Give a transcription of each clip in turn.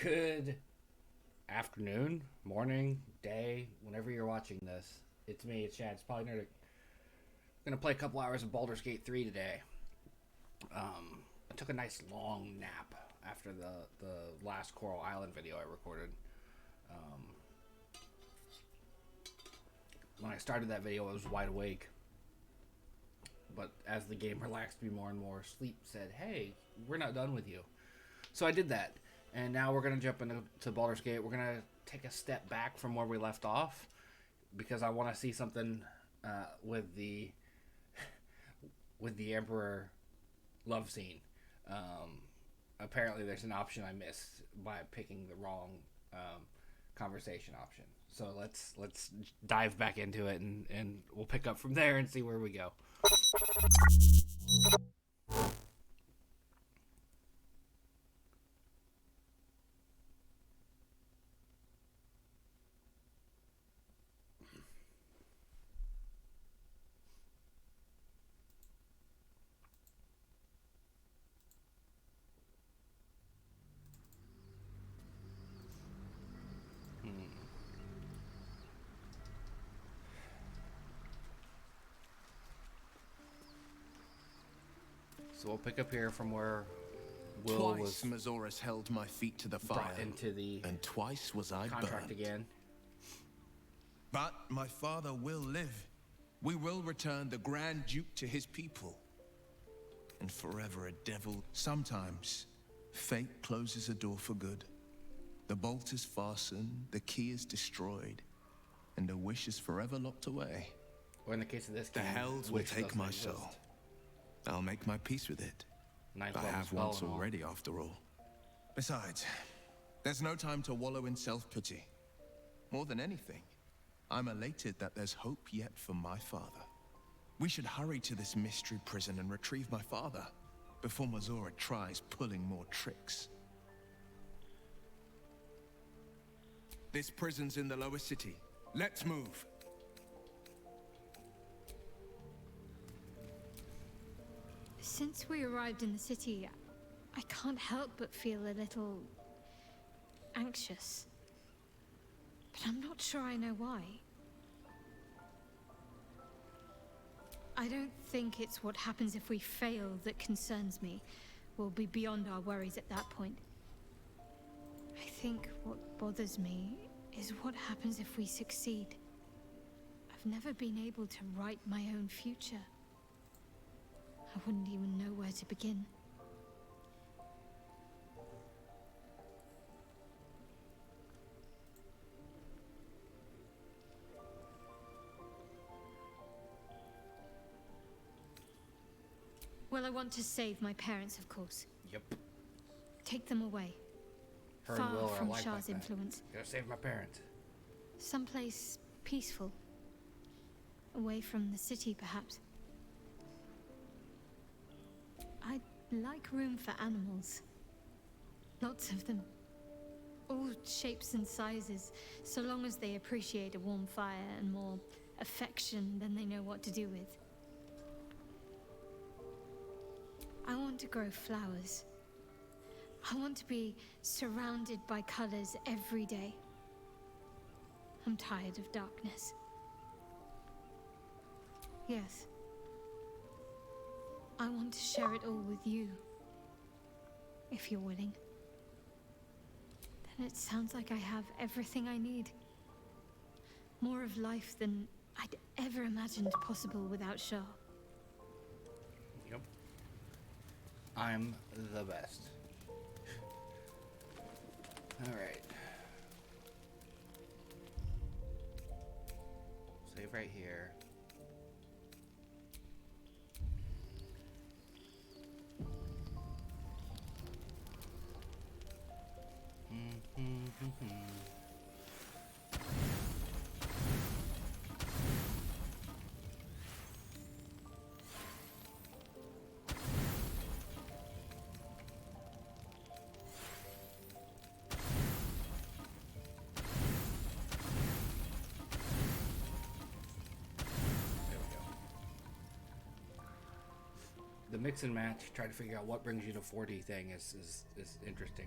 Good afternoon, morning, day, whenever you're watching this. It's me, it's Chad, it's Polynerdic. I'm gonna play a couple hours of Baldur's Gate 3 today. I took a nice long nap after the last Coral Island video I recorded. When I started that video, I was wide awake. But as the game relaxed me more and more, sleep said, hey, we're not done with you. So I did that. And now we're going to jump into Baldur's Gate. We're going to take a step back from where we left off, because I want to see something with the Emperor love scene. Apparently there's an option I missed by picking the wrong conversation option. So let's dive back into it, and we'll pick up from there and see where we go. So we'll pick up here from where Will Twice Mazoris held my feet to the fire, brought into the and twice was I contract burned. again. But my father will live. We will return the Grand Duke to his people. And forever a devil. Sometimes, fate closes a door for good. The bolt is fastened, the key is destroyed, and the wish is forever locked away. Or in the case of this The game, hells will take my soul. I'll make my peace with it. Ninth I level have spell once and all. already, after all. Besides, there's no time to wallow in self-pity. More than anything, I'm elated that there's hope yet for my father. We should hurry to this mystery prison and retrieve my father before Mazora tries pulling more tricks. This prison's in the lower city. Let's move. Since we arrived in the city, I can't help but feel a little anxious. But I'm not sure I know why. I don't think it's what happens if we fail that concerns me. We'll be beyond our worries at that point. I think what bothers me is what happens if we succeed. I've never been able to write my own future. I wouldn't even know where to begin. Well, I want to save my parents, of course. Yep. Take them away. Her and Will Far are from alike like Shah's that. influence. Gotta save my parents. Someplace peaceful. Away from the city, perhaps. I'd like room for animals. Lots of them. All shapes and sizes, so long as they appreciate a warm fire and more affection than they know what to do with. I want to grow flowers. I want to be surrounded by colors every day. I'm tired of darkness. Yes. I want to share it all with you. If you're willing. Then it sounds like I have everything I need. More of life than I'd ever imagined possible without Shah. Yep. I'm the best. Alright. Save right here. The mix and match, try to figure out what brings you to 40 thing is interesting.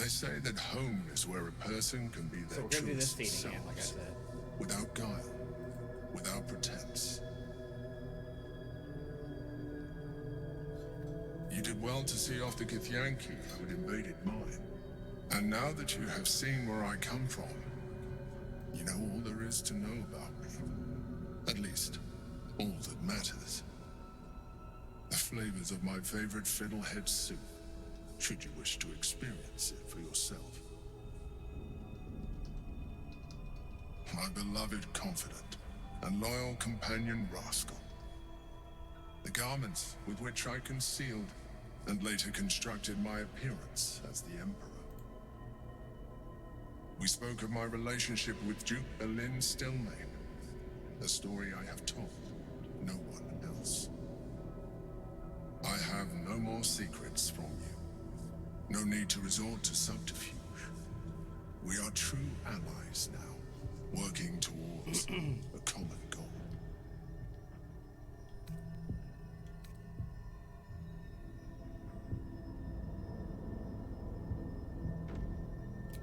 They say that home is where a person can be So their we're gonna do this truest scene again, like I selves, said. without guile, without pretense. You did well to see off the Githyanki who had invaded mine. And now that you have seen where I come from, you know all there is to know about me. At least, all that matters. The flavors of my favorite fiddlehead soup, should you wish to experience it for yourself. My beloved confidant and loyal companion Rascal. The garments with which I concealed and later constructed my appearance as the Emperor. We spoke of my relationship with Duke Berlin Stillmain, a story I have told no one else. I have no more secrets from you. No need to resort to subterfuge. We are true allies now, working towards a common goal.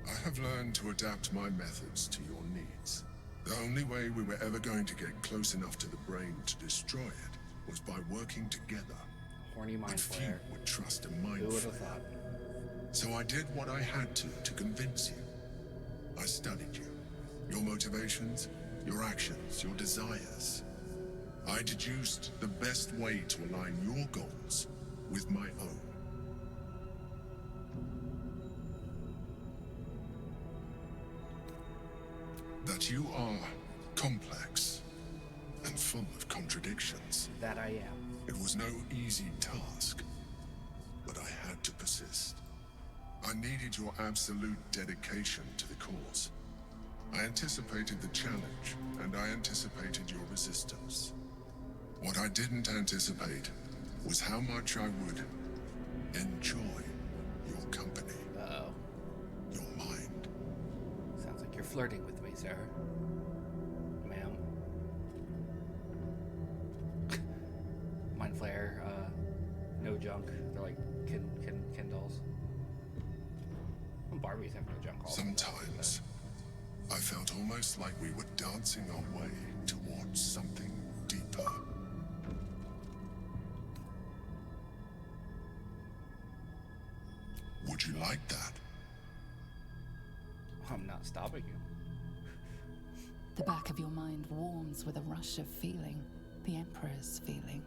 I have learned to adapt my methods to your needs. The only way we were ever going to get close enough to the brain to destroy it was by working together. Horny mind But few flare. would trust a mind Who would have flare. thought? So I did what I had to convince you. I studied you. Your motivations, your actions, your desires. I deduced the best way to align your goals with my own. That you are complex and full of contradictions. That I am. It was no easy task, but I had to persist. I needed your absolute dedication to the cause. I anticipated the challenge, and I anticipated your resistance. What I didn't anticipate was how much I would enjoy your company, Uh-oh. your mind. Sounds like you're flirting with me, sir. Ma'am. Mind flare, no junk. They're like Ken dolls. Barbies have no junk all the time. Sometimes, I felt almost like we were dancing our way towards something deeper. Would you like that? I'm not stopping you. The back of your mind warms with a rush of feeling, the Emperor's feeling.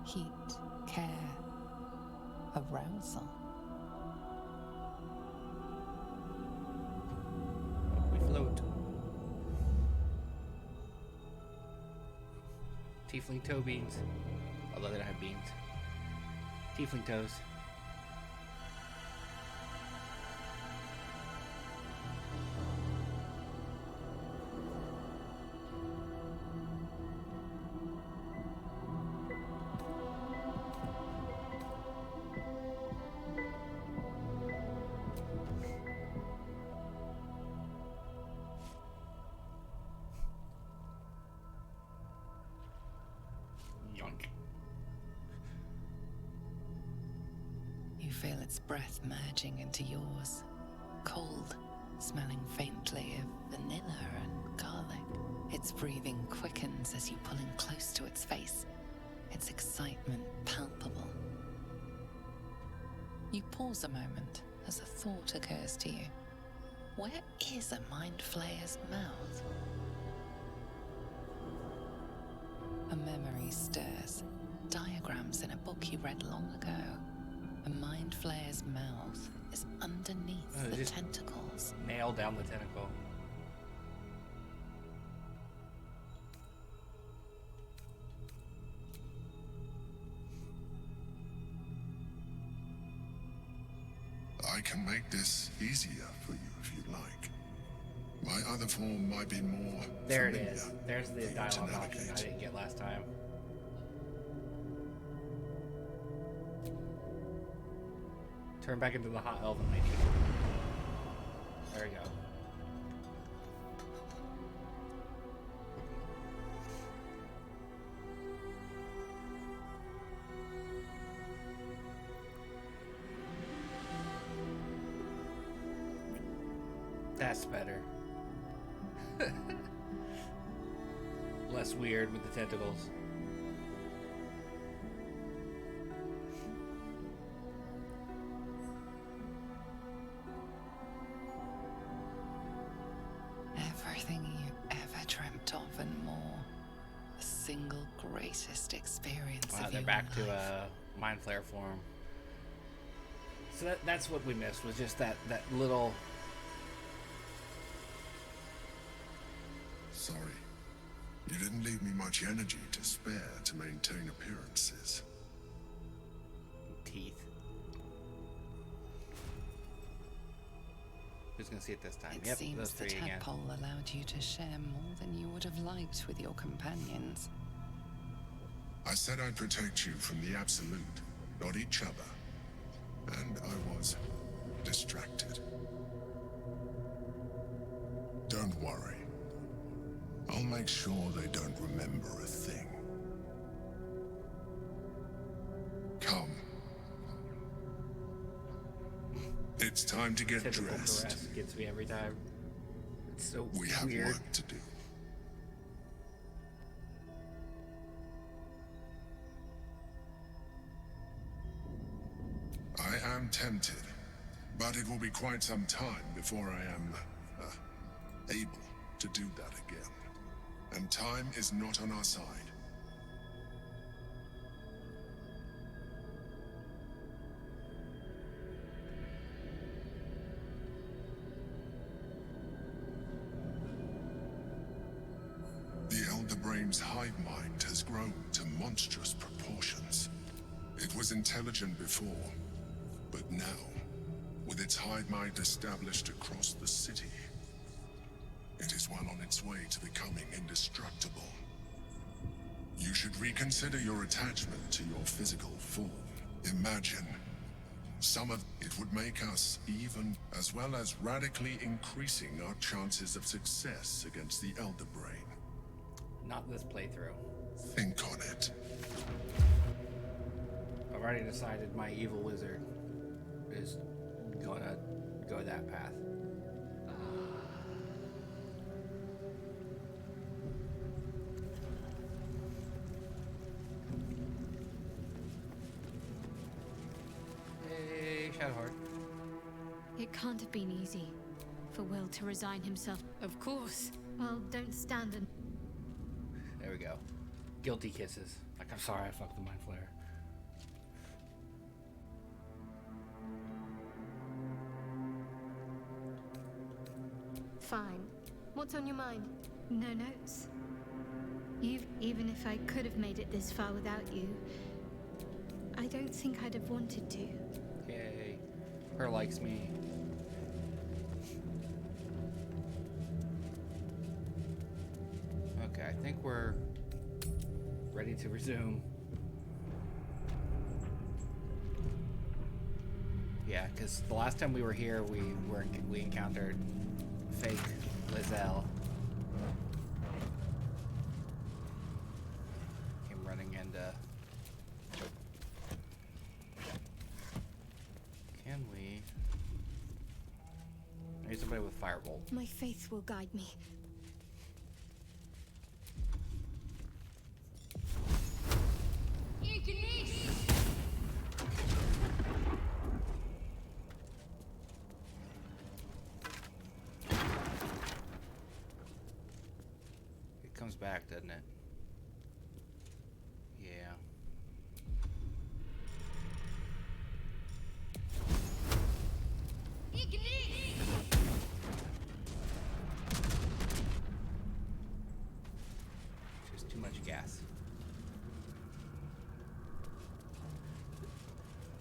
Heat, care, arousal. We float. Tiefling toe beans. Although they don't have beans. Tiefling toes. Yoink. You feel its breath merging into yours. Cold, smelling faintly of vanilla and garlic. Its breathing quickens as you pull in close to its face, its excitement palpable. You pause a moment as a thought occurs to you. Where is a mind flayer's mouth? A memory stirs. Diagrams in a book you read long ago. A mind flayer's mouth is underneath the just tentacles. Nail down the tentacle. I can make this easier for you if you'd like. My other form might be more There it familiar is. There's the for you to dialogue option I navigate. didn't get last time. Turn back into the hot elven lady. There we go. That's better. Less weird with the tentacles. Everything you ever dreamt of and more. The single greatest experience Wow, of they're your back life. to Mind Flare form. So that's what we missed, was just that little... Sorry. You didn't leave me much energy to spare to maintain appearances. teeth. Who's gonna see it this time? It Yep, seems those the three again. tadpole allowed you to share more than you would have liked with your companions. I said I'd protect you from the Absolute, not each other. And I was distracted. Don't worry. I'll make sure they don't remember a thing. Come. It's time to get Typical dressed. caress gets me every time. It's so We have weird. work to do. I am tempted, but it will be quite some time before I am able to do that again. And time is not on our side. The Elder Brain's hive mind has grown to monstrous proportions. It was intelligent before, but now, with its hive mind established across the city, it is well on its way to becoming indestructible. You should reconsider your attachment to your physical form. Imagine, some of it would make us even, as well as radically increasing our chances of success against the Elder Brain. Not this playthrough. Think on it. I've already decided my evil wizard is gonna go that path. Hey, Shadowheart. It can't have been easy for Will to resign himself. Of course. Well, don't stand and... There we go. Guilty kisses. Like, I'm sorry I fucked the Mind Flare. Fine. What's on your mind? No notes. Even if I could have made it this far without you, I don't think I'd have wanted to. Yay. Her likes me. Okay, I think we're ready to resume. Yeah, because the last time we were here, we encountered fake Lizelle. Came running into. Can we? I need somebody with firebolt. My faith will guide me. It comes back, doesn't it? Yeah. Just too much gas.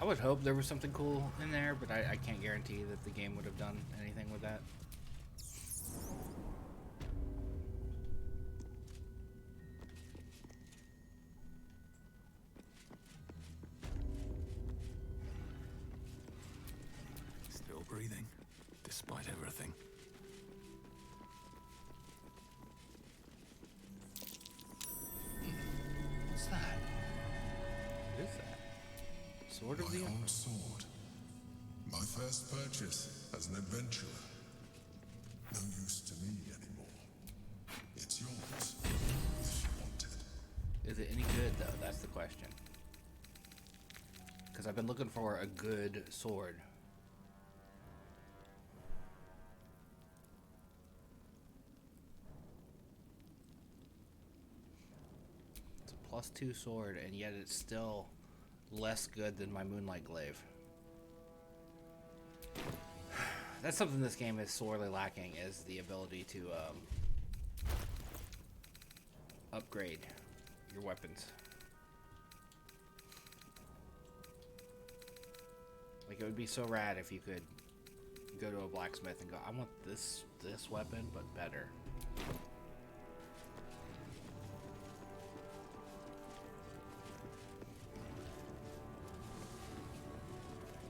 I would hope there was something cool in there, but I can't guarantee that the game would have done anything with that. Still breathing, despite everything. What's that? What is that? Sword of the My Emperor. old sword. My first purchase as an adventurer. no use to me anymore. It's yours, if you want it. Is it any good, though? That's the question. Because I've been looking for a good sword. It's a +2 sword, and yet it's still less good than my Moonlight Glaive. That's something this game is sorely lacking, is the ability to upgrade your weapons. Like, it would be so rad if you could go to a blacksmith and go, I want this weapon, but better.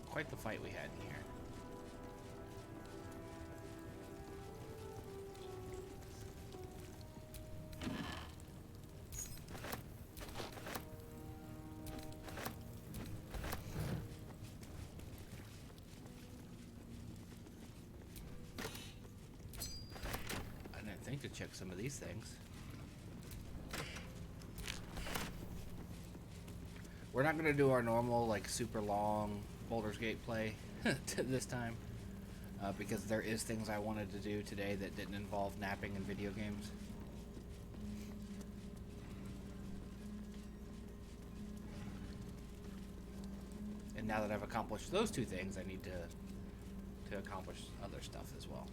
Quite the fight we had in here. To check some of these things. We're not going to do our normal, like, super long Baldur's Gate play this time, because there is things I wanted to do today that didn't involve napping in video games. And now that I've accomplished those two things, I need to accomplish other stuff as well.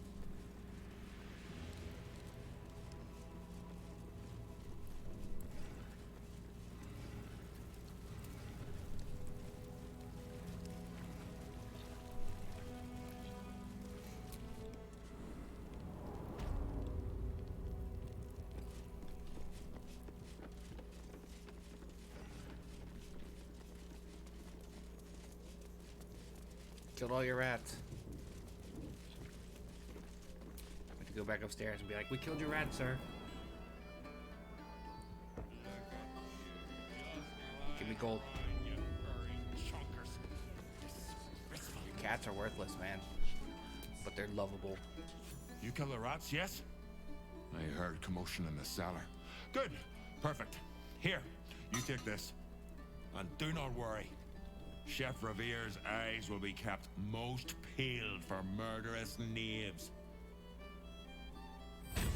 Killed all your rats. I have to go back upstairs and be like, we killed your rats, sir. Give me gold. Your cats are worthless, man. But they're lovable. You kill the rats, yes? I heard commotion in the cellar. Good. Perfect. Here, you take this. And do not worry. Chef Revere's eyes will be kept most peeled for murderous knaves. Time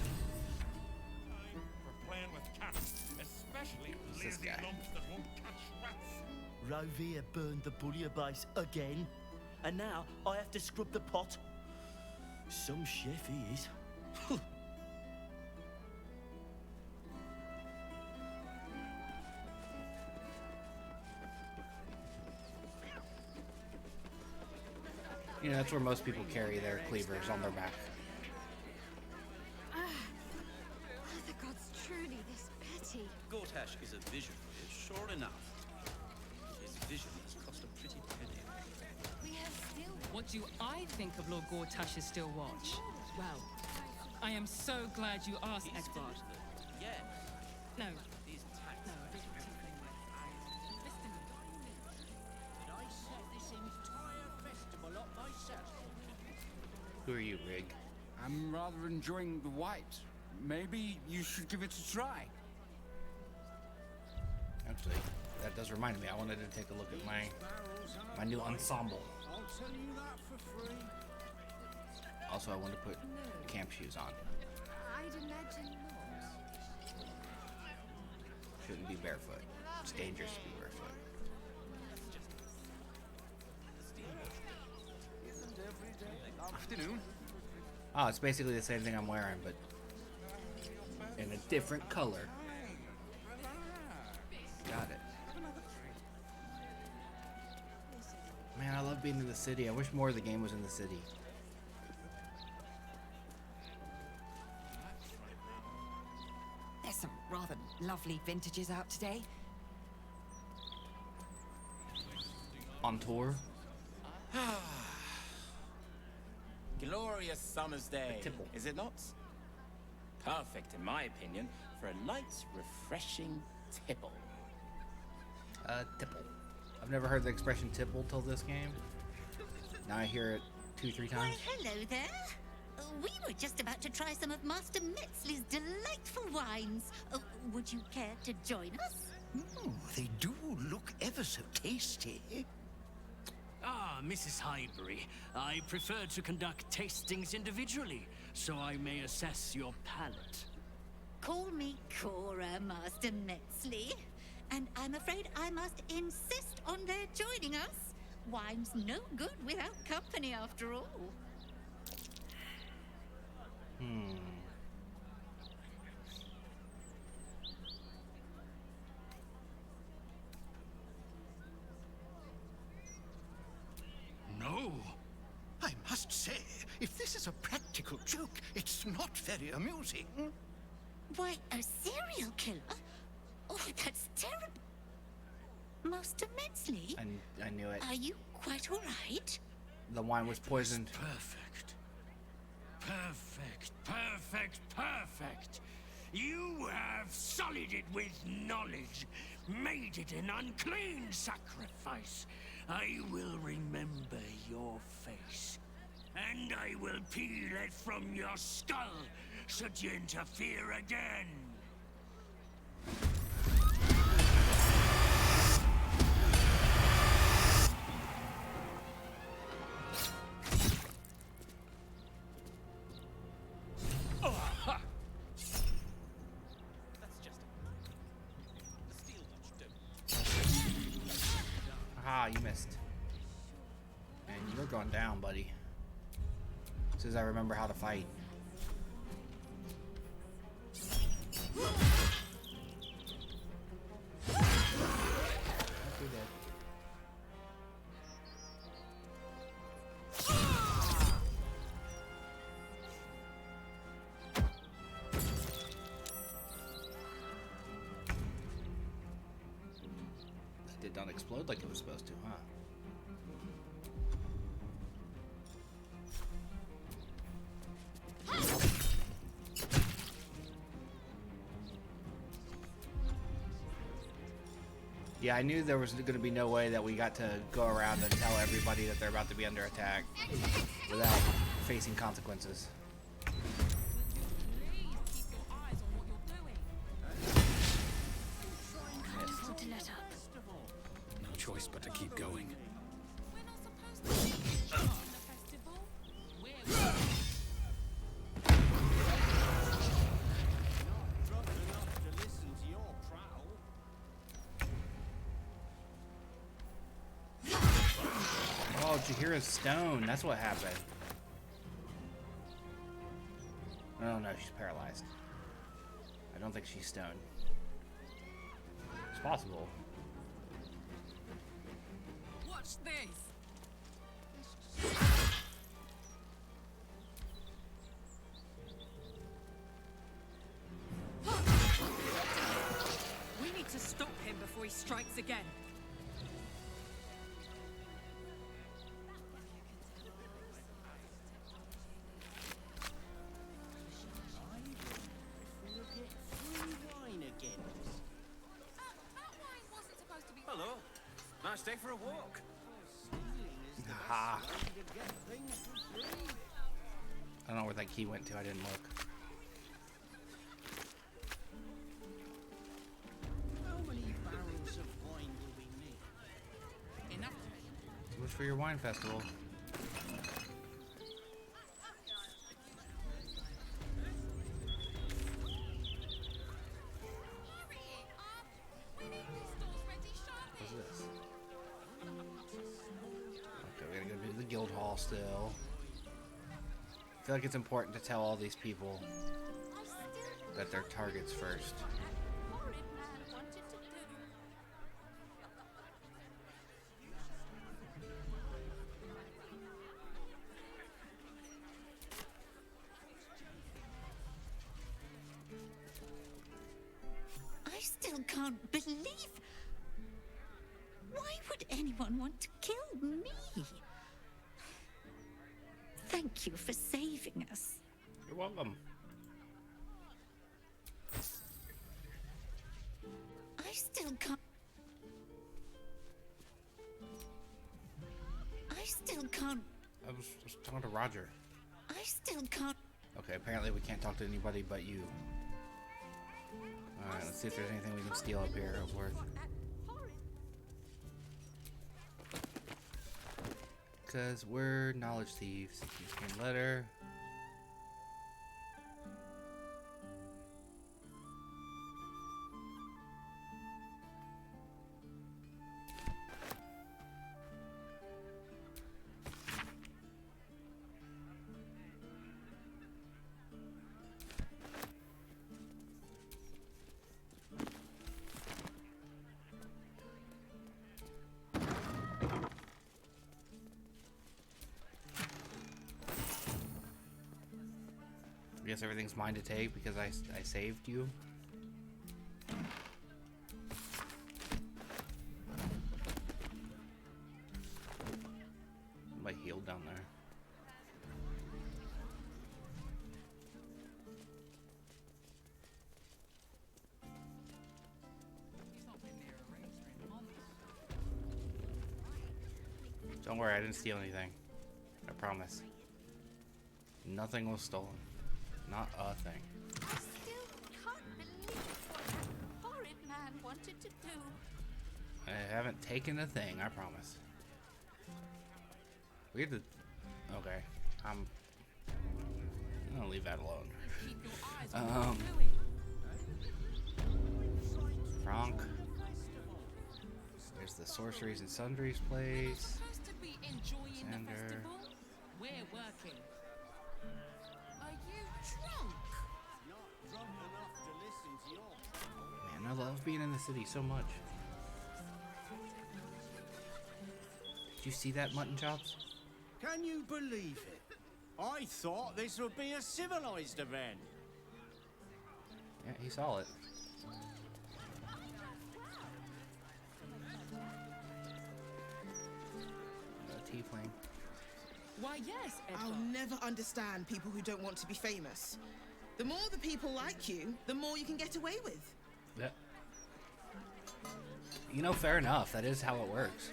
for playing with cats, especially lazy lumps that won't catch rats. Rovere burned the bullier base again, and now I have to scrub the pot. Some chef he is. You know, that's where most people carry their cleavers, on their back. Are the gods truly this petty? Gortash is a visionary, sure enough. His vision has cost a pretty penny. We have still. What do I think of Lord Gortash's still watch? Well, I am so glad you asked, Edvard. Yes. No. These attacks. No, I don't particularly like. Listen. And I set this entire festival up myself. Who are you, Rig? I'm rather enjoying the white. Maybe you should give it a try. Actually, that does remind me. I wanted to take a look at my new ensemble. I'll tell you that for free. Also, I want to put camp shoes on. I'd imagine not. Shouldn't be barefoot. It's dangerous to be barefoot. Afternoon. Oh, it's basically the same thing I'm wearing, but in a different color. Got it. Man, I love being in the city. I wish more of the game was in the city. There's some rather lovely vintages out today. On tour? Glorious summer's day, tipple. is it not? Perfect, in my opinion, for a light, refreshing tipple. Tipple. I've never heard the expression tipple till this game. Now I hear it 2-3 times. Why, hello there. We were just about to try some of Master Metzley's delightful wines. Would you care to join us? Oh, they do look ever so tasty. Ah, Mrs. Highbury, I prefer to conduct tastings individually, so I may assess your palate. Call me Cora, Master Metzley. And I'm afraid I must insist on their joining us. Wine's no good without company, after all. No. I must say, if this is a practical joke, it's not very amusing. Why, a serial killer? Oh, that's terrible. Master Metzley? I knew it. Are you quite all right? The wine was poisoned. Perfect. Perfect, perfect, perfect. You have sullied it with knowledge, made it an unclean sacrifice. I will remember your face, and I will peel it from your skull should you interfere again. Aha, you missed. And you're going down, buddy. Says I remember how to fight. Did not explode like it was supposed to, huh? Yeah, I knew there was going to be no way that we got to go around and tell everybody that they're about to be under attack without facing consequences. No choice but to keep going. Oh, did you hear a stone? That's what happened. Oh no, she's paralyzed. I don't think she's stoned. It's possible. Watch this. We need to stop him before he strikes again. Hello. Nice day for a walk. Aha. I don't know where that key went to. I didn't look. How many barrels of wine will we need? Enough. Too much for your wine festival. What's this? Okay, we gotta go to the guild hall still. I feel like it's important to tell all these people that they're targets first. I still can't believe. Why would anyone want to kill me? Thank you for saving us. You're welcome. I still can't. I still can't. I was talking to Roger. I still can't. Okay, apparently we can't talk to anybody but you. Alright, let's see if there's anything we can steal up here of worth. Because we're knowledge thieves. Came letter. I guess everything's mine to take because I saved you. Somebody healed down there. Don't worry, I didn't steal anything. I promise. Nothing was stolen. Not a thing. I still can't believe what that horrid man wanted to do. I haven't taken a thing, I promise. We have to... Okay. I'm gonna leave that alone. Frank. There's the Sorceries and Sundries place. Xander. We're working. Are you drunk? Not drunk enough to listen to your Man, I love being in the city so much. Did you see that, Mutton Chops? Can you believe it? I thought this would be a civilized event. Yeah, he saw it. Tiefling. Why, yes, Edgar. I'll never understand people who don't want to be famous. The more the people like you, the more you can get away with. Yeah. You know, fair enough. That is how it works.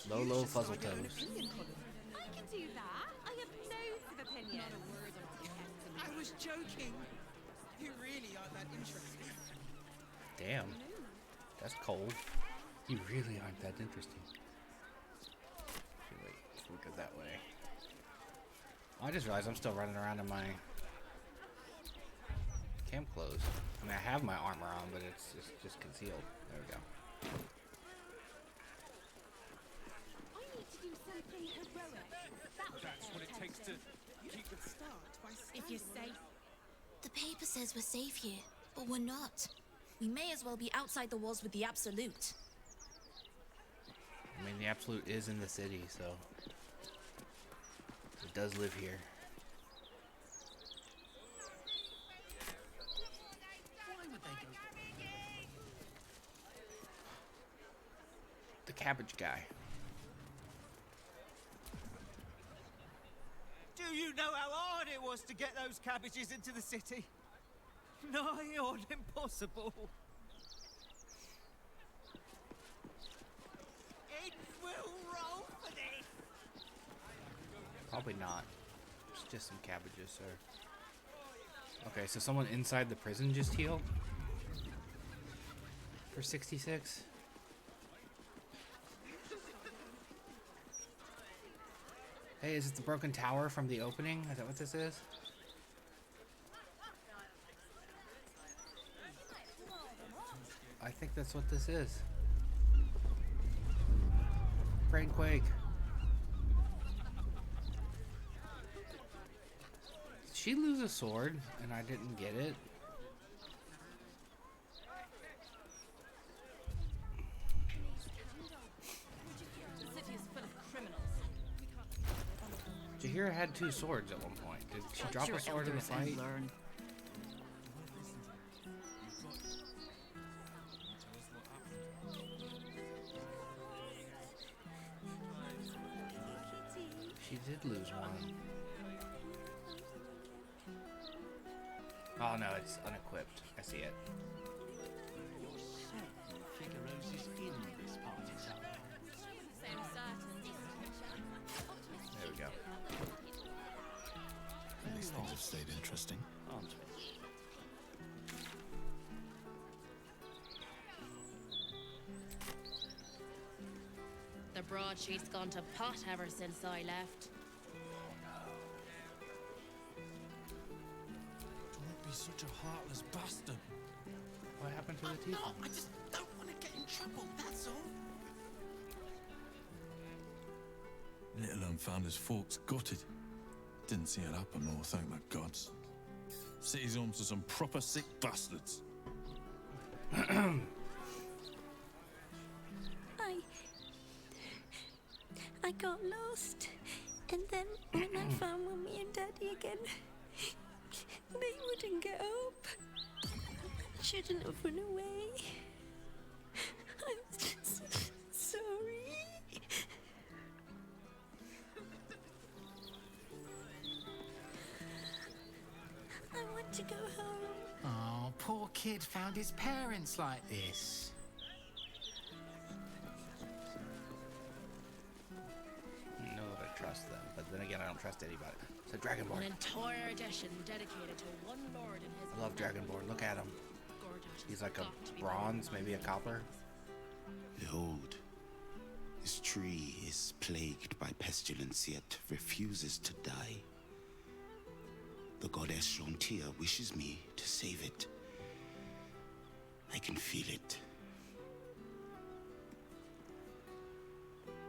Low fuzzle toes. I can do that. I have loads of opinions. I was joking. You really aren't that interesting. Damn. That's cold. You really aren't that interesting. Okay, wait, we go that way. I just realized I'm still running around in my camp clothes. I mean, I have my armor on, but it's just concealed. There we go. I need to do something heroic. That's what it takes to keep it. If you're safe. The paper says we're safe here, but we're not. We may as well be outside the walls with the Absolute. I mean, the Absolute is in the city, so it does live here. The cabbage guy. Do you know how hard it was to get those cabbages into the city? Nigh on impossible. It will roll for this. Probably not. It's just some cabbages, sir. Okay, so someone inside the prison just healed? For 66? Hey, is it the broken tower from the opening? Is that what this is? I think that's what this is. Brainquake. Did she lose a sword and I didn't get it? Jahira had 2 swords at one point. Did she drop a sword in the fight? She did lose one. Oh no, it's unequipped. I see it. There we go. broadsheet's gone to pot ever since I left. Don't be such a heartless bastard. What happened to the teeth? No, I just don't want to get in trouble, that's all. Little un found his folks gutted. Didn't see it happen, or thank the gods. City's home to some proper sick bastards. I got lost, and then when I found Mummy and Daddy again, they wouldn't get up. I shouldn't have run away. I'm just sorry. I want to go home. Oh, poor kid found his parents like this. No, I trust them, but then again, I don't trust anybody. It's a Dragonborn. An entire edition dedicated to one lord and his... I love Dragonborn. Look at him. He's like a bronze, maybe a copper. Behold, this tree is plagued by pestilence, yet refuses to die. The goddess Shontia wishes me to save it. I can feel it.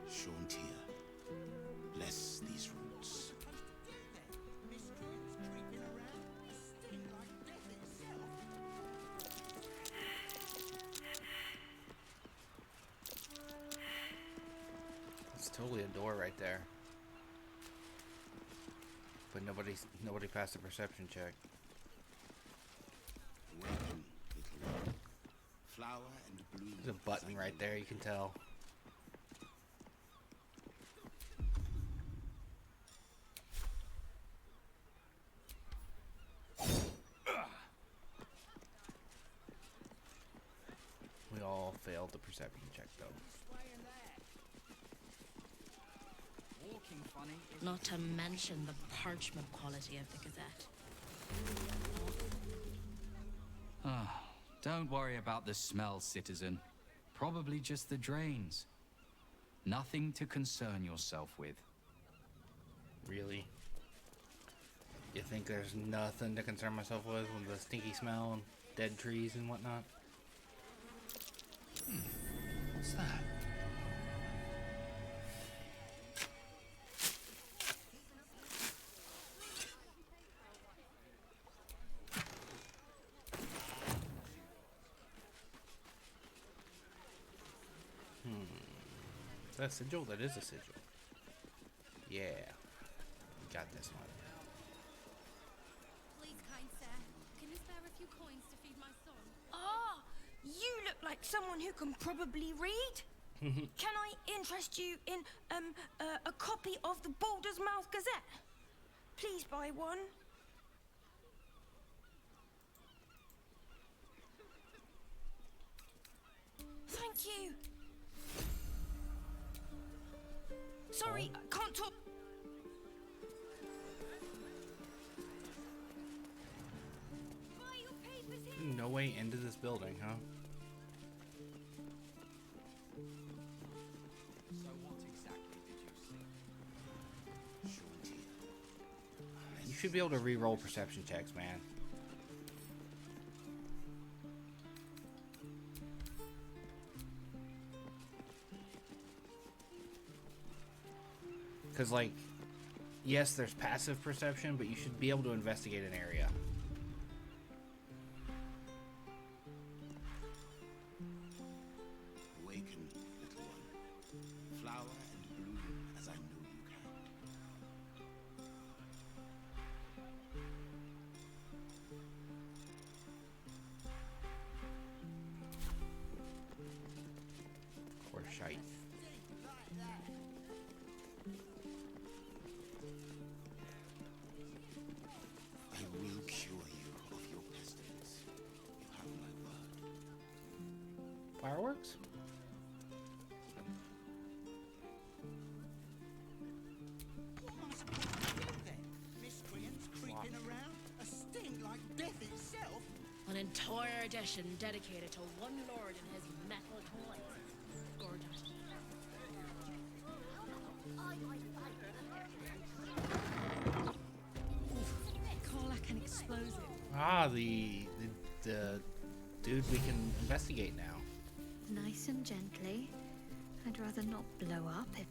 Shontia, bless these roots. It's totally a door right there. But nobody passed the perception check. Welcome, little one. Flower and bloom. There's a button right there, you can tell. We all failed the perception check though. Not to mention the parchment quality of the Gazette. Ah, don't worry about the smell, citizen. Probably just the drains. Nothing to concern yourself with. Really? You think there's nothing to concern myself with the stinky smell and dead trees and whatnot? What's that? Is that a sigil? That is a sigil. Yeah. Got this one. Please, kind sir, can you spare a few coins to feed my son? Ah, you look like someone who can probably read. Can I interest you in a copy of the Baldur's Mouth Gazette? Please buy one. Thank you. Sorry, I can't talk. No way into this building, huh? So what exactly did you see? You should be able to re-roll perception checks, man. Because, like, yes, there's passive perception, but you should be able to investigate an area. Awaken, little one. Flower and bloom as I know you can. Or shite. I will cure you of your pestilence. You have my word. Fireworks? Miscreants creeping around, a sting like death itself. An entire edition dedicated to one lord and his metal toys. Gorgeous. Ah, the dude we can investigate now. Nice and gently. I'd rather not blow up if...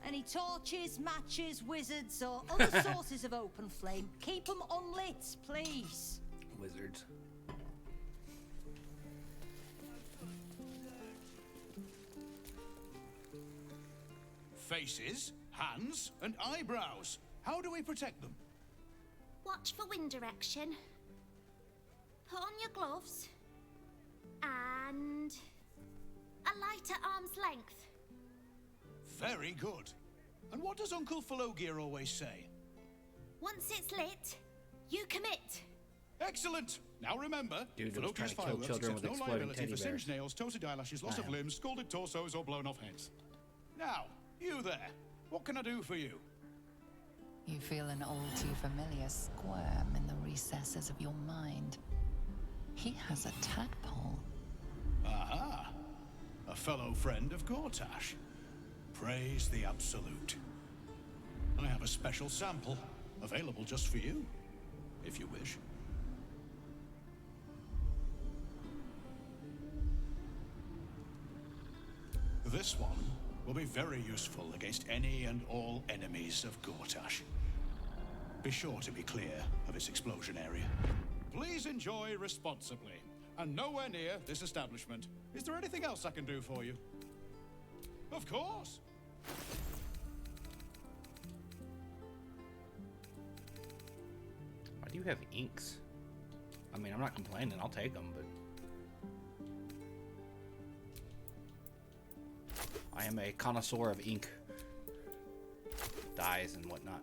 Any torches, matches, wizards, or other sources of open flame, keep them unlit, please. Wizards. Faces, hands, and eyebrows. How do we protect them? Watch for wind direction. Put on your gloves. And a light at arm's length. Very good. And what does Uncle Philogir always say? Once it's lit, you commit. Excellent! Now remember, Dude was trying Philogir's to kill fireworks children accepts with no exploding liability teddy for singed bears. nails, toasted eyelashes, loss of limbs, scalded torsos, or blown off heads. Now, you there. What can I do for you? You feel an all too familiar squirm in the recesses of your mind. He has a tadpole. Aha! A fellow friend of Gortash. Praise the Absolute. I have a special sample, available just for you, if you wish. This one will be very useful against any and all enemies of Gortash. Be sure to be clear of its explosion area. Please enjoy responsibly, and nowhere near this establishment. Is there anything else I can do for you? Of course! Why do you have inks? I mean, I'm not complaining. I'll take them, but... I am a connoisseur of ink. Dyes and whatnot.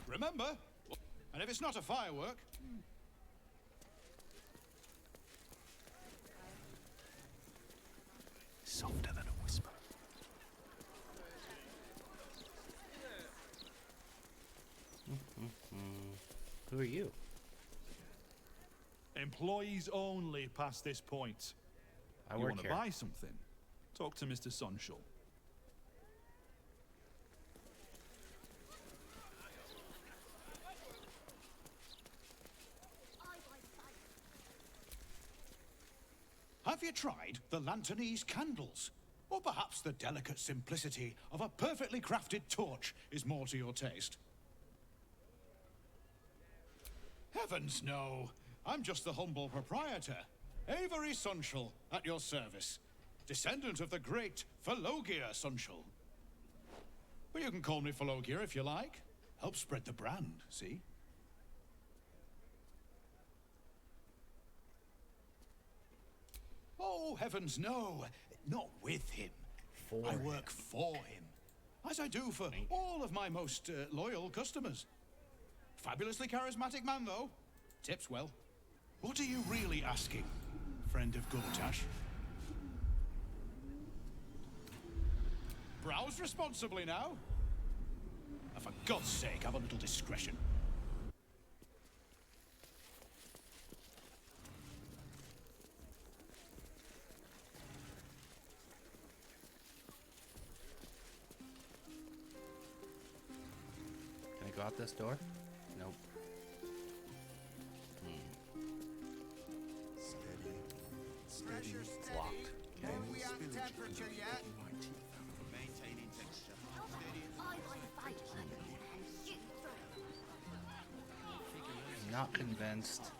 Remember, and if it's not a firework... Softer than a whisper. Who are you? Employees only past this point. I You work want to here. buy something? Talk to Mr. Sunshall. Have you tried the Lanternese candles? Or perhaps the delicate simplicity of a perfectly crafted torch is more to your taste? Heavens no! I'm just the humble proprietor, Avery Sunshall, at your service. Descendant of the great Philogir Sunshall. But you can call me Philogir if you like. Help spread the brand, see? Oh, heavens no! Not with him. I work for him. As I do for all of my most loyal customers. Fabulously charismatic man, though. Tips well. What are you really asking, friend of Gortash? Browse responsibly now. And for God's sake, have a little discretion. Can I go out this door? Nope. Pressure It's locked. Okay. Are we at temperature yet? Maintaining texture. I'm not convinced.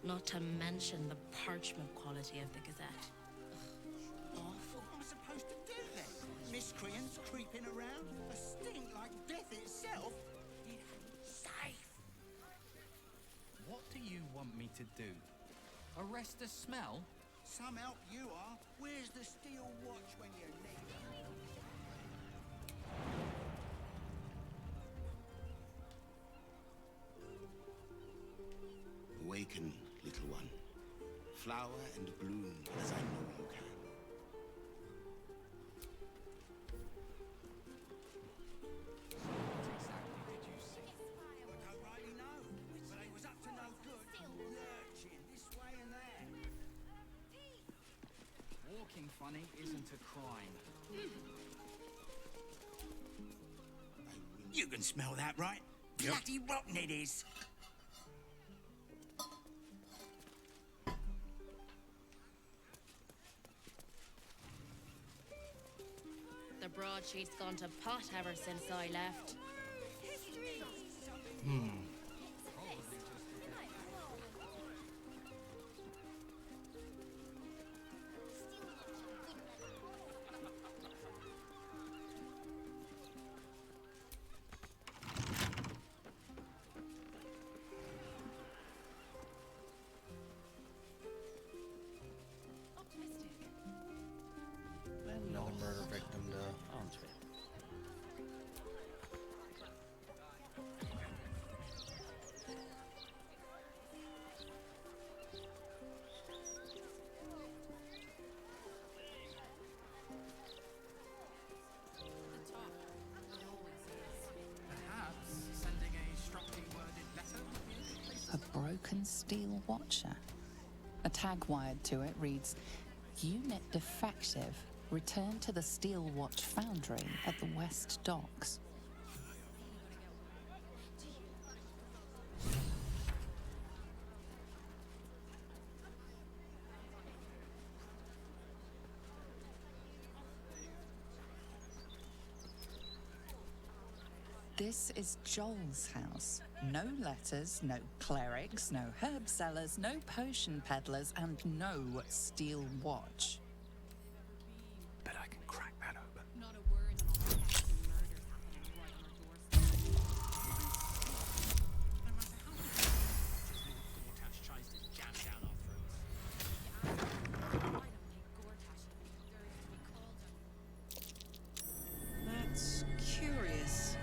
Not to mention the parchment quality of the Gazette. Awful. What am I supposed to do then? Miscreants creeping around? A stink like death itself? It ain't safe. What do you want me to do? Arrest the smell? Some help you are. Where's the steel watch when you need it? Awaken, little one. Flower and bloom as I know you can. money isn't a crime. You can smell that, right? Bloody rotten it is. The broadsheet's gone to pot ever since I left. Another murder victim to answer. Perhaps sending a strongly worded letter would be a good place to A broken steel watcher. A tag wired to it reads, Unit defective. Return to the Steel Watch Foundry at the West Docks. This is Joel's house. No letters, no clerics, no herb sellers, no potion peddlers, and no steel watch. Bet I can crack that open. Not a word on all the thefts and murders happening right on our doorstep. No matter how many times Gortash tries to jam down our throats. I don't think Gortash even deserves to be called a... That's curious.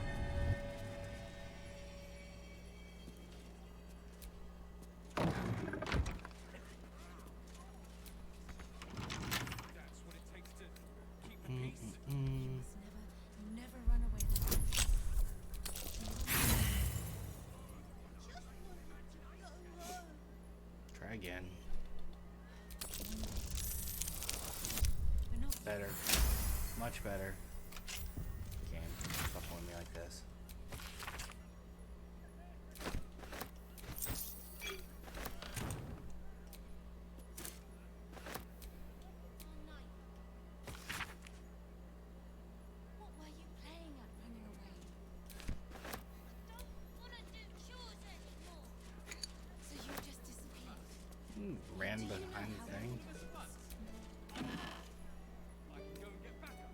That's what it takes to keep the peace. Never run away like that. Try again. Better. Much better. Game. Stop pulling me like this. What were you playing at running away? I don't want to do chores anymore. So you just disappeared. Ran behind the thing. I can go and get back up.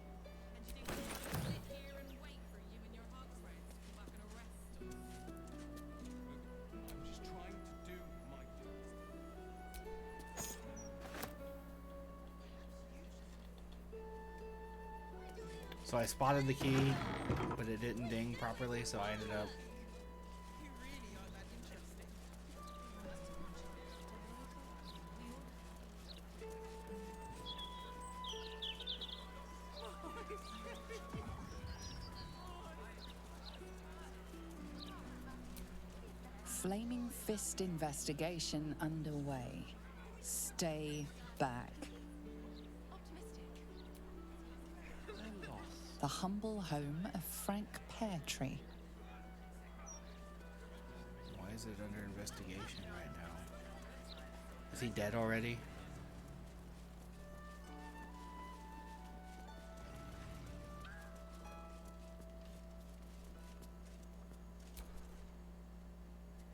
And you think we should sit here and wait for you and your hog friends to come back and arrest us? I'm just trying to do my duties. So I spotted the key, but it didn't ding properly, so I ended up. You really are that interesting. Flaming Fist investigation underway. Stay back. The humble home of Frank Peartree. Why is it under investigation right now? Is he dead already?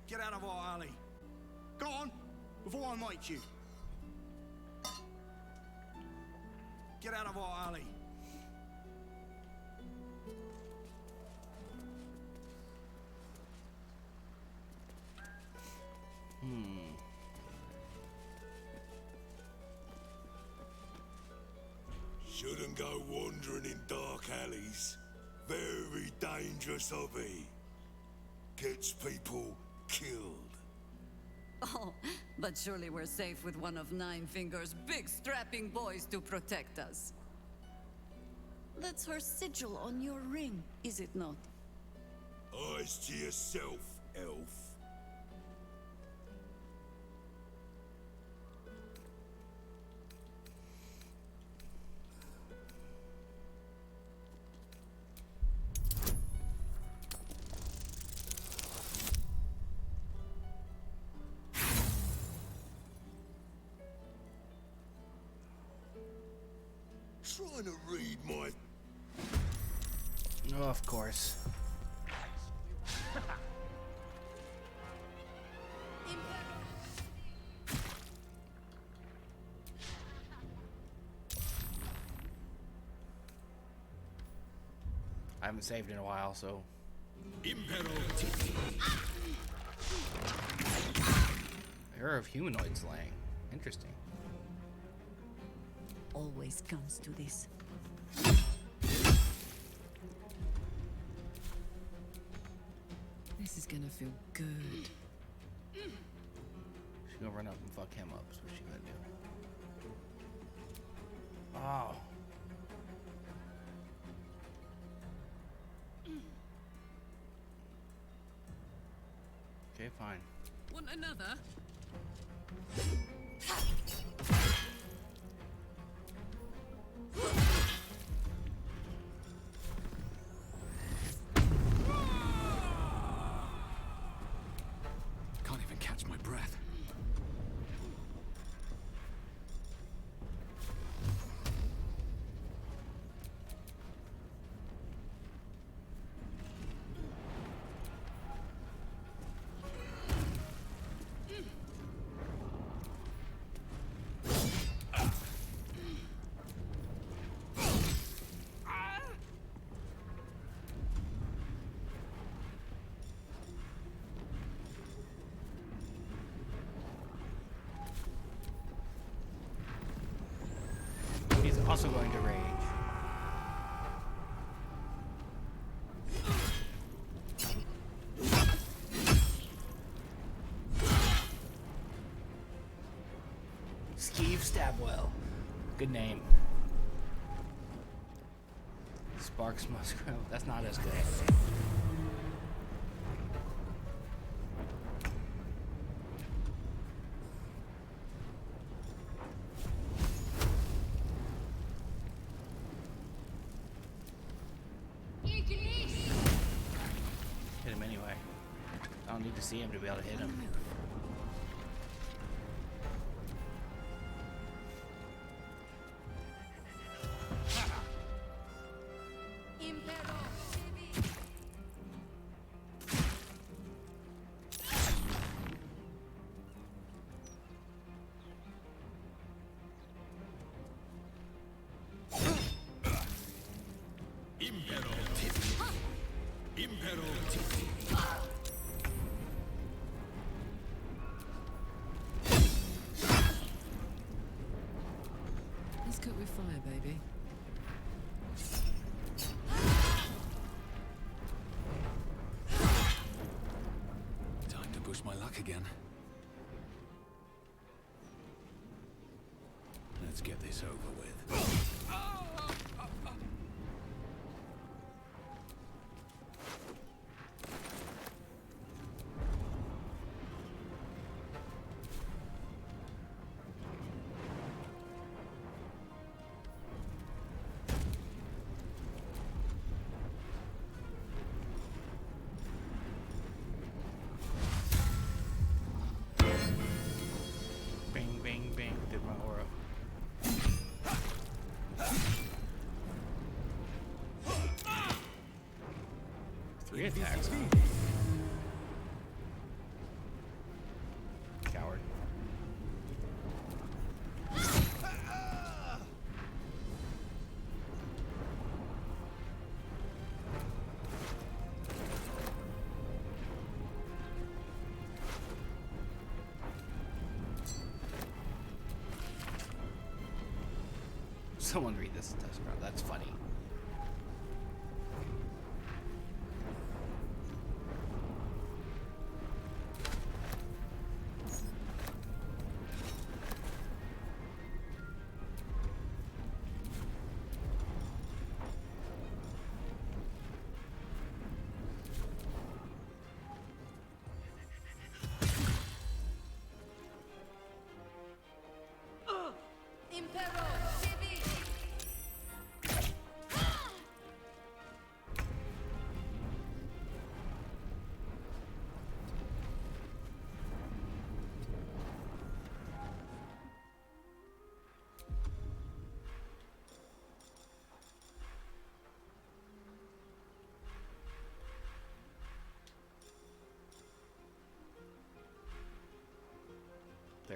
Get out of our alley. Go on, before I make you. Get out of our alley. Shouldn't go wandering in dark alleys. Very dangerous hobby. Gets people killed. Oh, but surely we're safe with one of Nine Fingers' big strapping boys to protect us. That's her sigil on your ring, is it not? Eyes to yourself, elf. trying to read my... Oh, of course. I haven't saved in a while, so... Era of humanoid slaying. Interesting. Always comes to this. This is gonna feel good. She's gonna run up and fuck him up. That's what she's gonna do. Oh. Okay, fine. Want another? Can't even catch my breath. He's also going to rage. Steve Stabwell. Good name. Sparks Musgrove. That's not as good. Hit him anyway. I don't need to see him to be able to hit him. Let's cook with fire, baby. Time to push my luck again. Let's get this over with. Bing, bing, bing. Did my aura. Three attacks. Coward. Someone read this test crowd. That's funny.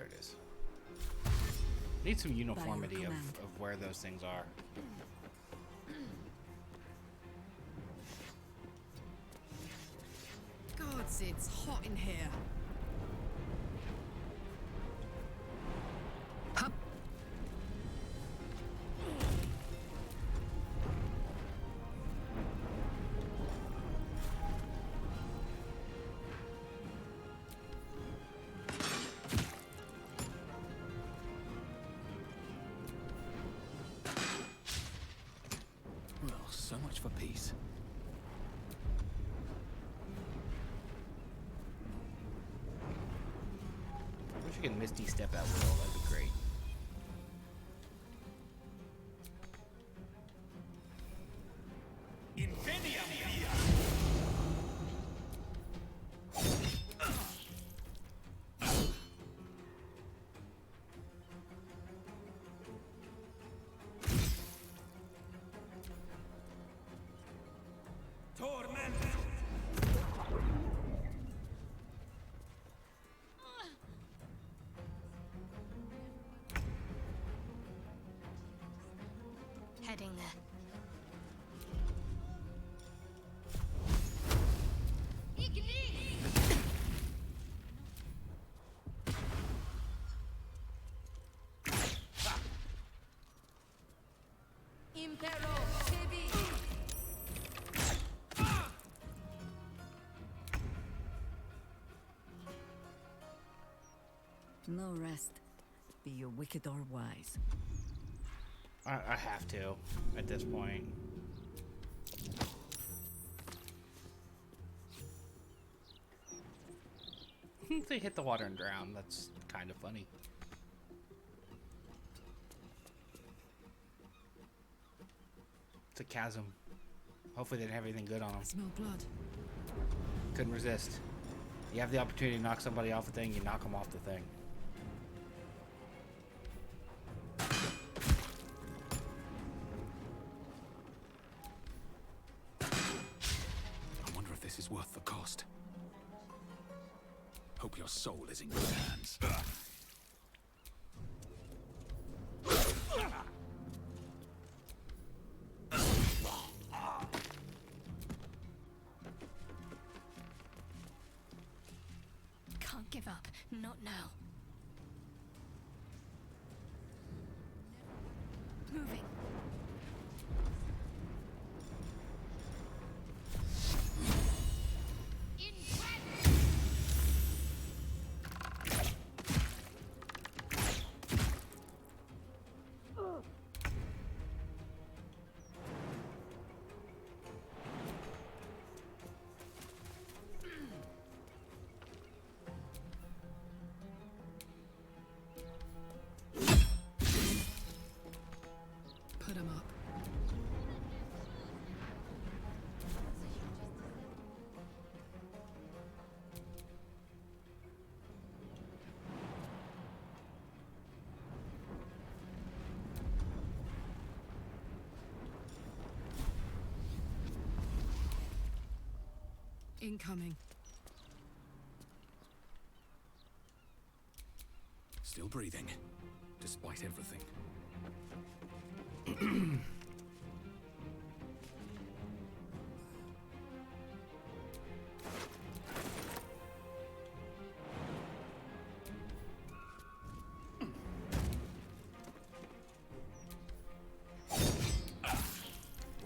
There it is. Need some uniformity of where those things are. Gods, it's hot in here. Well, so much for peace. I wish I could Misty Step at will. That'd be great. Heading there. Impero Civi. No rest. Be you wicked or wise. I have to at this point. They hit the water and drown. That's kind of funny. It's a chasm. Hopefully they didn't have anything good on them. Smell blood. Couldn't resist. You have the opportunity to knock somebody off the thing, you knock them off the thing. I wonder if this is worth the cost. Hope your soul is in good hands. Can't give up. Not now. Moving. Put him up. Incoming. Still breathing, despite everything.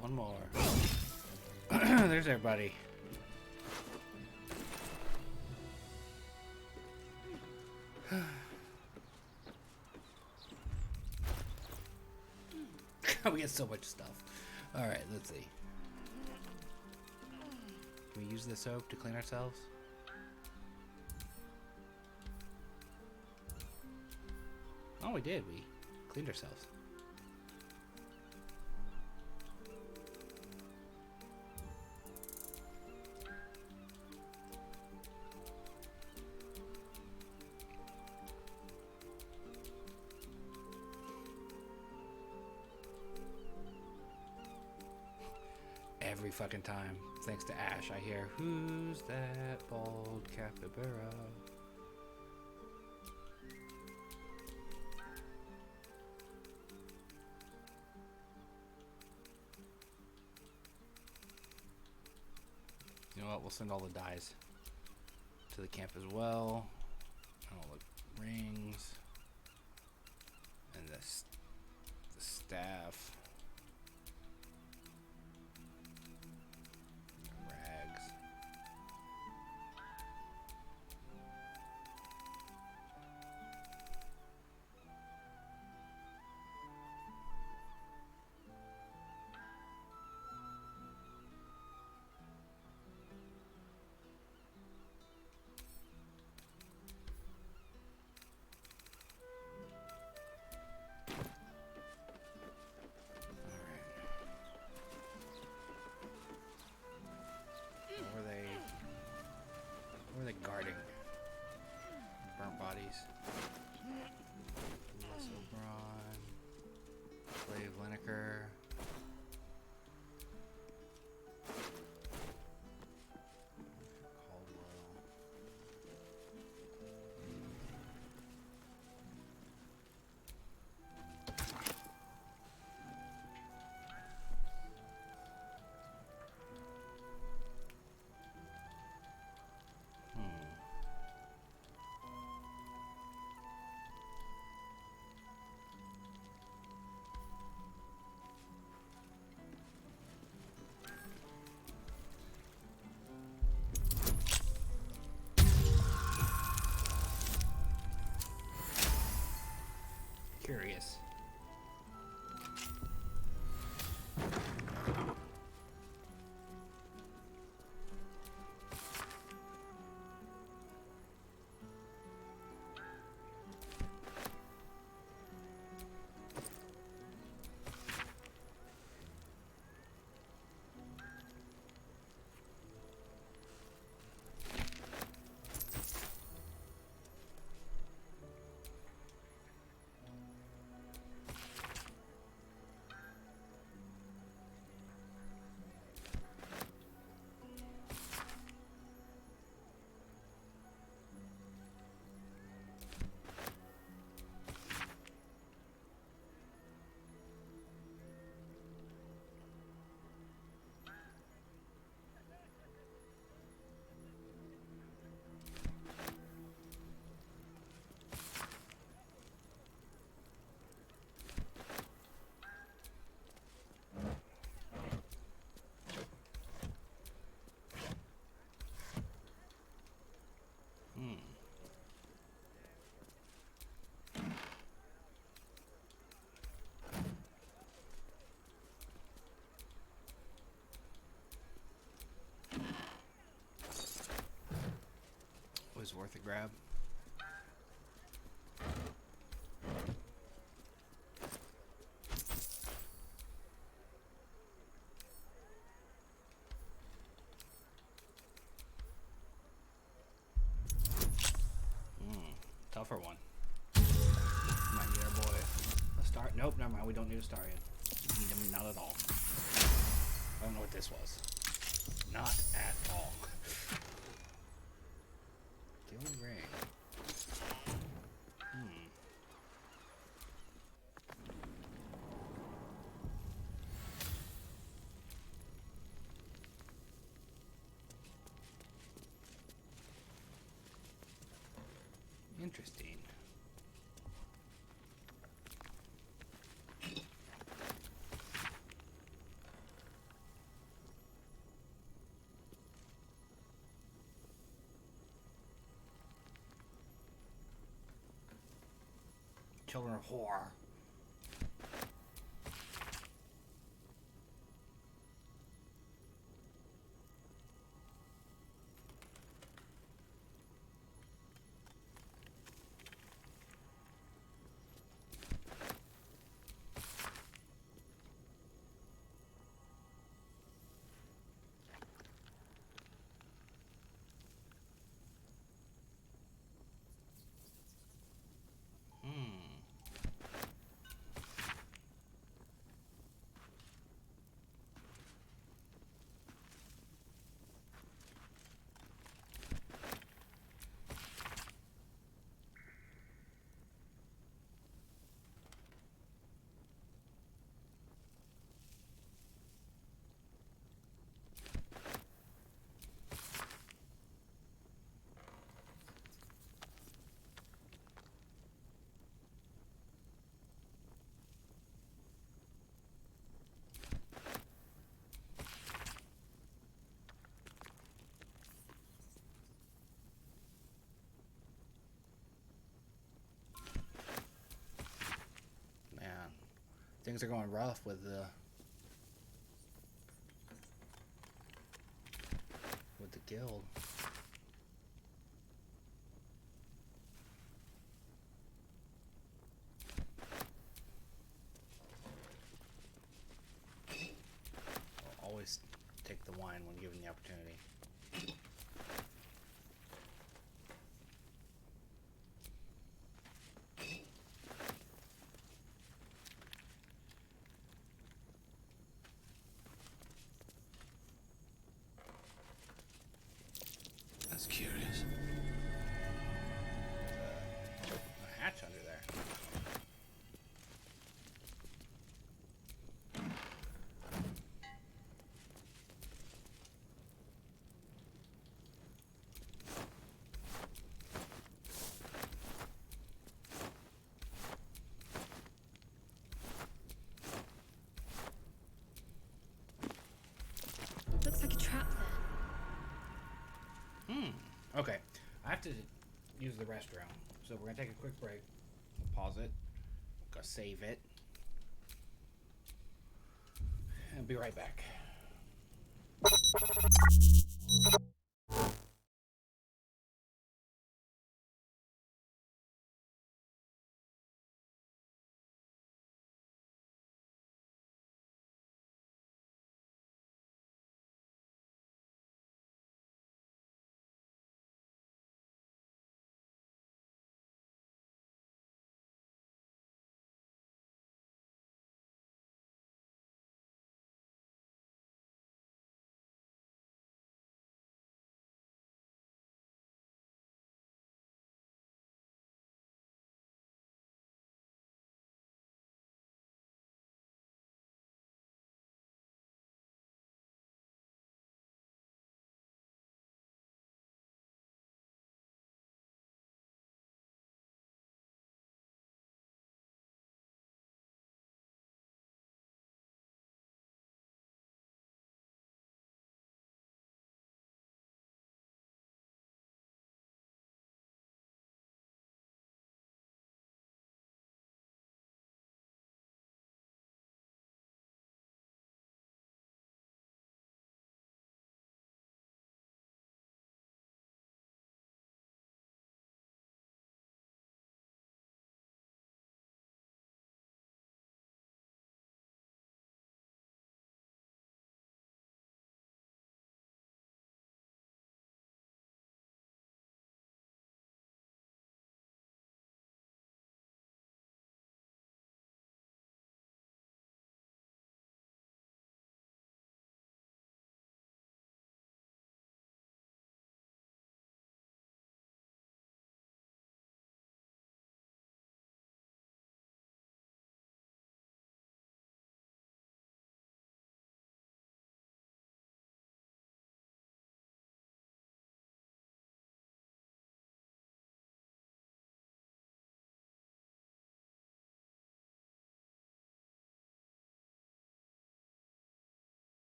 One more. There's everybody. We get so much stuff. Alright, let's see. Can we use the soap to clean ourselves? Oh, we did. We cleaned ourselves. Every fucking time, thanks to Ash, I hear, "Who's that bald capybara?" know what? We'll send all the dyes to the camp as well. All the rings and the staff. Rags. What are they guarding? Burnt bodies. Muscle Brawn. Slave Lineker. Caldwell. Curious. Was worth a grab. Tougher one. Might need our boy a star. Nope, never mind. We don't need a star yet. Need him not at all. I don't know what this was. Not at all. Guild ring. Interesting. Children of whore. Things are going rough with the guild. I'll always take the wine when given the opportunity. That's curious. A hatch under there. Looks like a trap there. Okay. I have to use the restroom. So we're going to take a quick break. We'll pause it. Go save it. And be right back.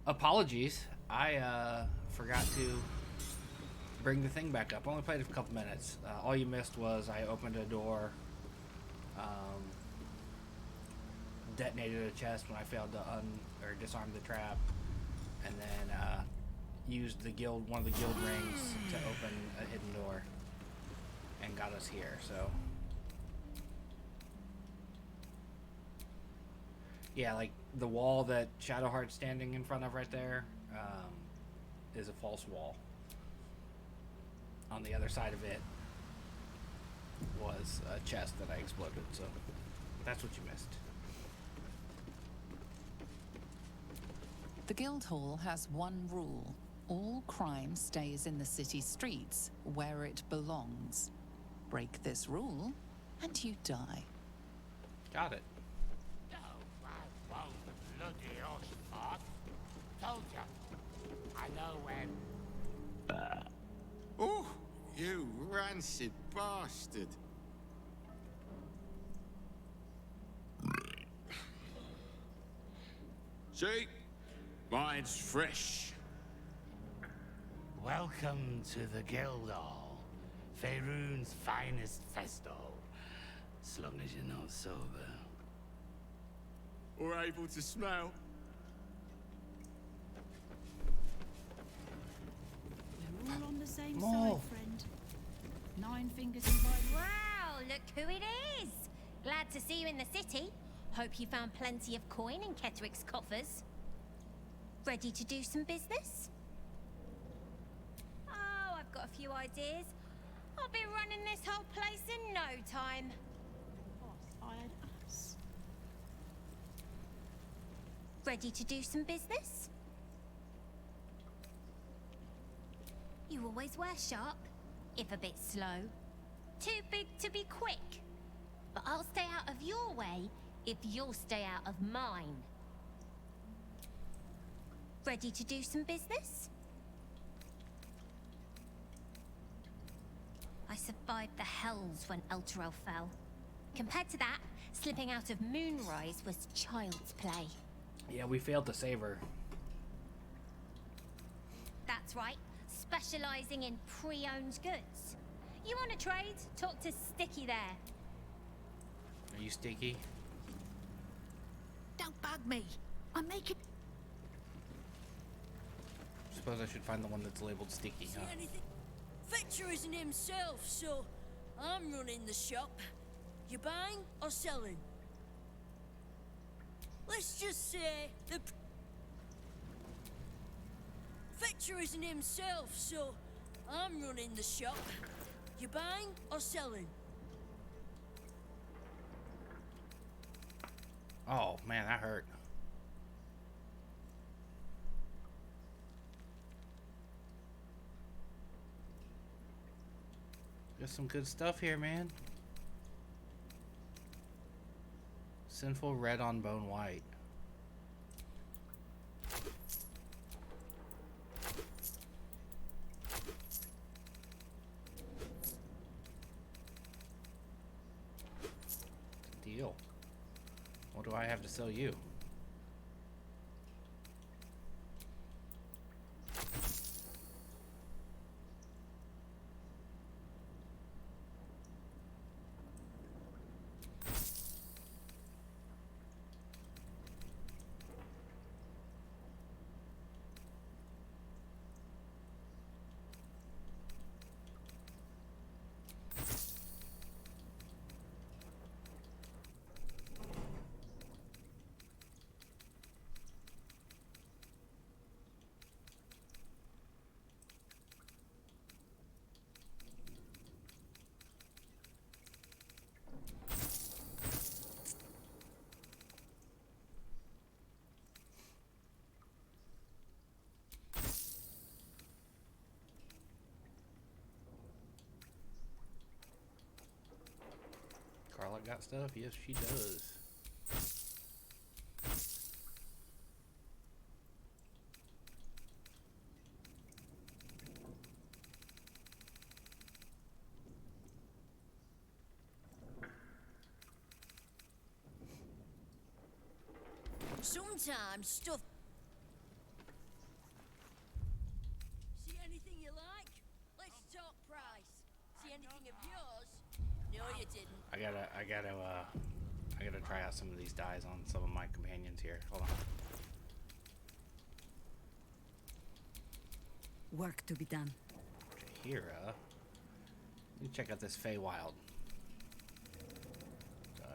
Apologies. I forgot to bring the thing back up. I only played it for a couple minutes. All you missed was I opened a door, detonated a chest when I failed to disarm the trap, and then used one of the guild rings to open a hidden door, and got us here. So yeah, like the wall that Shadowheart's standing in front of right there is a false wall. On the other side of it was a chest that I exploded, so that's what you missed. The Guildhall has one rule. All crime stays in the city streets, where it belongs. Break this rule, and you die. Got it. Bloody horse. Told ya. I know when. Oh, you rancid bastard. See? Mine's fresh. Welcome to the Guildhall, Faerun's finest festival. As long as you're not sober. Or able to smell. We're all on the same More. side, friend. 9 fingers invited. Wow, look who it is! Glad to see you in the city. Hope you found plenty of coin in Ketteric's coffers. Ready to do some business? Oh, I've got a few ideas. I'll be running this whole place in no time. Hired us. Ready to do some business? You always were sharp, if a bit slow. Too big to be quick. But I'll stay out of your way if you'll stay out of mine. Ready to do some business? I survived the hells when Elturel fell. Compared to that, slipping out of Moonrise was child's play. Yeah, we failed to save her. That's right, specializing in pre-owned goods. You want to trade? Talk to Sticky there. Are you Sticky? Don't bug me. I'm making. Suppose I should find the one that's labeled Sticky, huh? Anything? Fetcher isn't himself, so I'm running the shop. You buying or selling? Let's just say the Fetcher isn't himself, so I'm running the shop. You buying or selling? Oh, man, that hurt. Got some good stuff here, man. Sinful red on bone white. Deal. What do I have to sell you? Carla got stuff? Yes, she does. Sometimes stuff. See anything you like? Let's talk price. See anything of yours? No, you didn't. I gotta try out some of these dyes on some of my companions here. Hold on. Work to be done. Hira. Let me check out this Feywild.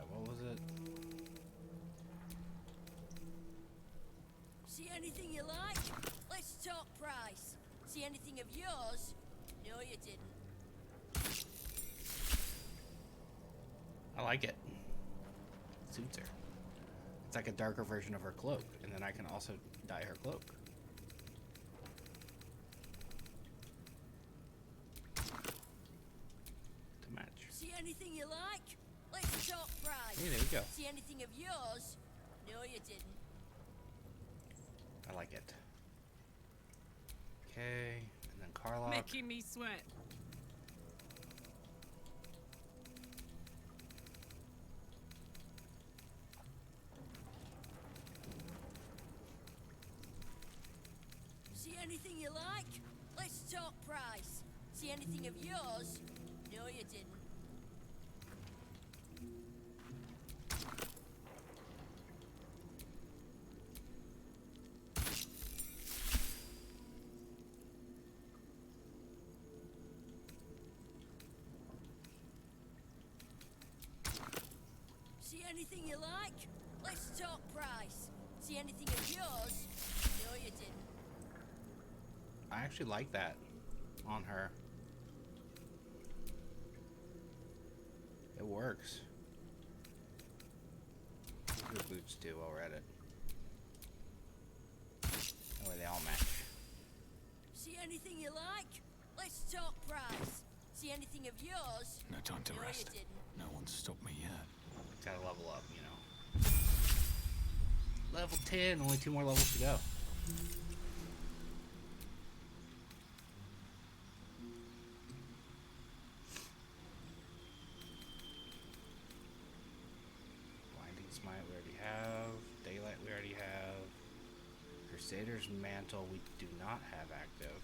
What was it? See anything you like? Let's talk price. See anything of yours? No, you didn't. I like it. Suits her. It's like a darker version of her cloak, and then I can also dye her cloak. To match. See anything you like? Let's talk price. Hey, there we go. See anything of yours? No, you didn't. I like it. Okay, and then Carlock. Making me sweat. See anything you like? Let's talk price. See anything of yours? No, you didn't. See anything you like? Let's talk price. See anything of yours? No, you didn't. I actually like that on her. It works. Your boots do while we're at it. That way they all match. See anything you like? Let's talk price. See anything of yours? No time to No, rest. you didn't. No one's stopped me yet. Gotta level up, you know. Level 10, only 2 more levels to go. Blinding Smite we already have. Daylight we already have. Crusader's Mantle we do not have active.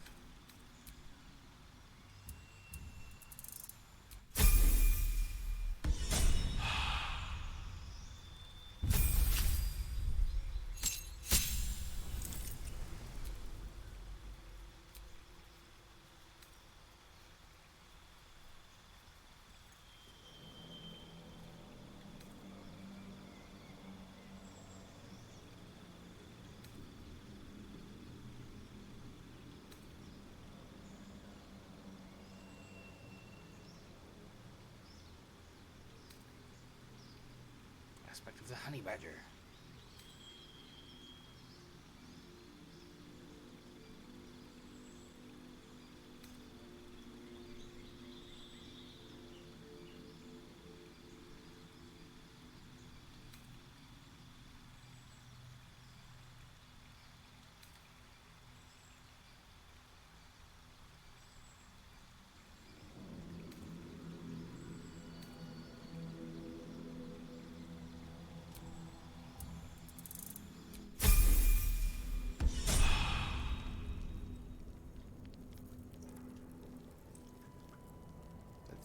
Aspect of the honey badger.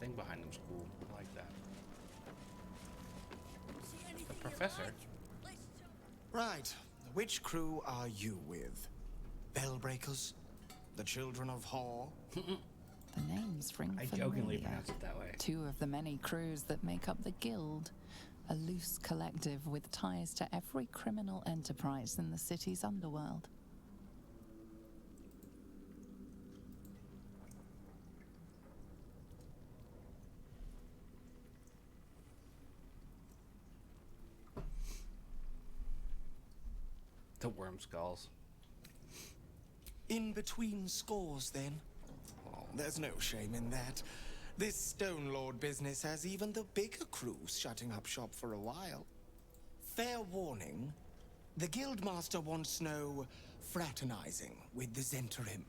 Thing behind him's cool. I like that. The professor. Right. Which crew are you with? Bellbreakers? The Children of Hor? The names ring I familiar. jokingly pronounce it that way. 2 of the many crews that make up the Guild, a loose collective with ties to every criminal enterprise in the city's underworld. The worm skulls. In between scores, then? Oh, there's no shame in that. This Stone Lord business has even the bigger crews shutting up shop for a while. Fair warning, the Guildmaster wants no fraternizing with the Zentarim.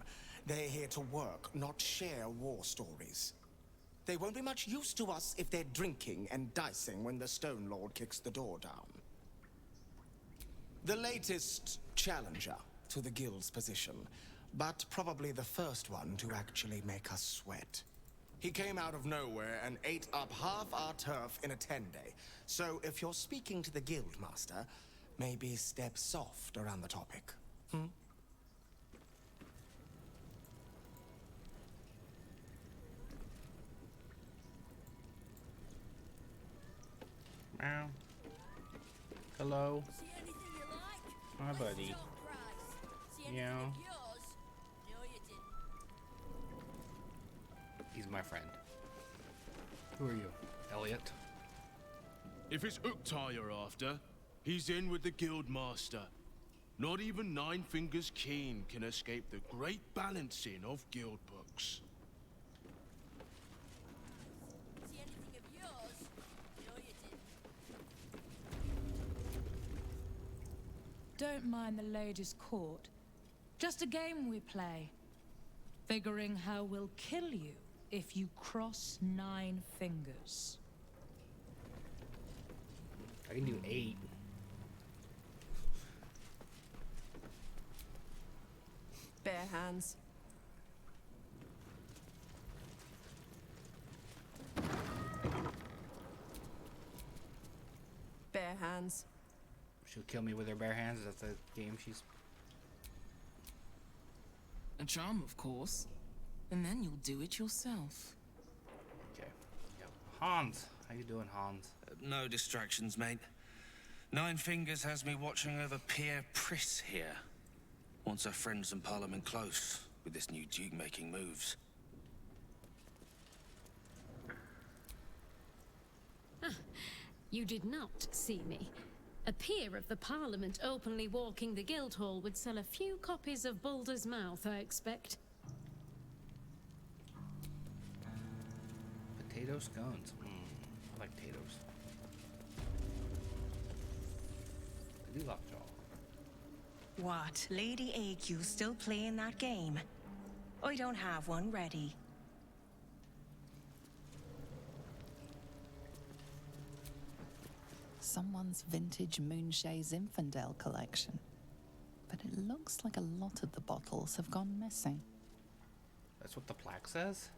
They're here to work, not share war stories. They won't be much use to us if they're drinking and dicing when the Stone Lord kicks the door down. The latest challenger to the guild's position, but probably the first one to actually make us sweat. He came out of nowhere and ate up half our turf in a 10-day. So if you're speaking to the guild master, maybe step soft around the topic. Meow. Hello. See anything you like? Hi, buddy. Top price. See anything Yeah. of yours? No, you didn't. He's my friend. Who are you? Elliot? If it's Uktar you're after, he's in with the guild master. Not even Nine Fingers Keen can escape the great balancing of guild books. See anything of yours? No, you didn't. Don't mind the ladies' court. Just a game we play. Figuring how we'll kill you if you cross 9 fingers. I can do 8. Bare hands. Bare hands. She'll kill me with her bare hands. That's the game she's... A charm, of course. And then you'll do it yourself. Okay. Yep. Hans. How you doing, Hans? No distractions, mate. Nine Fingers has me watching over Pierre Priss here. Wants our friends in Parliament close with this new Duke making moves. You did not see me. A peer of the Parliament openly walking the Guildhall would sell a few copies of Baldur's Mouth, I expect. Potato scones. I like potatoes. I do lockjaw. What? Lady AQ still playing that game? I don't have one ready. Someone's vintage Moonshae Zinfandel collection. But it looks like a lot of the bottles have gone missing. That's what the plaque says?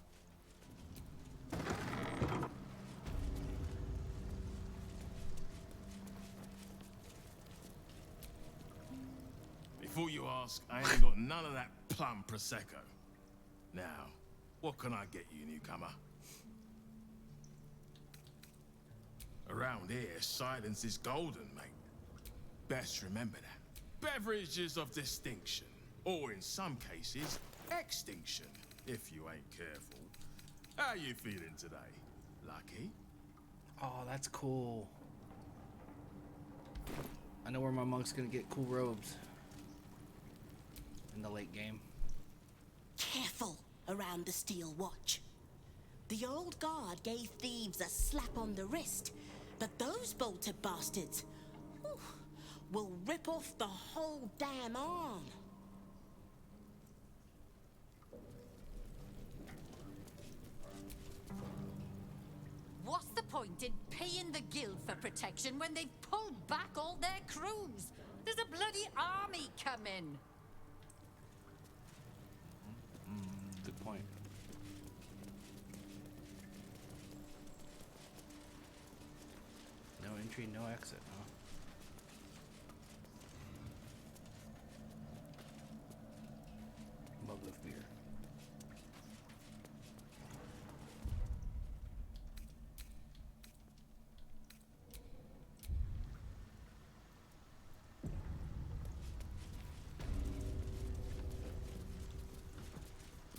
Before you ask, I ain't got none of that plum Prosecco. Now, what can I get you, newcomer? Around here, silence is golden, mate. Best remember that. Beverages of distinction, or in some cases, extinction, if you ain't careful. How you feeling today? Lucky? Oh, that's cool. I know where my monk's gonna get cool robes. In the late game. Careful around the steel watch. The old guard gave thieves a slap on the wrist, but those bolted bastards will rip off the whole damn arm. What's the point in paying the guild for protection when they've pulled back all their crews? There's a bloody army coming. Good point. No entry, no exit, huh? Mug of beer.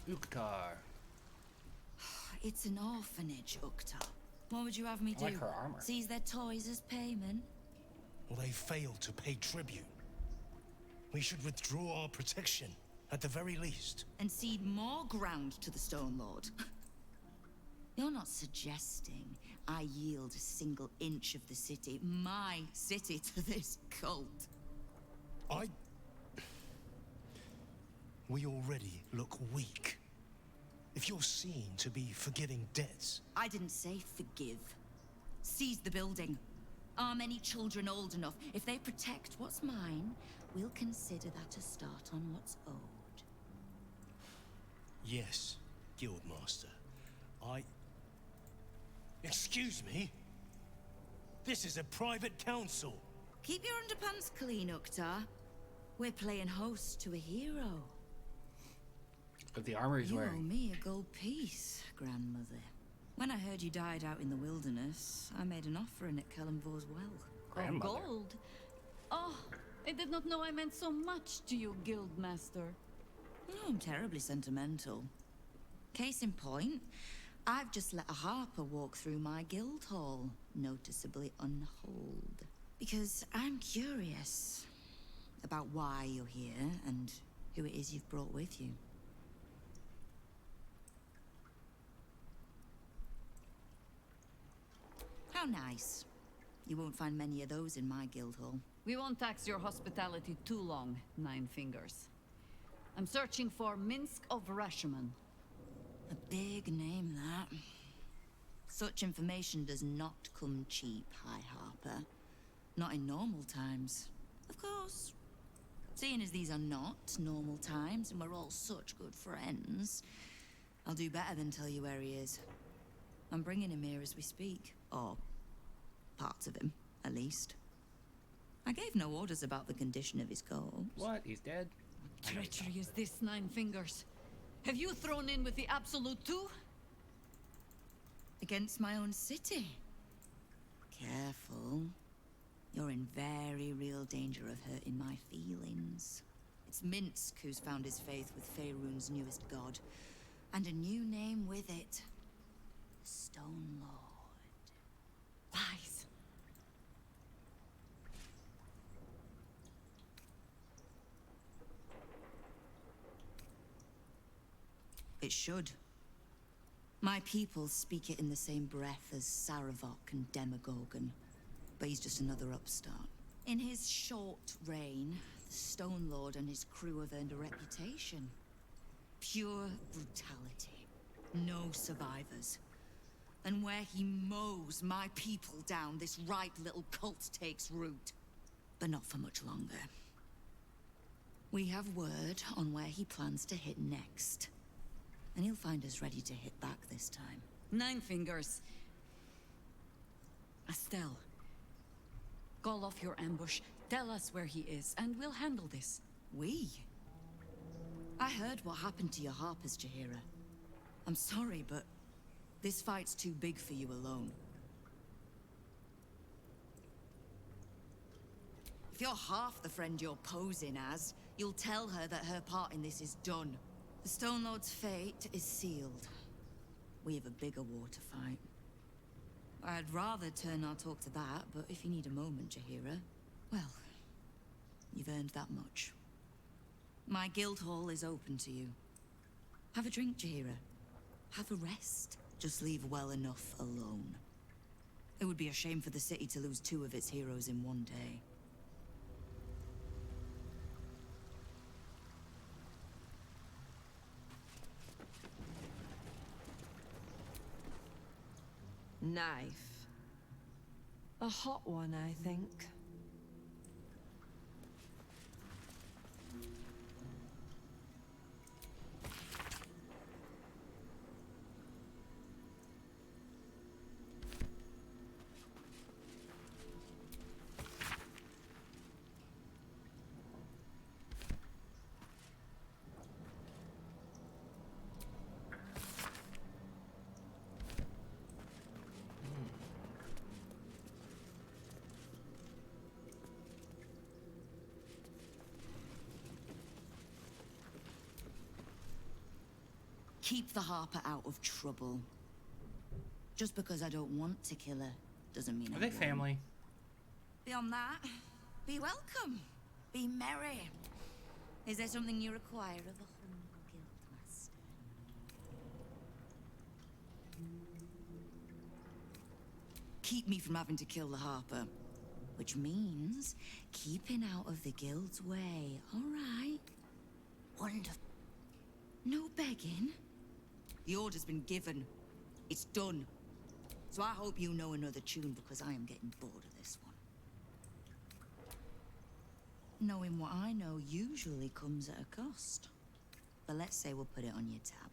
Uktar. It's an orphanage, Uktar. What would you have me I do? like her armor. Seize their toys as payment? Well, they failed to pay tribute. We should withdraw our protection, at the very least. And cede more ground to the Stone Lord? You're not suggesting I yield a single inch of the city, my city, to this cult? We already look weak. If you're seen to be forgiving debts... I didn't say forgive. Seize the building. Are many children old enough? If they protect what's mine, we'll consider that a start on what's owed. Yes, Guildmaster. Excuse me? This is a private council. Keep your underpants clean, Uktar. We're playing host to a hero. But the armor he's You owe wearing. me a gold piece, grandmother. When I heard you died out in the wilderness, I made an offering at Kellenvor's well. Grandmother. Of gold? Oh, I did not know I meant so much to you, Guildmaster. Oh, I'm terribly sentimental. Case in point, I've just let a harper walk through my guild hall, noticeably unholed. Because I'm curious about why you're here and who it is you've brought with you. How nice. You won't find many of those in my guild hall. We won't tax your hospitality too long, Nine Fingers. I'm searching for Minsk of Rashomon. A big name, that. Such information does not come cheap, High Harper. Not in normal times. Of course. Seeing as these are not normal times and we're all such good friends, I'll do better than tell you where he is. I'm bringing him here as we speak. Or parts of him, at least. I gave no orders about the condition of his corpse. What? He's dead? What treachery is this, Nine Fingers? Have you thrown in with the Absolute too? Against my own city. Careful. You're in very real danger of hurting my feelings. It's Minsk who's found his faith with Faerun's newest god. And a new name with it. The Stone Lord. Lies. It should. My people speak it in the same breath as Saravok and Demogorgon. But he's just another upstart. In his short reign, the Stone Lord and his crew have earned a reputation. Pure brutality. No survivors. And where he mows my people down, this ripe little cult takes root. But not for much longer. We have word on where he plans to hit next. And he'll find us ready to hit back this time. Nine Fingers. Estelle. Call off your ambush. Tell us where he is, and we'll handle this. We? I heard what happened to your harpers, Jaheira. I'm sorry, but this fight's too big for you alone. If you're half the friend you're posing as, you'll tell her that her part in this is done. The Stone Lord's fate is sealed. We have a bigger war to fight. I'd rather turn our talk to that, but if you need a moment, Jaheira, well, you've earned that much. My guild hall is open to you. Have a drink, Jaheira. Have a rest. Just leave well enough alone. It would be a shame for the city to lose 2 of its heroes in one day. Knife. A hot one, I think. Keep the Harper out of trouble. Just because I don't want to kill her doesn't mean I Are they won't. family? Beyond that, be welcome. Be merry. Is there something you require of a humble guildmaster? Keep me from having to kill the Harper. Which means keeping out of the guild's way, all right? Wonderful. No begging. The order's been given. It's done. So I hope you know another tune because I am getting bored of this one. knowing what I know usually comes at a cost. But let's say we'll put it on your tab.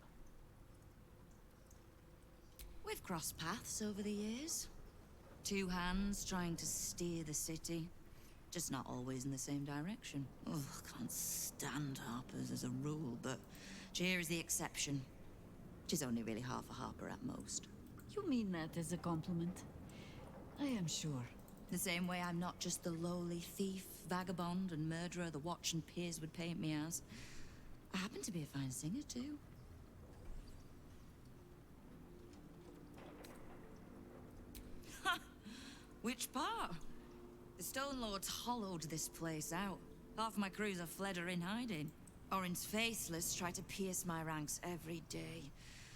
We've crossed paths over the years. Two hands trying to steer the city. Just not always in the same direction. Ugh, can't stand harpers as a rule, but Cheer is the exception. She's only really half a harper at most. You mean that as a compliment? I am sure. The same way I'm not just the lowly thief, vagabond, and murderer the Watch and peers would paint me as. I happen to be a fine singer, too. Ha! Which part? The Stone Lords hollowed this place out. Half my crews are fled or in hiding. Orin's faceless try to pierce my ranks every day,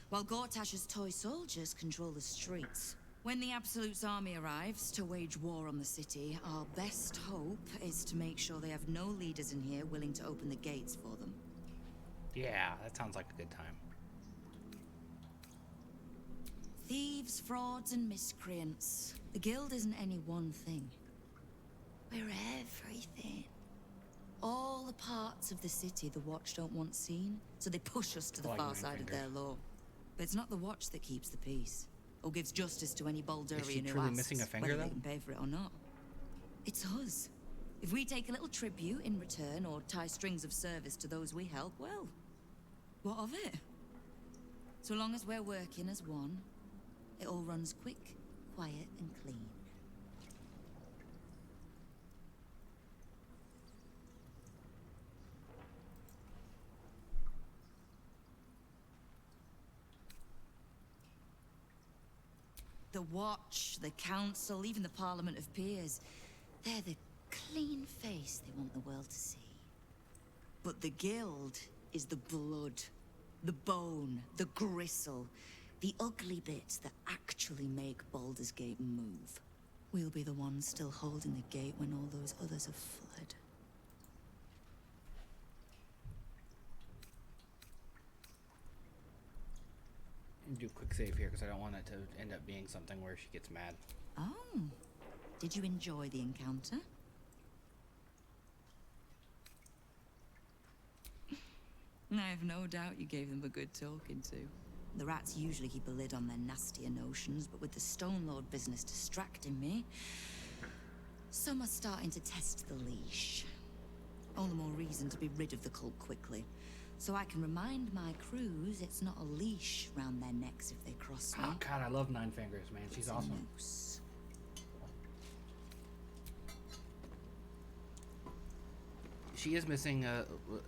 while Gortash's toy soldiers control the streets. When the Absolute's army arrives to wage war on the city, our best hope is to make sure they have no leaders in here willing to open the gates for them. Yeah, that sounds like a good time. Thieves, frauds, and miscreants. The guild isn't any one thing. We're everything. All the parts of the city the Watch don't want seen, so they push us to the far side of their law. But it's not the Watch that keeps the peace, or gives justice to any Baldurian who asks, missing a finger, whether though? they can pay for it or not. It's us. If we take a little tribute in return, or tie strings of service to those we help, well, what of it? So long as we're working as one, it all runs quick, quiet, and clean. The Watch, the Council, even the Parliament of Peers. They're the clean face they want the world to see. But the Guild is the blood, the bone, the gristle, the ugly bits that actually make Baldur's Gate move. We'll be the ones still holding the gate when all those others have fled. Do a quick save here because I don't want it to end up being something where she gets mad. Oh, did you enjoy the encounter? I have no doubt you gave them a good talking to. The rats usually keep a lid on their nastier notions, but with the Stone Lord business distracting me, some are starting to test the leash. All the more reason to be rid of the cult quickly. So I can remind my crews it's not a leash round their necks if they cross me. Oh god, I love Nine Fingers, man. She's awesome. Noose. She is missing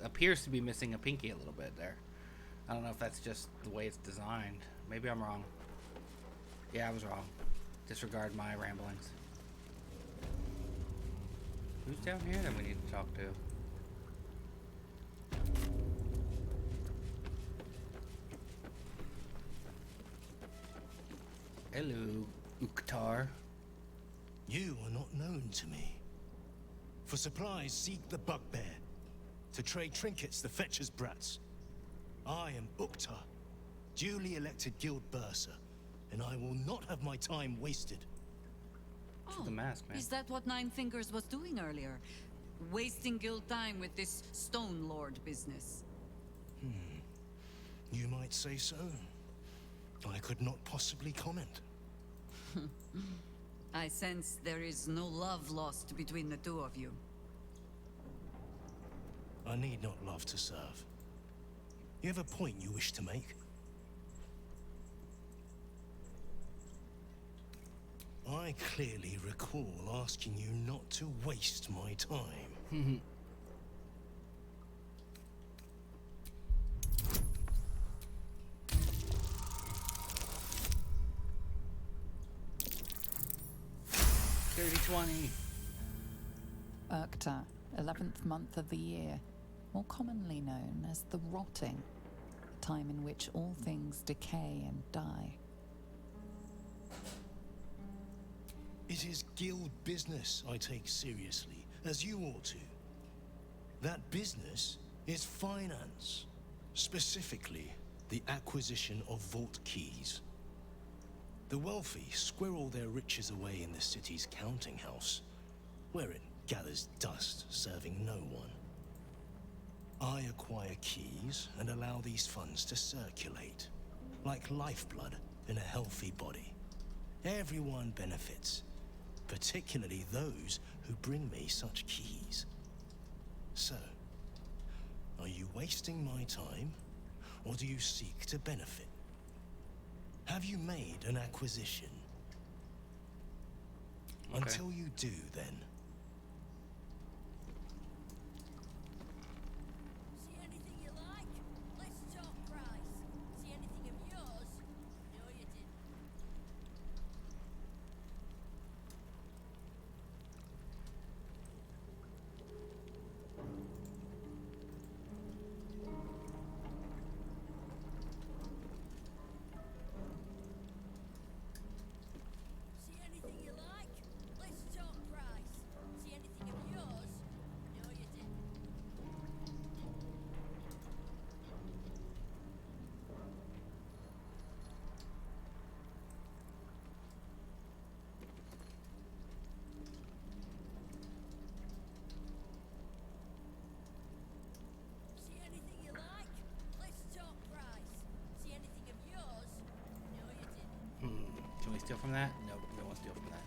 appears to be missing a pinky a little bit there. I don't know if that's just the way it's designed. Maybe I'm wrong. Yeah, I was wrong. Disregard my ramblings. Who's down here that we need to talk to? Hello, Uktar. You are not known to me. For supplies, seek the bugbear. To trade trinkets, the fetcher's brats. I am Uktar, duly elected guild bursar, and I will not have my time wasted. Oh, the mask, man. Is that what Nine Fingers was doing earlier? Wasting guild time with this Stone Lord business? You might say so. I could not possibly comment. I sense there is no love lost between the two of you. I need not love to serve. You have a point you wish to make? I clearly recall asking you not to waste my time. $30-20. Urkta, 11th month of the year, more commonly known as the Rotting, a time in which all things decay and die. It is guild business I take seriously, as you ought to. That business is finance. Specifically, the acquisition of vault keys. The wealthy squirrel their riches away in the city's counting house, where it gathers dust, serving no one. I acquire keys and allow these funds to circulate, like lifeblood in a healthy body. Everyone benefits, particularly those who bring me such keys. So, are you wasting my time, or do you seek to benefit? Have you made an acquisition? Okay. Until you do, then. See anything you like? Let's talk price. See anything of yours? No, you didn't. See anything you like? Let's talk price. See anything of yours? No, you didn't. See anything you like? Let's talk price. See anything of yours? No, you didn't. Can we steal from that? Nope, we don't want to steal from that.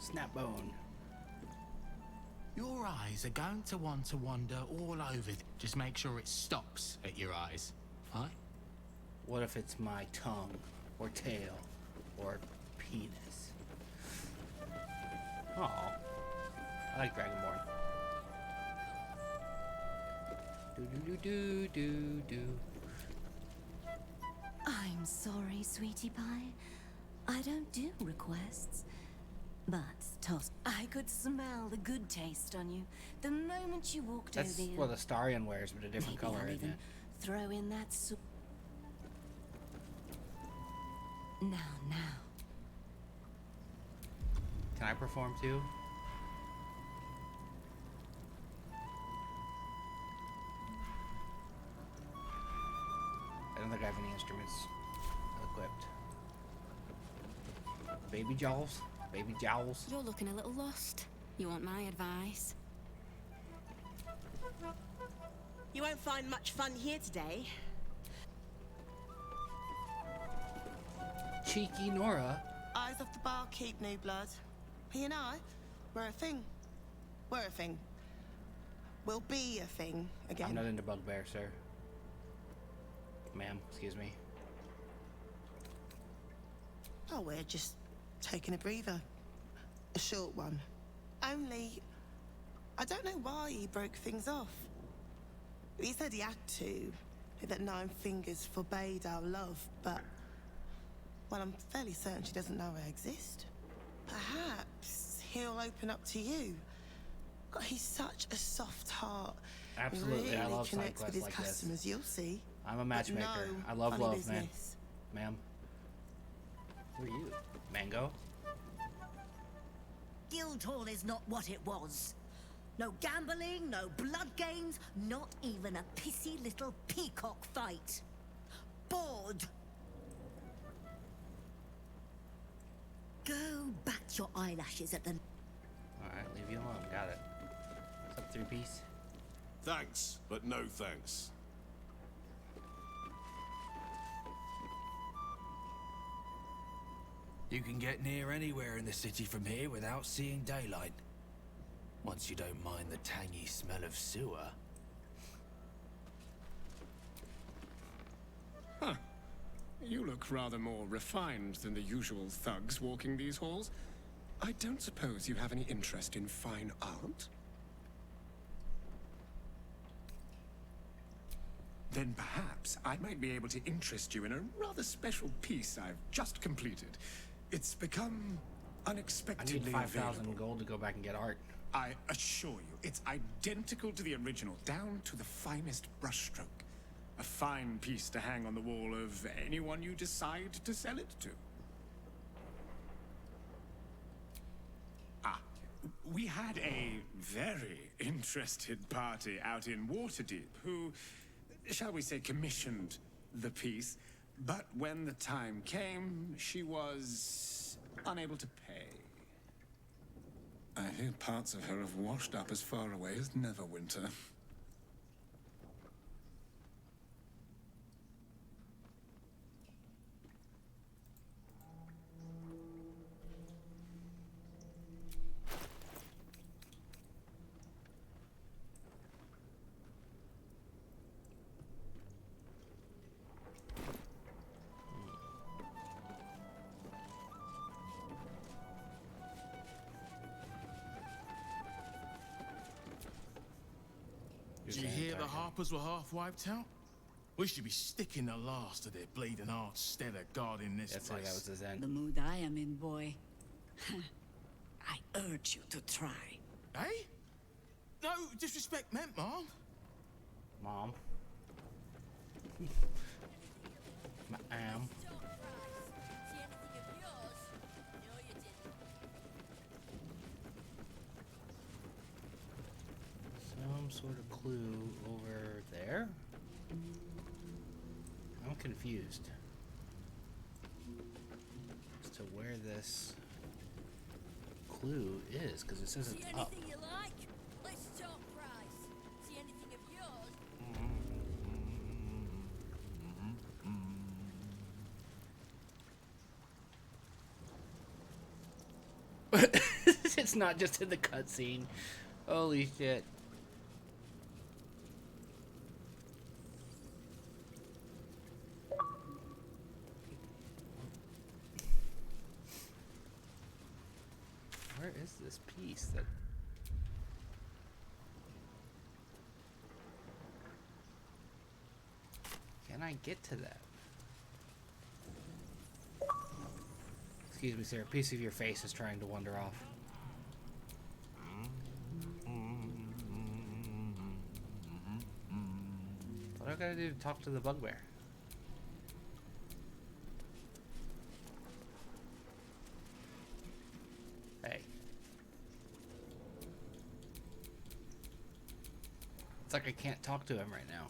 Snap bone. Your eyes are going to want to wander all over. Just make sure it stops at your eyes, right? What if it's my tongue, or tail, or penis? Oh, I like Dragonborn. Do do do do do. I'm sorry, sweetie pie. I don't do requests. But, Toss, I could smell the good taste on you the moment you walked That's over here. what Astarion wears, but a different Maybe color, I'll isn't even it? throw in that soup. Now. Can I perform too? I don't think I have any instruments equipped. Baby jowls? Baby jowls? You're looking a little lost. You want my advice? You won't find much fun here today. Cheeky Nora. Eyes off the barkeep, new blood. He and I, we're a thing. We're a thing. We'll be a thing again. I'm not into bugbear, sir. Ma'am, excuse me. Oh, we're just taking a breather. A short one. Only, I don't know why he broke things off. He said he had to, that Nine Fingers forbade our love, but... Well, I'm fairly certain she doesn't know I exist. Perhaps he'll open up to you. God, he's such a soft heart. Absolutely, really I love side connects with quests his like customers, this. you'll see. I'm a matchmaker. No I love funny love, business. Ma'am. Who are you? Mango? Guildhall is not what it was. No gambling, no blood games, not even a pissy little peacock fight. Bored. Go bat your eyelashes at the... Alright, leave you alone. Got it. What's up, three-piece? Thanks, but no thanks. You can get near anywhere in the city from here without seeing daylight. Once you don't mind the tangy smell of sewer. Huh. You look rather more refined than the usual thugs walking these halls. I don't suppose you have any interest in fine art? Then perhaps I might be able to interest you in a rather special piece I've just completed. It's become I unexpectedly need 5,000 available. gold to go back and get art. I assure you, it's identical to the original, down to the finest brushstroke. A fine piece to hang on the wall of anyone you decide to sell it to. We had a very interested party out in Waterdeep who, shall we say, commissioned the piece, but when the time came, she was unable to pay. I hear parts of her have washed up as far away as Neverwinter. Did you hear the Harpers were half wiped out? We should be sticking the last of their bleeding hearts instead of guarding this place. That was his end. The mood I am in, boy. I urge you to try. Hey? No disrespect meant, Mom. Mom. Ma'am. Some sort of clue over there? I'm confused as to where this clue is, because it says it's up. See anything you like? Let's talk price. See anything of yours? It's not just in the cutscene. Holy shit. Where is this piece that... Can I get to that? Excuse me, sir. A piece of your face is trying to wander off. What do I gotta do to talk to the bugbear? Hey. It's like I can't talk to him right now.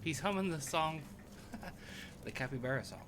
He's humming the song, the Capybara song.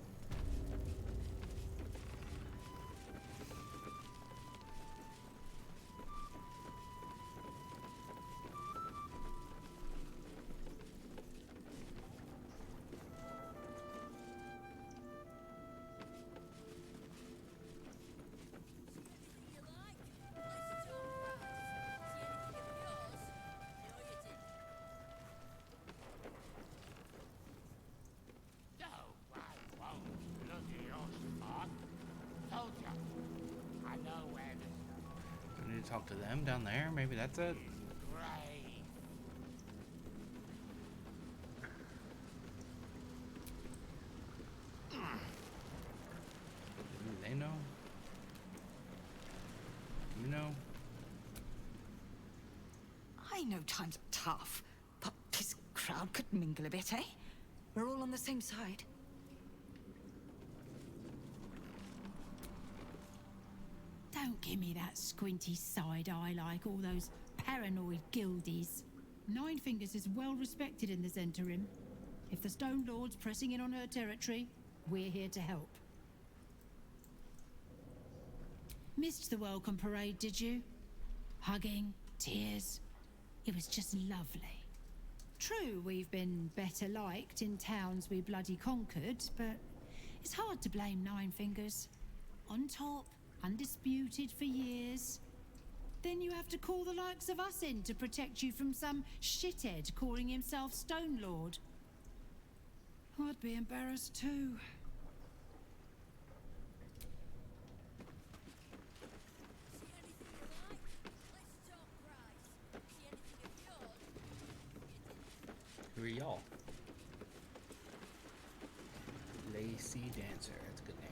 Talk to them down there. Maybe that's it. They know. You know. I know times are tough, but this crowd could mingle a bit, eh? We're all on the same side. Don't give me that squinty side eye like all those paranoid guildies. Nine Fingers is well respected in the Zentarim. If the Stone Lord's pressing in on her territory, we're here to help. Missed the welcome parade, did you? Hugging, tears. It was just lovely. True, we've been better liked in towns we bloody conquered, but it's hard to blame Nine Fingers. On top, undisputed for years. Then you have to call the likes of us in to protect you from some shithead calling himself Stone Lord. I'd be embarrassed too. Who are y'all? Lacey Dancer, that's a good name.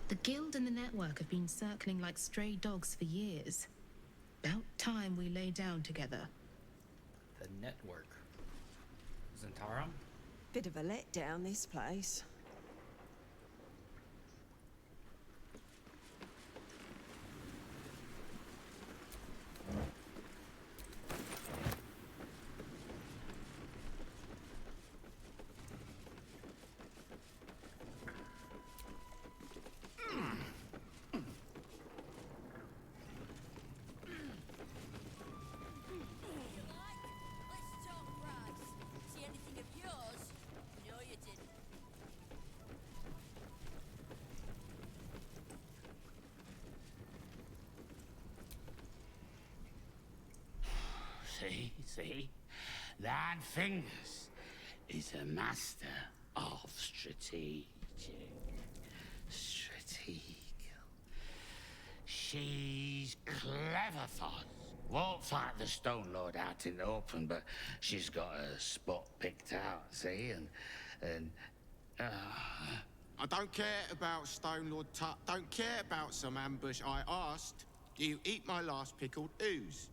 The guild and the network have been circling like stray dogs for years. About time we lay down together. network. Zentarum? Bit of a letdown, this place. Let's talk price. See anything of yours? No, you didn't. See? Nine Fingers is a master of strategic. She's clever, Foz. Won't fight the Stone Lord out in the open, but she's got a spot picked out, see? I don't care about Stone Lord Tut. Don't care about some ambush. I asked, do you eat my last pickled ooze?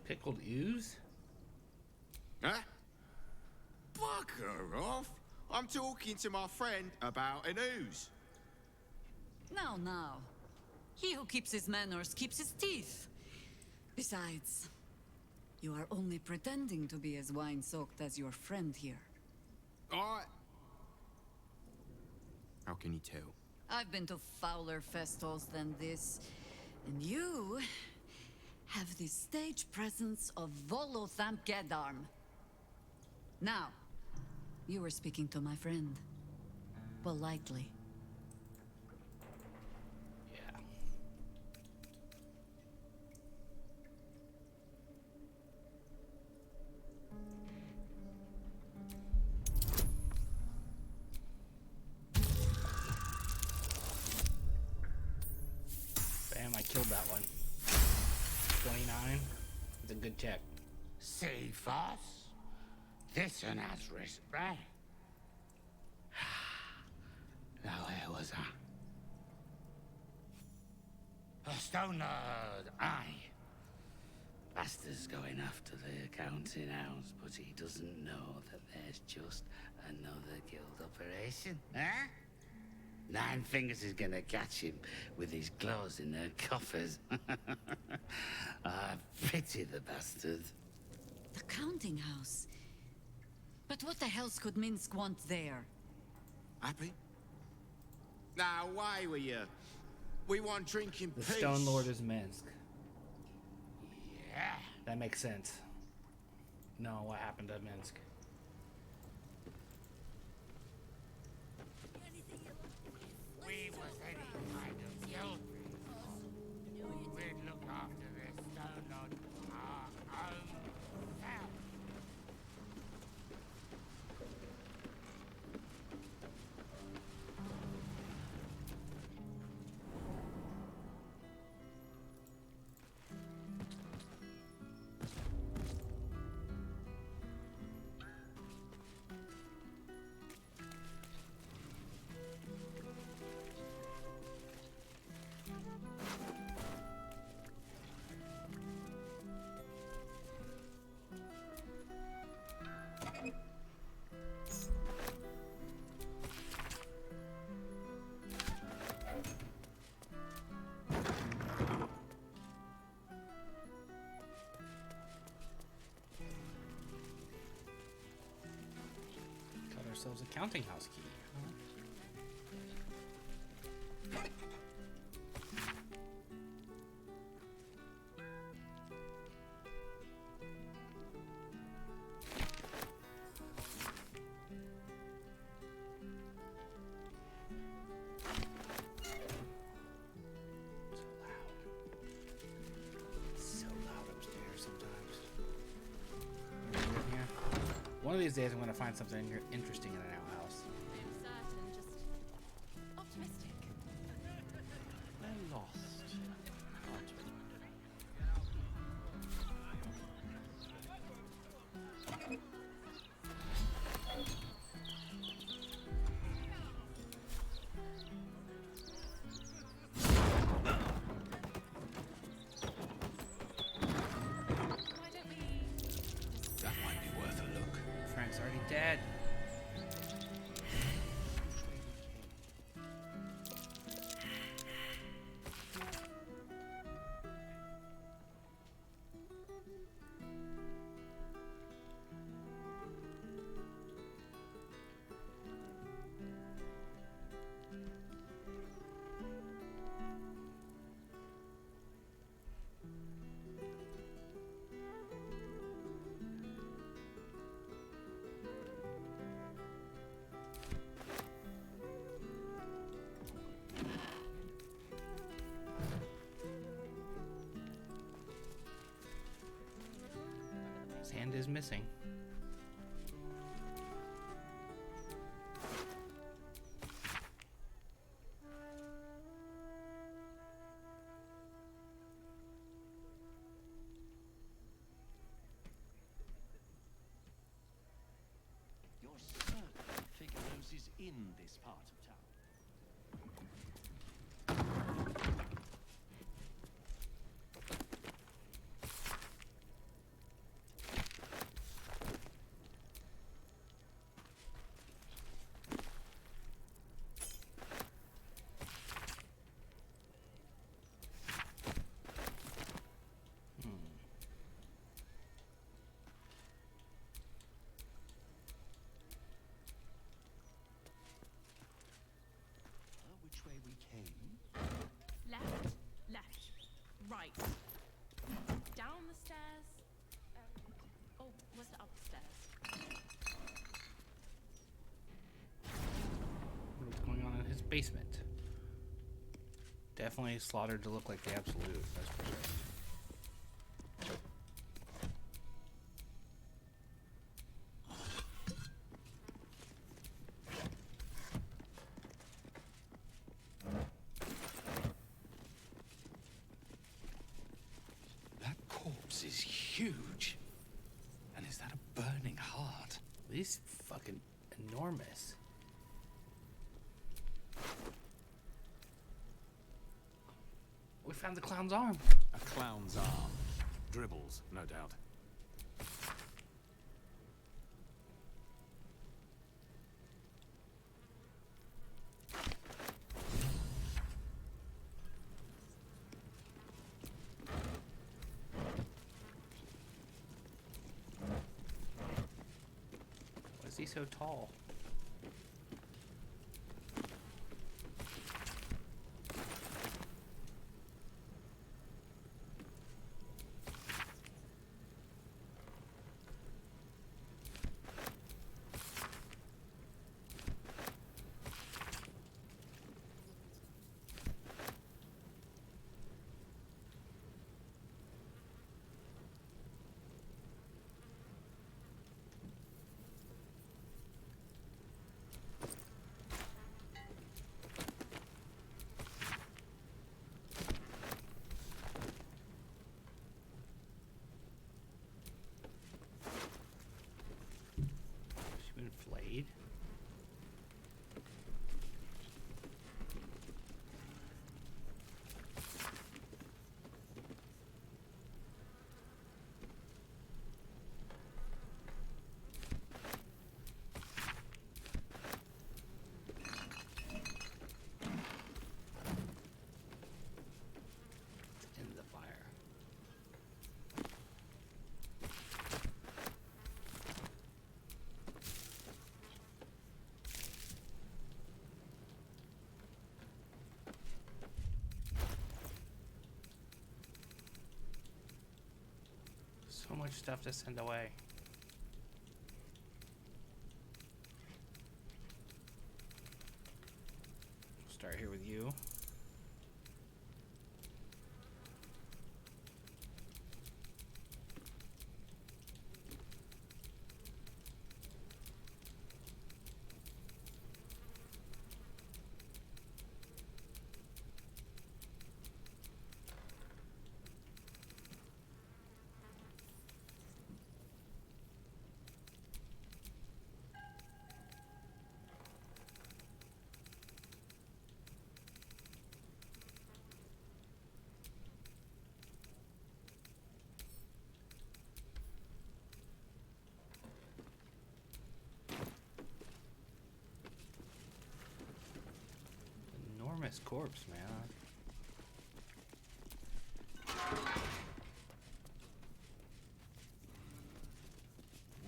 Pickled ooze? Huh? Bugger off! I'm talking to my friend about an ooze. Now. He who keeps his manners keeps his teeth. Besides, you are only pretending to be as wine-soaked as your friend here. How can you tell? I've been to fouler festivals than this, and you have the stage presence of Volothamp Gedarm. Now, you were speaking to my friend. Politely. Yeah. Bam, I killed that one. 29. It's a good check. See, Foz? This one has respect. Now, where was I? A Stone Lord, aye. Bastard's going after the counting house, but he doesn't know that there's just another guild operation, huh? Nine Fingers is gonna catch him with his claws in her coffers. I pity the bastard. The counting house? But what the hells could Minsk want there? Happy? Now, away with you. We want drinking The peace. Stone Lord is Minsk. Yeah. That makes sense. No, what happened at Minsk? We was any kind of guild. We'd look after this Stone Lord our own self. Got ourselves a counting house key. So loud upstairs sometimes. Yeah. One of these days I'm going to find something interesting in an outhouse. Uncertain, just optimistic. I'm lost. Why don't we already dead. His hand is missing. You're certain Figurose is in this part of town? Which way we came? Left, right. Down the stairs. Oh, was it upstairs? What's going on in his basement? Definitely slaughtered to look like the Absolute, that's for sure. That corpse is huge. And is that a burning heart? He's fucking enormous. We found the clown's arm. A clown's arm. Dribbles, no doubt. Why is he so tall? Been flayed. In the fire. So much stuff to send away. We'll start here with you. enormous corpse, man.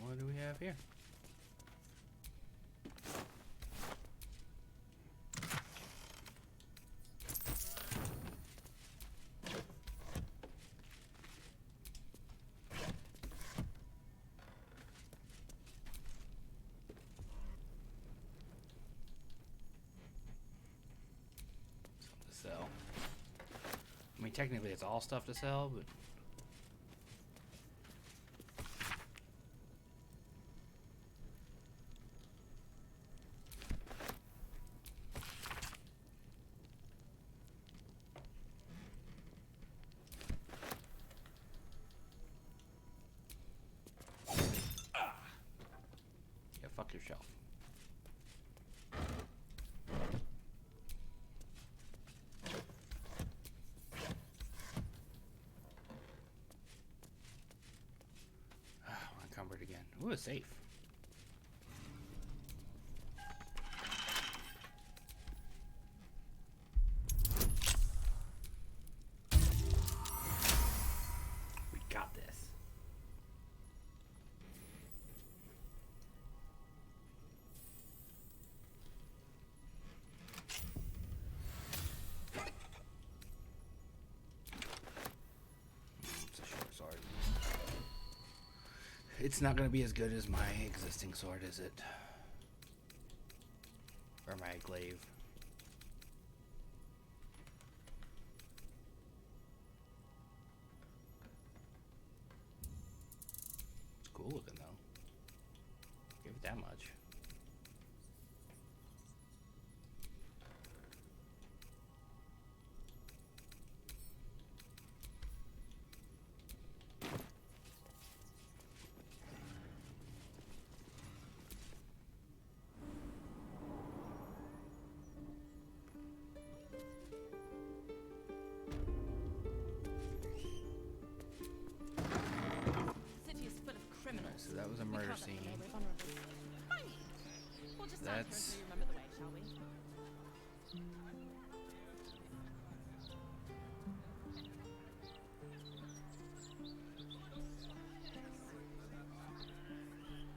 What do we have here? Sell. I mean, technically it's all stuff to sell, but yeah, fuck yourself. Encumbered again. Ooh, a safe. We got this. It's a short sword. It's not going to be as good as my existing sword, is it? Or my glaive. It's cool looking though. Give it that much. So that was a murder scene. That's...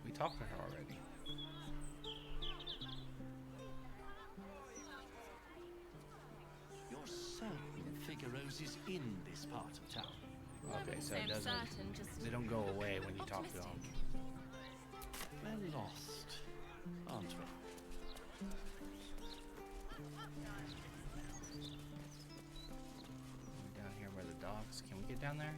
We talked to her already. You're certain Figueroa's is in this part of town? Okay, so it doesn't... They don't go away when you talk to them. We're lost, aren't we? Down here by the docks. Can we get down there?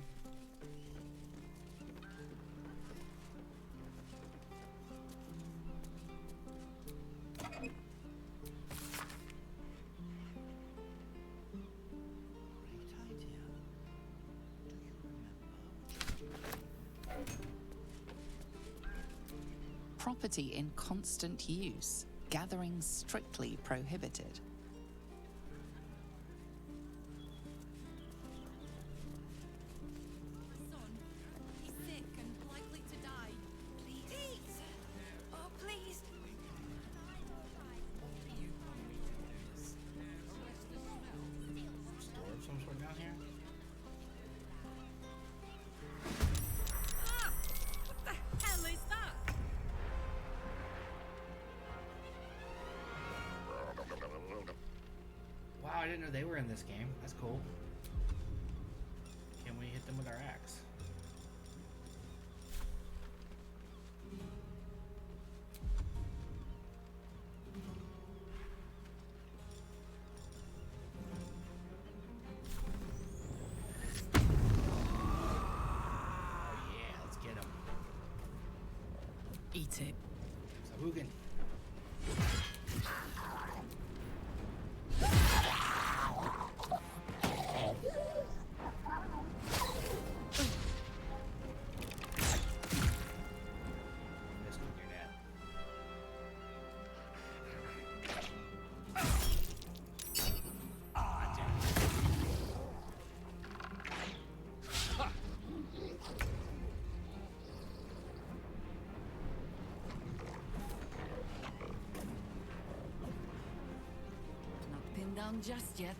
Property in constant use, gathering strictly prohibited. Son, he's sick and likely to die. Please. Eat! Oh, please. Store of some sort down here? Ah! What the hell is that? Wow, I didn't know they were in this game. That's cool. Can we hit them with our axe? Yeah, let's get him. Eat it. Sahugan. down just yet.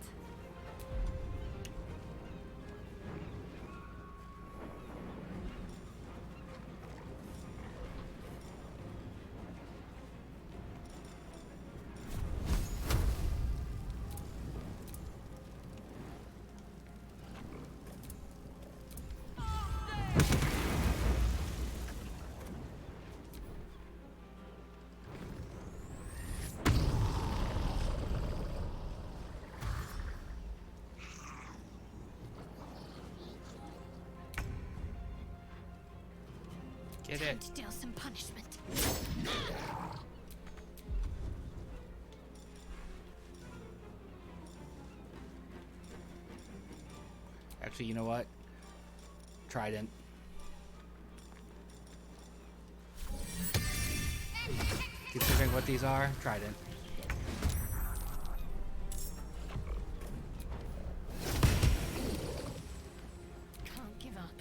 Get Time it. to deal some punishment. Actually, you know what? Trident. Considering what these are, Trident. Can't give up.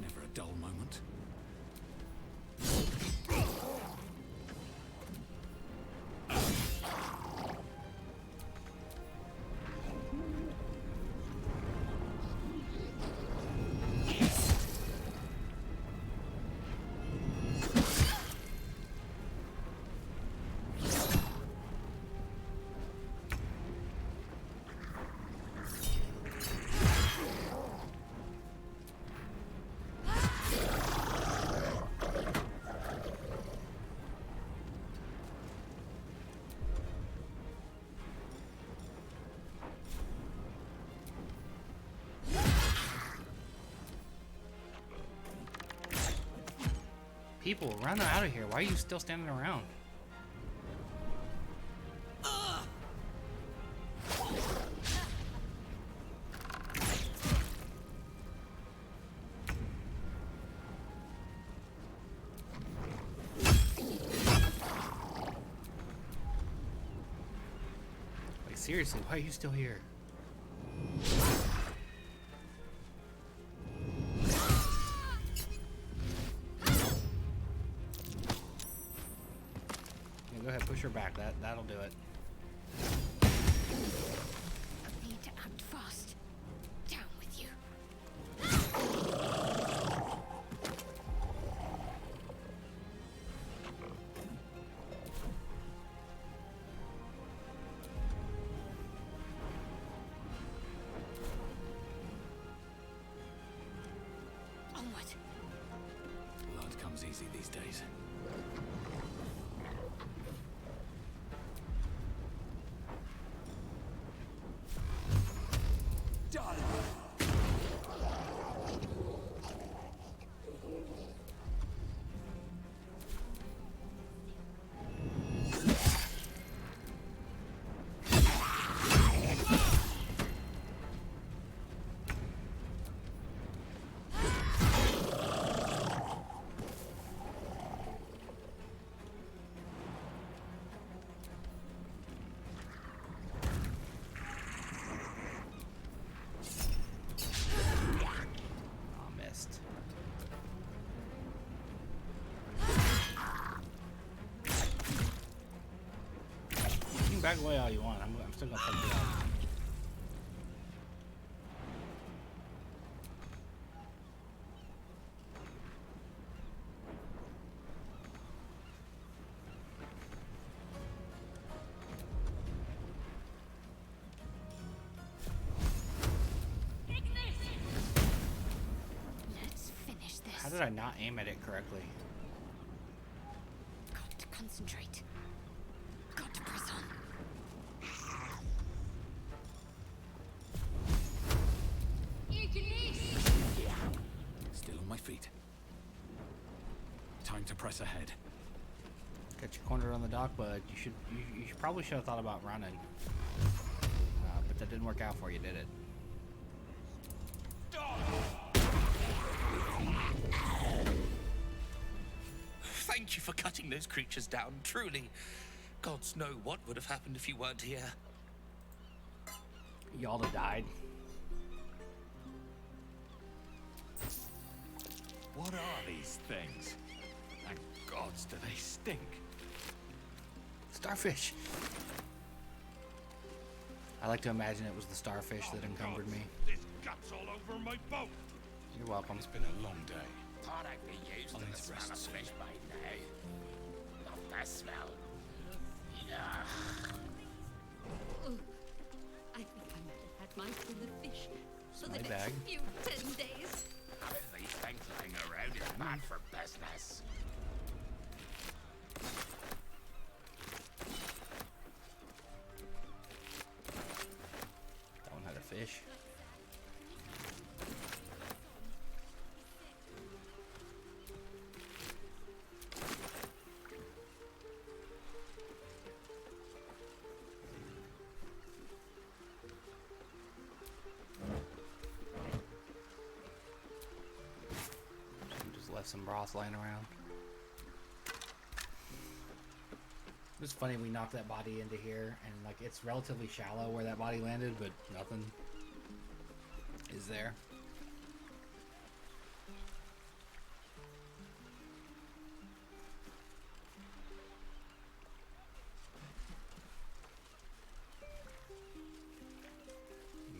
Never a dull moment. People, run out of here. Why are you still standing around? Like, seriously, why are you still here? Yeah, go ahead, push her back. That'll do it. I need to act fast. Down with you. Onward. Blood comes easy these days. Aw, missed. You can back away all you want. I'm still gonna fuck you up. Let's finish this. How did I not aim at it correctly? Got to concentrate. Got to press on. Still on my feet. Time to press ahead. Got you cornered on the dock, but you probably should have thought about running. But that didn't work out for you, did it? Thank you for cutting those creatures down, truly. Gods know what would have happened if you weren't here. Y'all have died. What are these things? Thank gods, do they stink? Starfish. I like to imagine it was the starfish that encumbered me. This gut's all over my boat. You're welcome. It's been a long day. Thought I'd be used to need the to smell rest of soon. fish by now. Not that smell. Yeah. I think I might have had my fill of fish for my the bag. next few 10 days. Having these things lying around is bad for business. That one had a fish. Just left some broth laying around. It's funny we knocked that body into here, and like it's relatively shallow where that body landed, but nothing is there.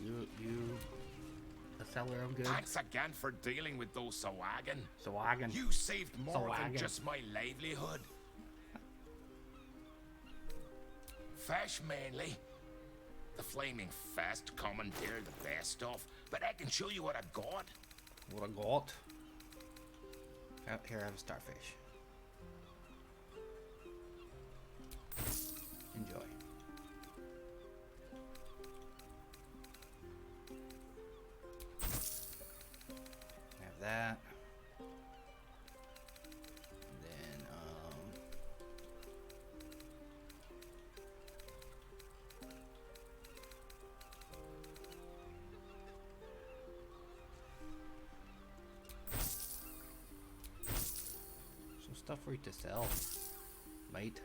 You a seller of goods? Thanks again for dealing with those Sawagan. Sawagan. You saved more than Sawagan. just my livelihood. Fish mainly. The flaming fest commandeered the best stuff, but I can show you what I've got. What I got? Oh, here I have a starfish. Enjoy. Have that. Then, some stuff for you to sell, mate.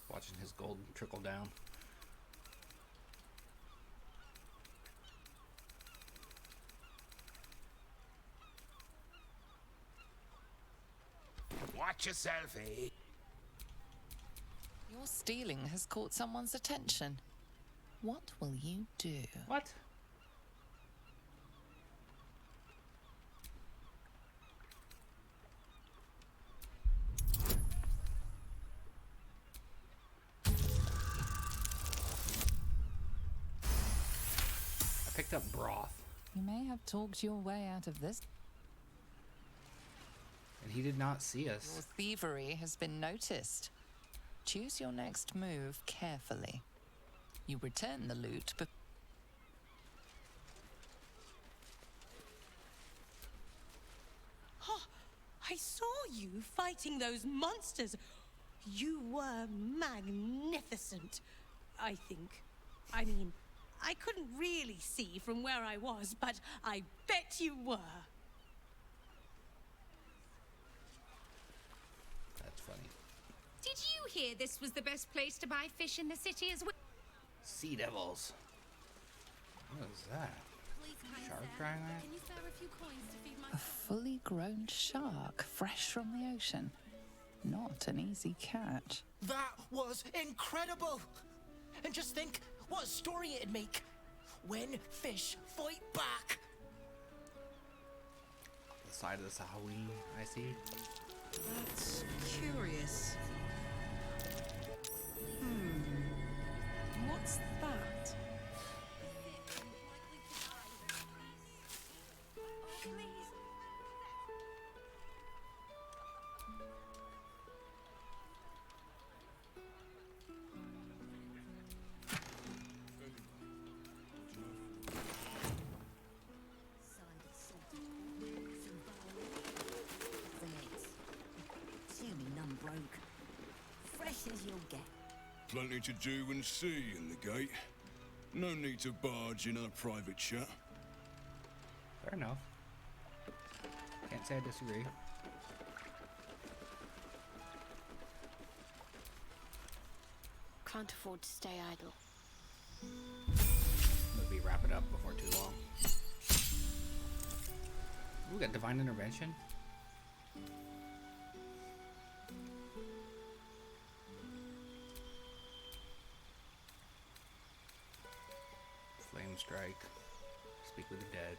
Watching his gold trickle down. Watch yourself, eh? Your stealing has caught someone's attention. What will you do? What? I picked up broth, You may have talked your way out of this. and he did not see us. Your thievery has been noticed. Choose your next move carefully. You return the loot, but Oh, I saw you fighting those monsters. You were magnificent, I think. I mean, I couldn't really see from where I was, but I bet you were. That's funny. Did you hear this was the best place to buy fish in the city as well? Sea devils. What is that? Shark trying that? Can you spare a few coins to feed my... a fully grown shark, fresh from the ocean. Not an easy catch. That was incredible! And just think what a story it'd make when fish fight back. The side of the Sahaween, I see. That's curious. What's that? Assuming none broke. Fresh as you'll get. Plenty to do and see in the gate. No need to barge in our private chat. Fair enough. Can't say I disagree. can't afford to stay idle. Maybe wrap it up before too long. We got divine intervention. Flame strike. Speak with the dead.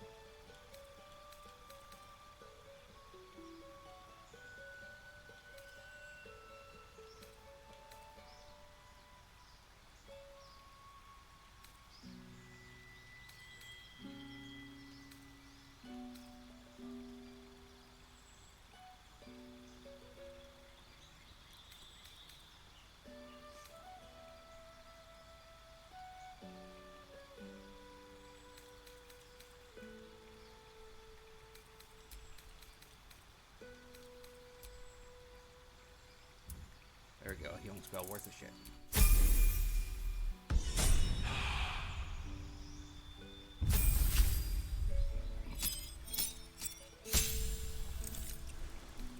There we go, a healing spell worth of shit.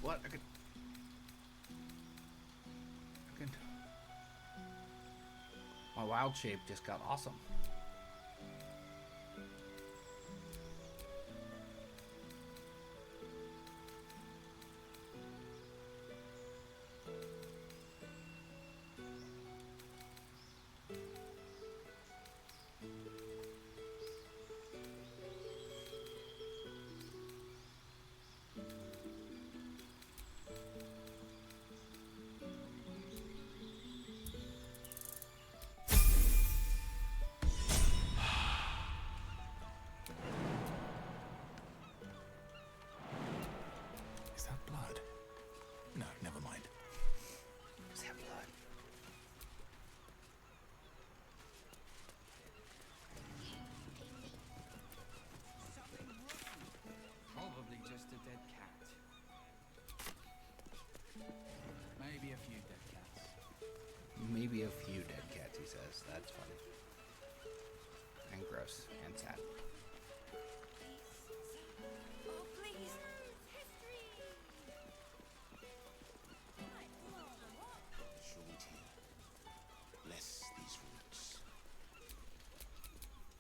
What? I could... My wild shape just got awesome. Is that blood? No, never mind. Is that blood? Probably just a dead cat. Maybe a few dead cats. Maybe a few dead cats, he says. That's funny. And gross. And sad. Oh, please. Bless these roots.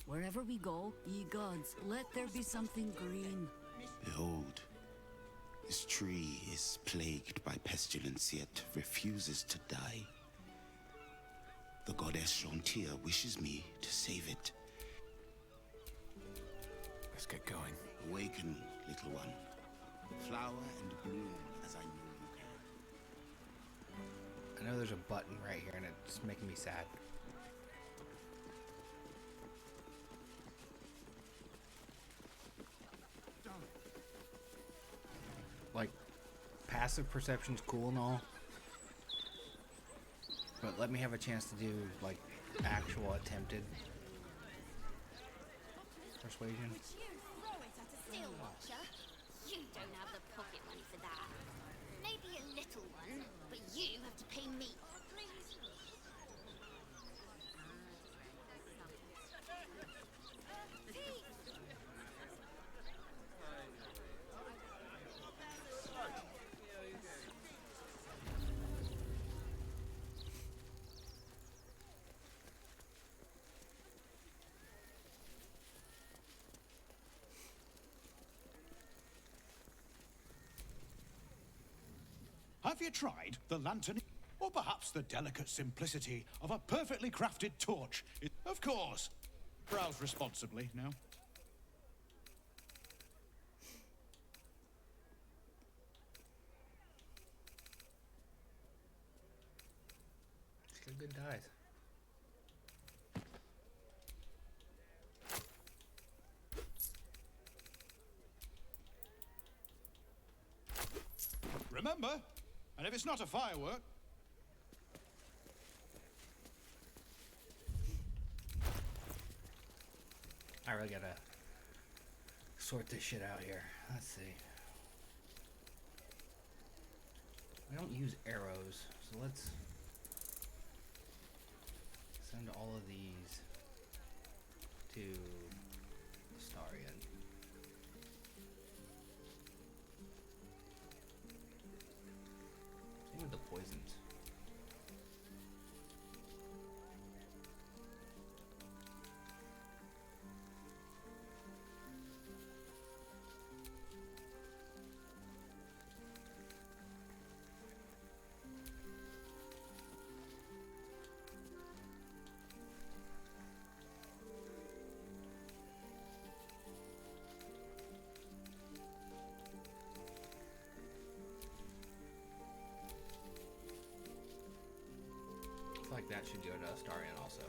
Wherever we go, ye gods, let there be something green. Behold, this tree is plagued by pestilence, yet refuses to die. The goddess Shontir wishes me to save it. Let's get going. Awaken, little one. Flower and bloom as I know you can. I know there's a button right here and it's making me sad. Like, passive perception's cool and all, but let me have a chance to do, like, actual attempted persuasion. Would you throw it at a steel watcher? You don't have the pocket money for that. Maybe a little one, but you have to pay me. Have you tried the lantern? Or perhaps the delicate simplicity of a perfectly crafted torch? Of course. Browse responsibly now. It's got good dice. Remember, and if it's not a firework, I really gotta sort this shit out here. Let's see. We don't use arrows, so let's send all of these to Starion. Same with the poisons. like that should go to Astarion also.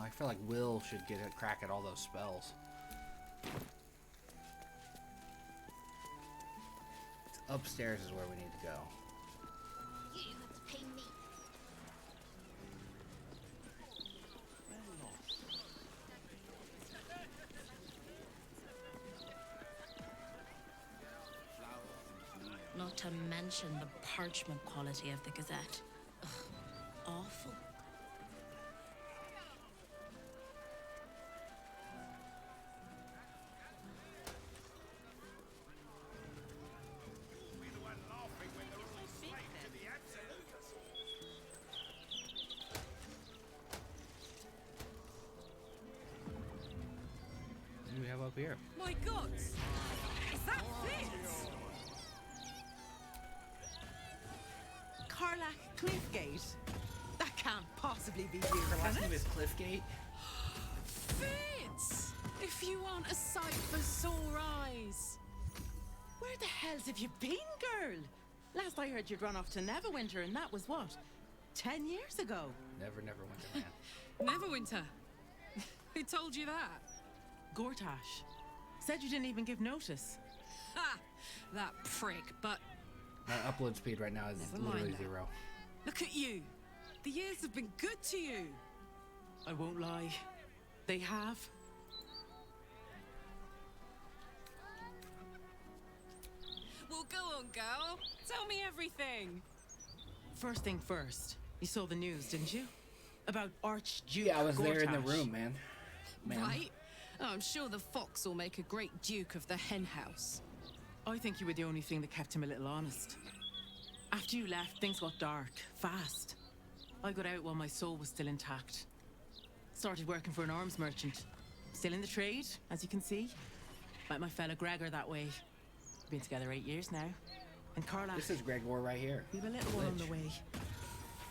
I feel like Will should get a crack at all those spells. Upstairs is where we need to go. You have to pay me. Not to mention the parchment quality of the Gazette. Ugh, awful. What do we have up here? My God! Is that Fitz? Karlach Cliffgate? That can't possibly be you, Her last can name it? is Cliffgate? Fitz! If you want a sight for sore eyes. Where the hell have you been, girl? Last I heard you'd run off to Neverwinter, and that was what? 10 years ago? Never went to man. Neverwinter? Who told you that? Gortash. Said you didn't even give notice. Ha! That prick, but My upload speed right now is Never mind literally now. 0. look at you. The years have been good to you. I won't lie. They have. Well, go on, girl. Tell me everything. First thing first. You saw the news, didn't you? About Archduke Yeah, I was there in the Gortash. room, man. Right? Oh, I'm sure the fox will make a great duke of the hen house. I think you were the only thing that kept him a little honest. After you left, things got dark, fast. I got out while my soul was still intact. Started working for an arms merchant. Still in the trade, as you can see. Met my fella Gregor that way. Been together 8 years now. And Karlach. This is Gregor right here. We have a little one on the way.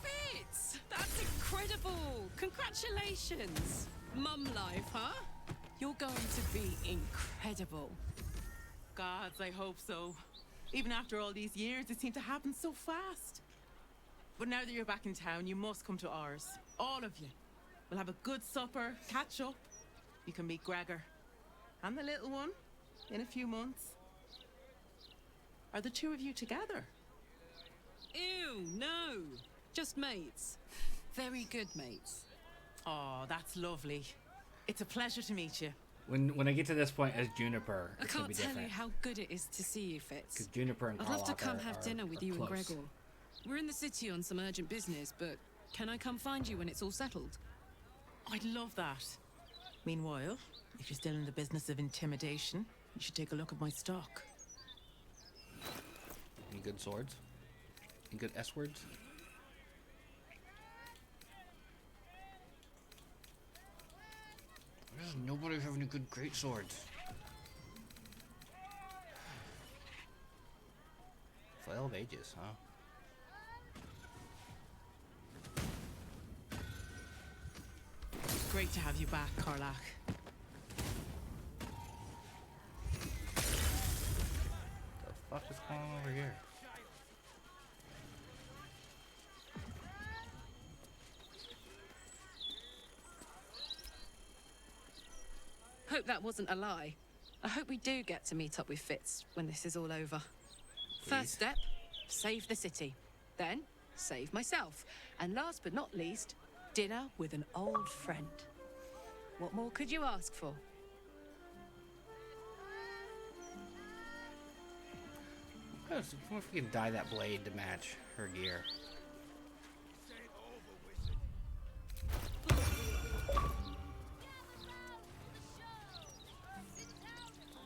Fitz! That's incredible! Congratulations! Mum life, huh? You're going to be incredible. Gods, I hope so. Even after all these years, it seemed to happen so fast. But now that you're back in town, you must come to ours. All of you. We'll have a good supper, catch up. You can meet Gregor. And the little one. In a few months. Are the two of you together? Ew, no. Just mates. Very good mates. Oh, that's lovely. It's a pleasure to meet you. When I get to this point as Juniper, I it's gonna can't be tell different. you how good it is to see you, Fitz. Because Juniper and I'd love to Karlach come are- have are- dinner with are you and close. Gregor. We're in the city on some urgent business, but can I come find you when it's all settled? I'd love that. Meanwhile, if you're still in the business of intimidation, you should take a look at my stock. Any good swords? Any good S-words? There's nobody having any good great swords. Flail of Ages, huh? Great to have you back, Karlach. The fuck is going on over here? Hope that wasn't a lie. I hope we do get to meet up with Fitz when this is all over. First step, save the city. Then, save myself. And last but not least, dinner with an old friend. What more could you ask for? What if we can dye that blade to match her gear?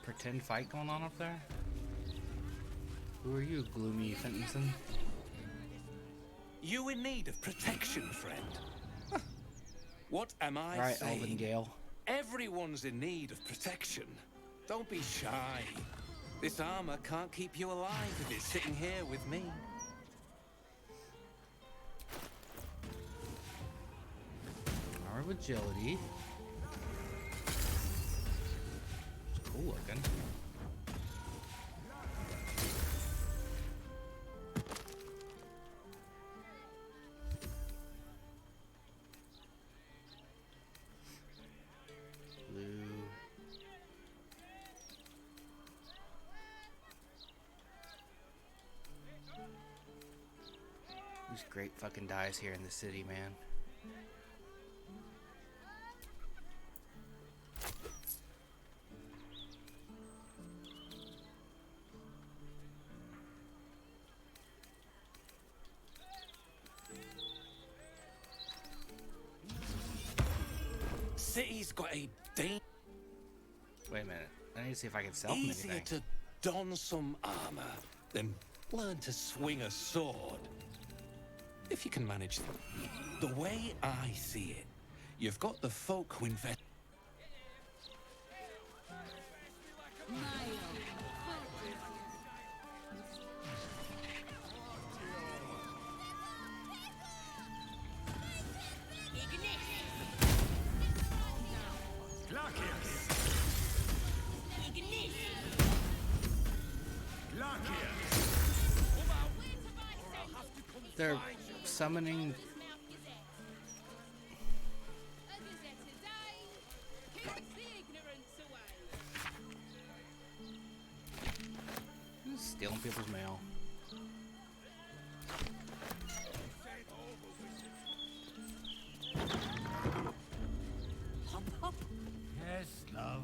Pretend fight going on up there? Who are you, gloomy Fentonson? You in need of protection, friend? What am I Right, saying? Elvin Gale. Everyone's in need of protection. Don't be shy. This armor can't keep you alive if it's sitting here with me. Armor of agility. It's cool looking. Blue. There's great fucking dyes here in the city, man. City's got a Wait a minute. I need to see if I can sell him easier anything. to don some armor than learn to swing a sword. If you can manage them. The way I see it, you've got the folk who invest. They're summoning. Who's stealing people's mail? Hop, hop. Yes, love.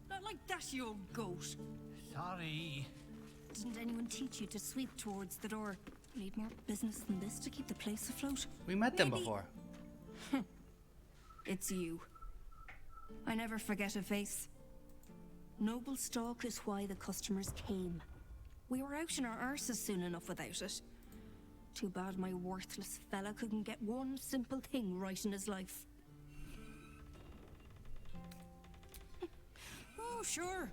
Not like that, you old goat. Sorry. Didn't anyone teach you to sweep towards the door? You need more business than this to keep the place afloat. We met them Maybe- before. It's you. I never forget a face. Noble stock is why the customers came. We were out in our arses soon enough without it. Too bad my worthless fella couldn't get one simple thing right in his life. Oh, sure.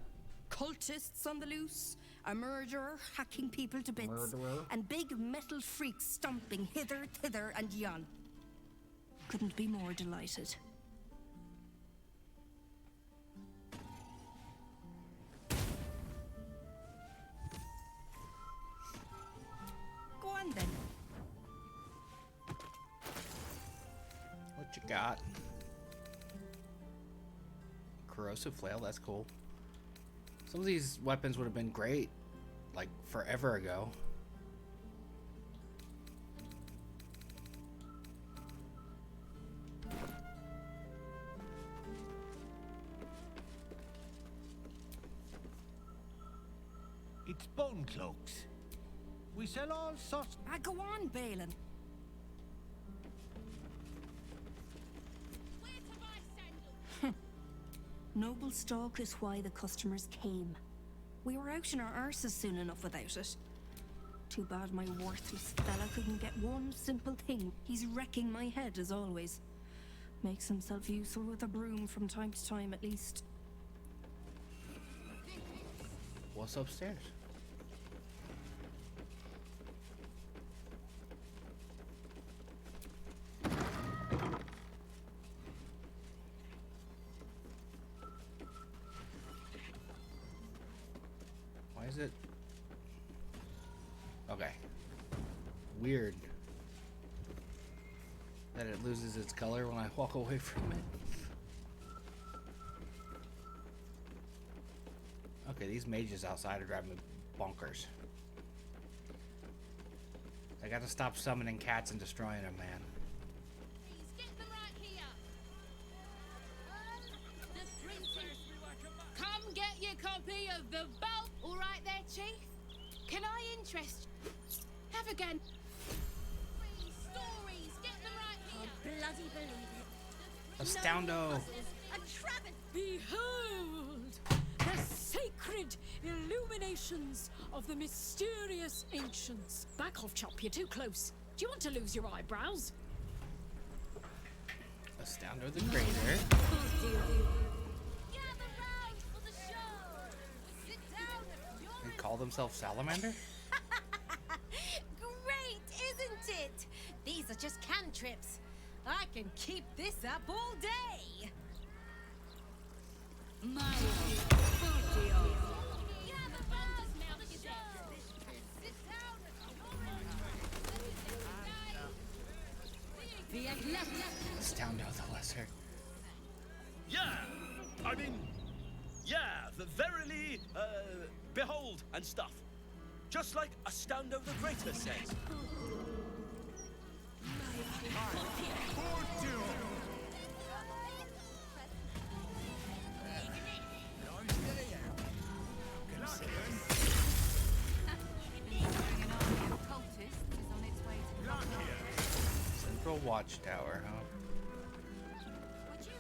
Cultists on the loose, a murderer hacking people to bits, Murderer? and big metal freaks stomping hither, thither, and yon. Couldn't be more delighted. Go on then. What you got? Corrosive flail, that's cool. Some of these weapons would have been great, like, forever ago. It's bone cloaks. We sell all sorts. Go on, Balin. Noble stock is why the customers came. We were out in our arses soon enough without it. Too bad my worthless fella couldn't get one simple thing. He's wrecking my head as always. Makes himself useful with a broom from time to time at least. What's upstairs? Why is it? Okay. Weird that it loses its color when I walk away from it. Okay, these mages outside are driving me bonkers. I gotta stop summoning cats and destroying them, man. Come get your copy of the Belt. All right there, Chief. Can I interest you? Have a gun. Stories. Get them right here. Oh, bloody believe it. Astoundo. A travesty. Behold, The sacred illuminations of the mysterious ancients. Back off, Chop, you're too close. Do you want to lose your eyebrows? Astounder the Greater. They call themselves Salamander? Great, isn't it? These are just cantrips. I can keep this up all day. Astounder the Lesser. Yeah! I mean, yeah, verily, behold and stuff. Just like Astounder the Greater says. Central Watchtower, huh?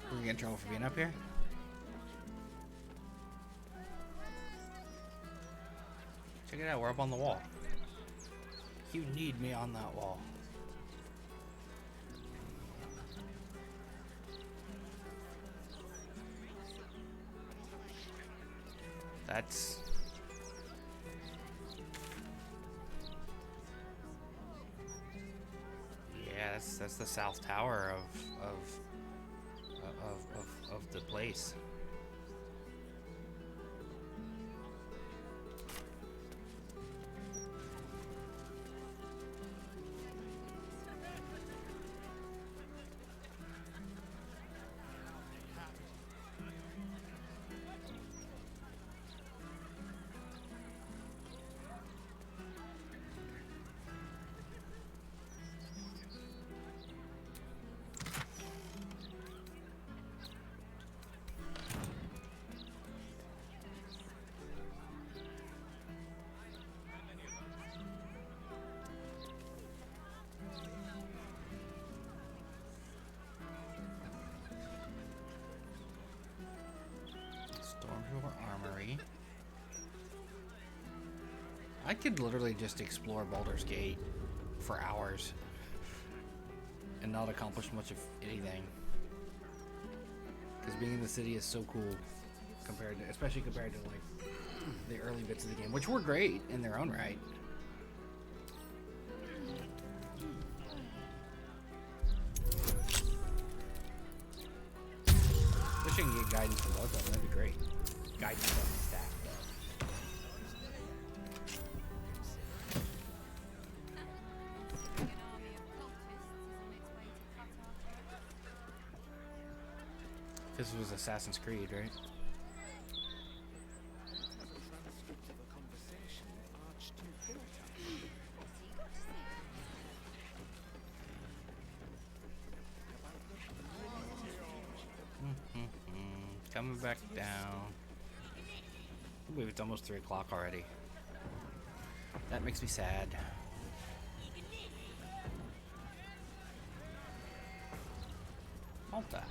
We're gonna get in trouble for being up here? Check it out, we're up on the wall. You need me on that wall. That's... yeah, that's the south tower of the place. Armory. I could literally just explore Baldur's Gate for hours and not accomplish much of anything. Because being in the city is so cool compared to, especially compared to like the early bits of the game, which were great in their own right. Wish I can get guidance from both of them, that'd be great. Guidance on the stack, though. This was Assassin's Creed, right? Coming back down. Ooh, it's almost 3 o'clock already. That makes me sad. Malta.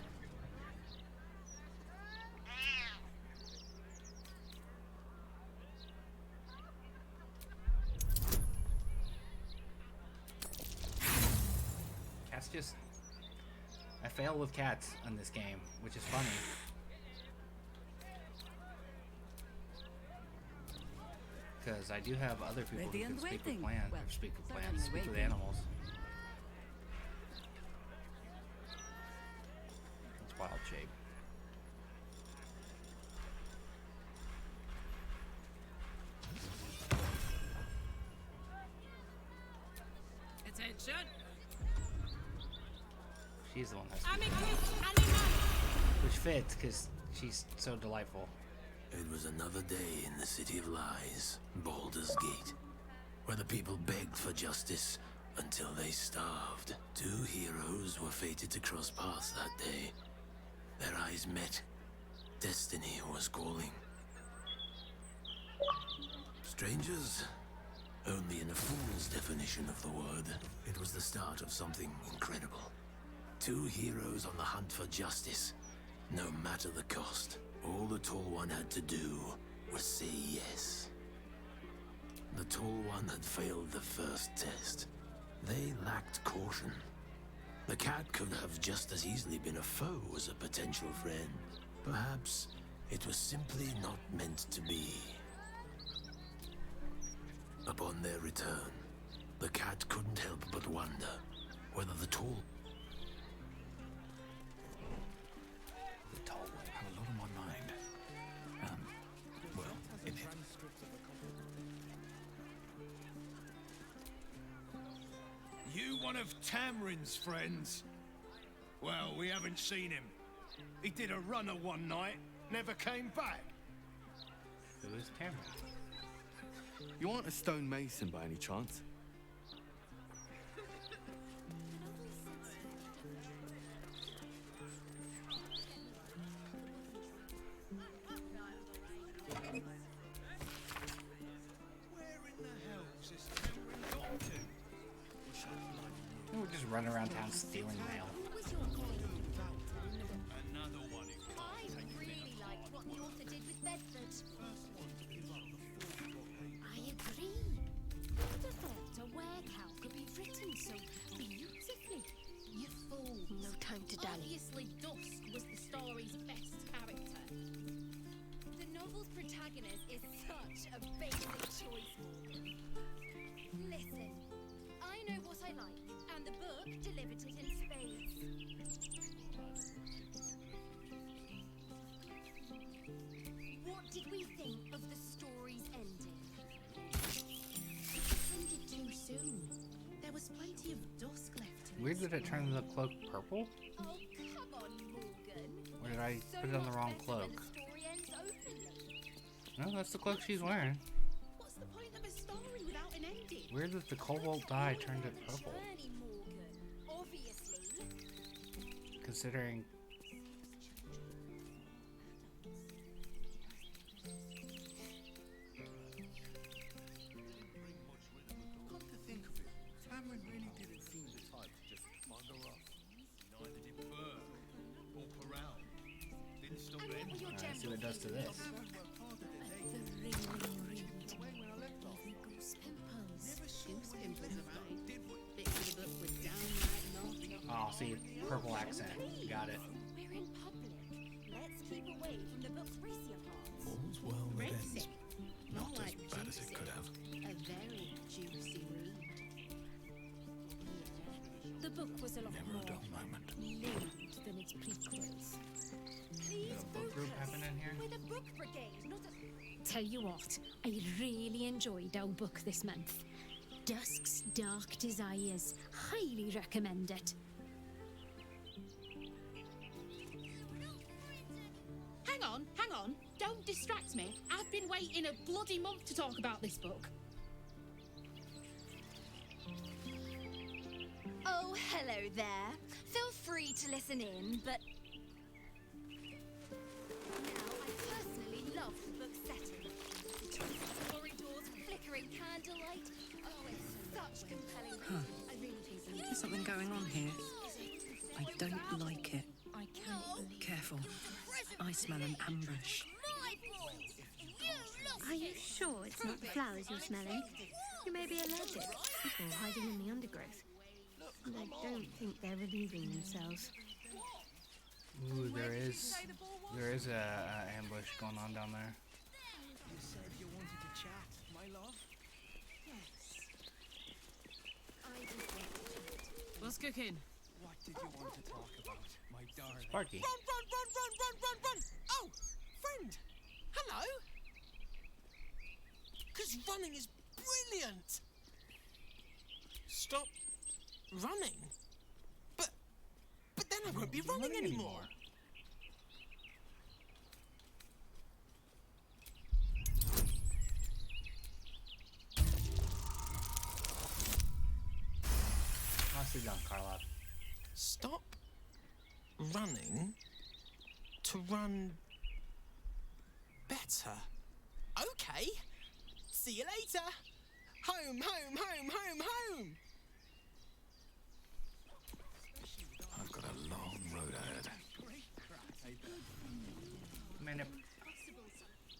Cats just... I fail with cats in this game, which is funny. Because I do have other people who can speak with plants, or speak with plants, speak with animals. That's wild shape. Attention! She's the one that's... Which fits, because she's so delightful. It was another day in the City of Lies, Baldur's Gate, where the people begged for justice until they starved. 2 heroes were fated to cross paths that day. Their eyes met. Destiny was calling. Strangers? Only in a fool's definition of the word. It was the start of something incredible. 2 heroes on the hunt for justice. No matter the cost, all the Tall One had to do was say yes. The Tall One had failed the first test. They lacked caution. The cat could have just as easily been a foe as a potential friend. Perhaps it was simply not meant to be. Upon their return, the cat couldn't help but wonder whether the Tall... The Tall One had a lot on my mind. Well, in it. You one of Tamrin's friends? Well, we haven't seen him. He did a runner one night, never came back. Who is Tamrin? You aren't a stonemason by any chance? We're just running around town stealing mail. Another one in I really liked what the author did with Bedford. I agree. Who'd have thought a were-cow could be written so beautifully? You fool. No time to dally. Obviously, Dusk was the story's best character. The novel's protagonist is such a basic choice. Listen, I know what I like, and the book delivered it in spades. What did we think of the story's ending? It ended too soon. There was plenty of dusk left in Weird that it turned the cloak purple? Oh, come on, Morgan. Or did I put it on the wrong cloak? The story ends openly. No, that's the cloak she's wearing. What's the point of a story without an ending? Weird that the cobalt dye turned it purple. Journey, Morgan. Obviously. Considering... Come to think of it, Tamrin really didn't seem the type to just bugger off. Neither did Burke. Walk around. Didn't stop then. Alright, see what it does to this. Goose pimples around. Bits of the book with downright naughty. Oh, see, purple accent. Got it. We're in public. Let's keep away from the book's racier parts. All's well that ends. Racy. Not More as like bad as it juicy. could have. A very juicy read. The book was a lot Never more a dull moment. lewd than its prequels. Please Got a book group focus. happening here? We're the book brigade, not a... Tell you what, I really enjoyed our book this month. Dusk's Dark Desires. Highly recommend it. Hang on. Don't distract me. I've been waiting a bloody month to talk about this book. Oh, hello there. Feel free to listen in, but... Now, I personally love the book's setting. Corridors, flickering candlelight. Oh, it's such compelling reading. I really think There's something going on here. I don't like it. I can't. Careful. I smell an ambush. Are you sure it's not the flowers you're smelling? You may be allergic. People hiding in the undergrowth. And I don't think they're relieving themselves. Ooh, there is a ambush going on down there. You said you wanted to chat, my love? What's cooking? What did you want to talk about, my darling? Sparky. Run! Oh, friend! Hello! Because running is brilliant! Stop running? But then I won't be running anymore. Nicely done, Carla. Stop running to run better. Okay. See you later. Home. I've got a long road ahead. turnip.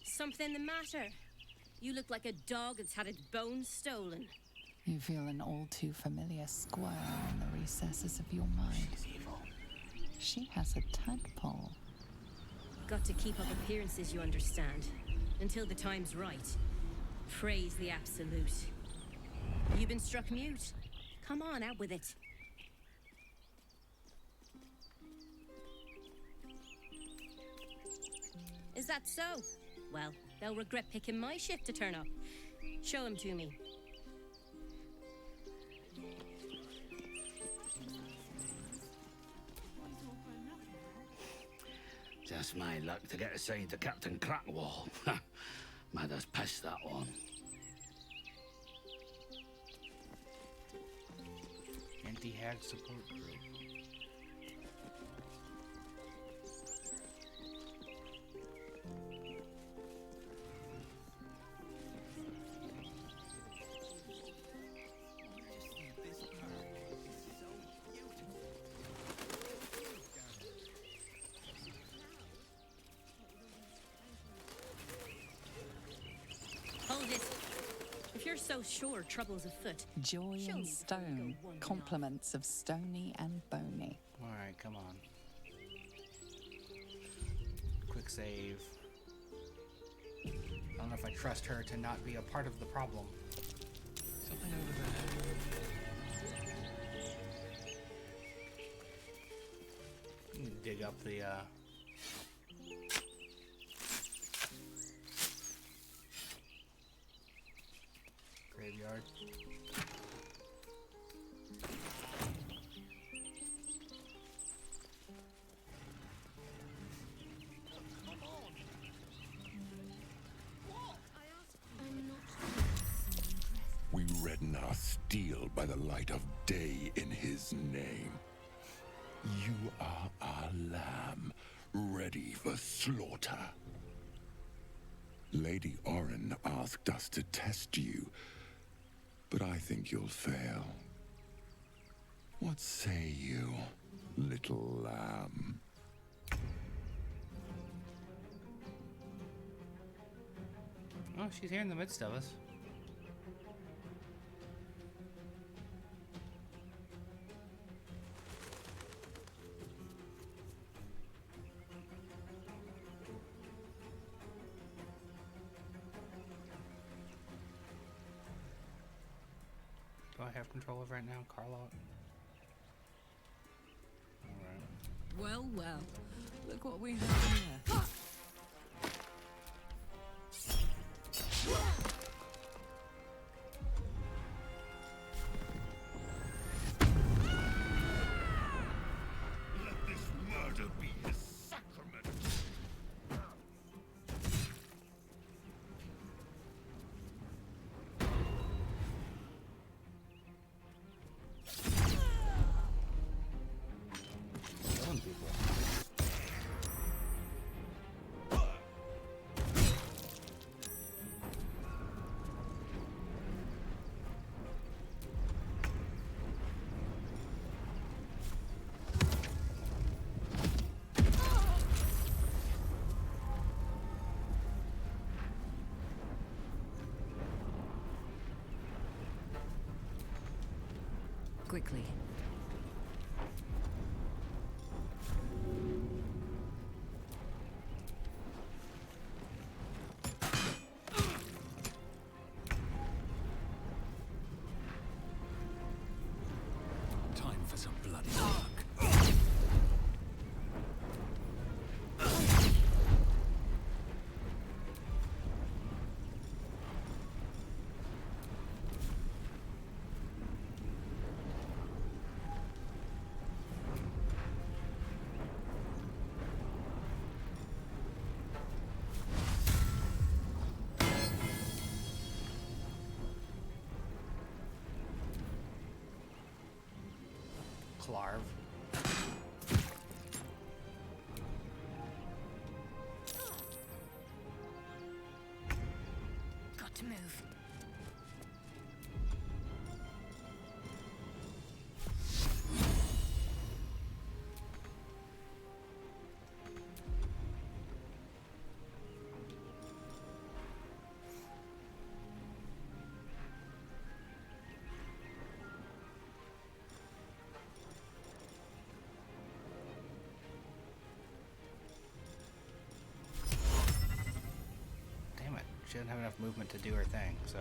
Something the matter? You look like a dog that's had its bones stolen. You feel an all too familiar squirm in the recesses of your mind. She's evil. She has a tadpole. Got to keep up appearances, you understand. Until the time's right. Praise the absolute. You been struck mute? Come on, out with it. Is that so? Well, they'll regret picking my shift to turn up. Show him to me. Just my luck to get assigned to Captain Crackwall. Mad as pest, that one. Anti-hag support group. Hold it. If you're so sure trouble's afoot, Joy show and me stone, compliments of Stony and Bony. Alright, come on. Quick save. I don't know if I trust her to not be a part of the problem. Something over there. Let me dig up the, graveyard. We redden our steel by the light of day in his name. You are our lamb, ready for slaughter. Lady Orin asked us to test you, but I think you'll fail. What say you, little lamb? Oh, she's here in the midst of us. Do I have control of right now, Carlotte? Alright. Well, well. Look what we have here. Let this murder be his sacrament. Killing people. Quickly. Time for some bloody work. Clarv. Got to move. she doesn't have enough movement to do her thing, so.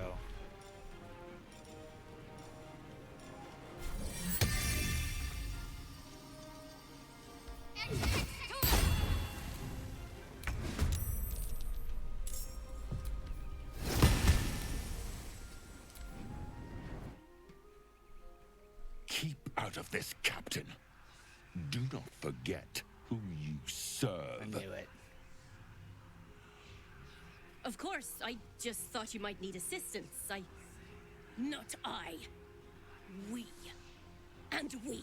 Keep out of this, Captain. Do not forget who you serve. I knew it. Of course, I just thought you might need assistance. Not I. We. And we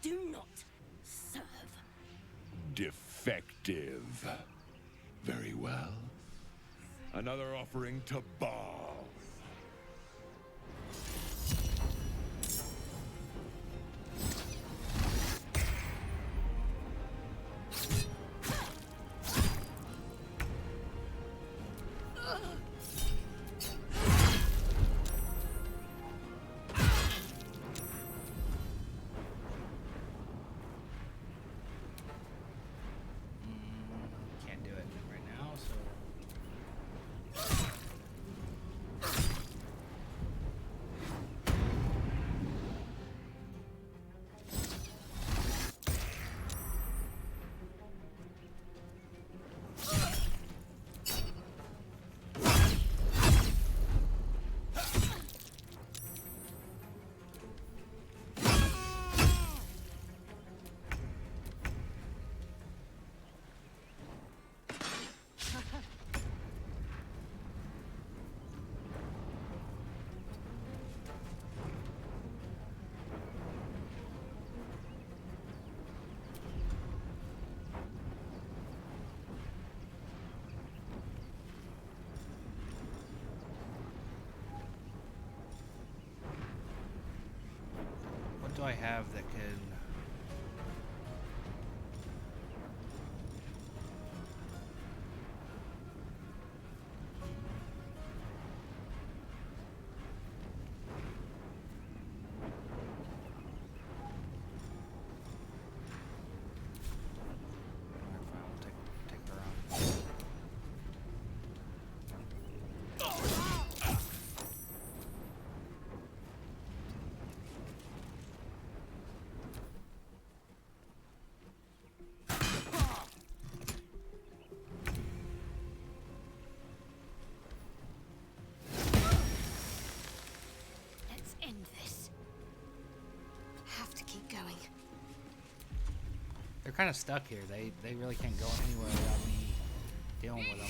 do not serve. Defective. Very well. Another offering to Baal. Can't do it right now, so. What do I have that can... Let's end this. Have to keep going. They're kind of stuck here. They really can't go anywhere without me dealing with them.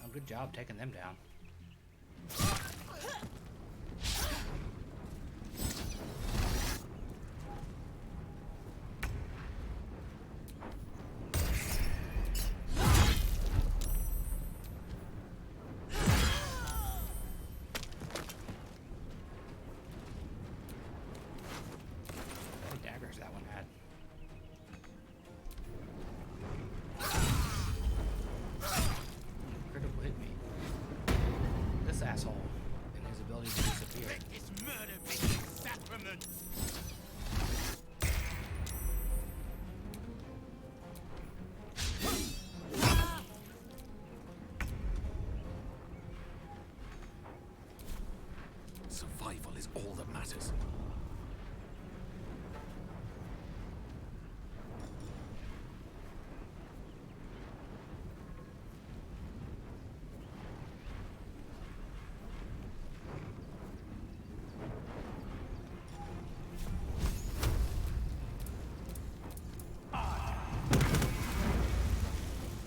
Oh, good job taking them down. Daggers that one had. Critical hit me. This asshole and his ability to disappear. This murder be a sacrament. Survival is all that matters.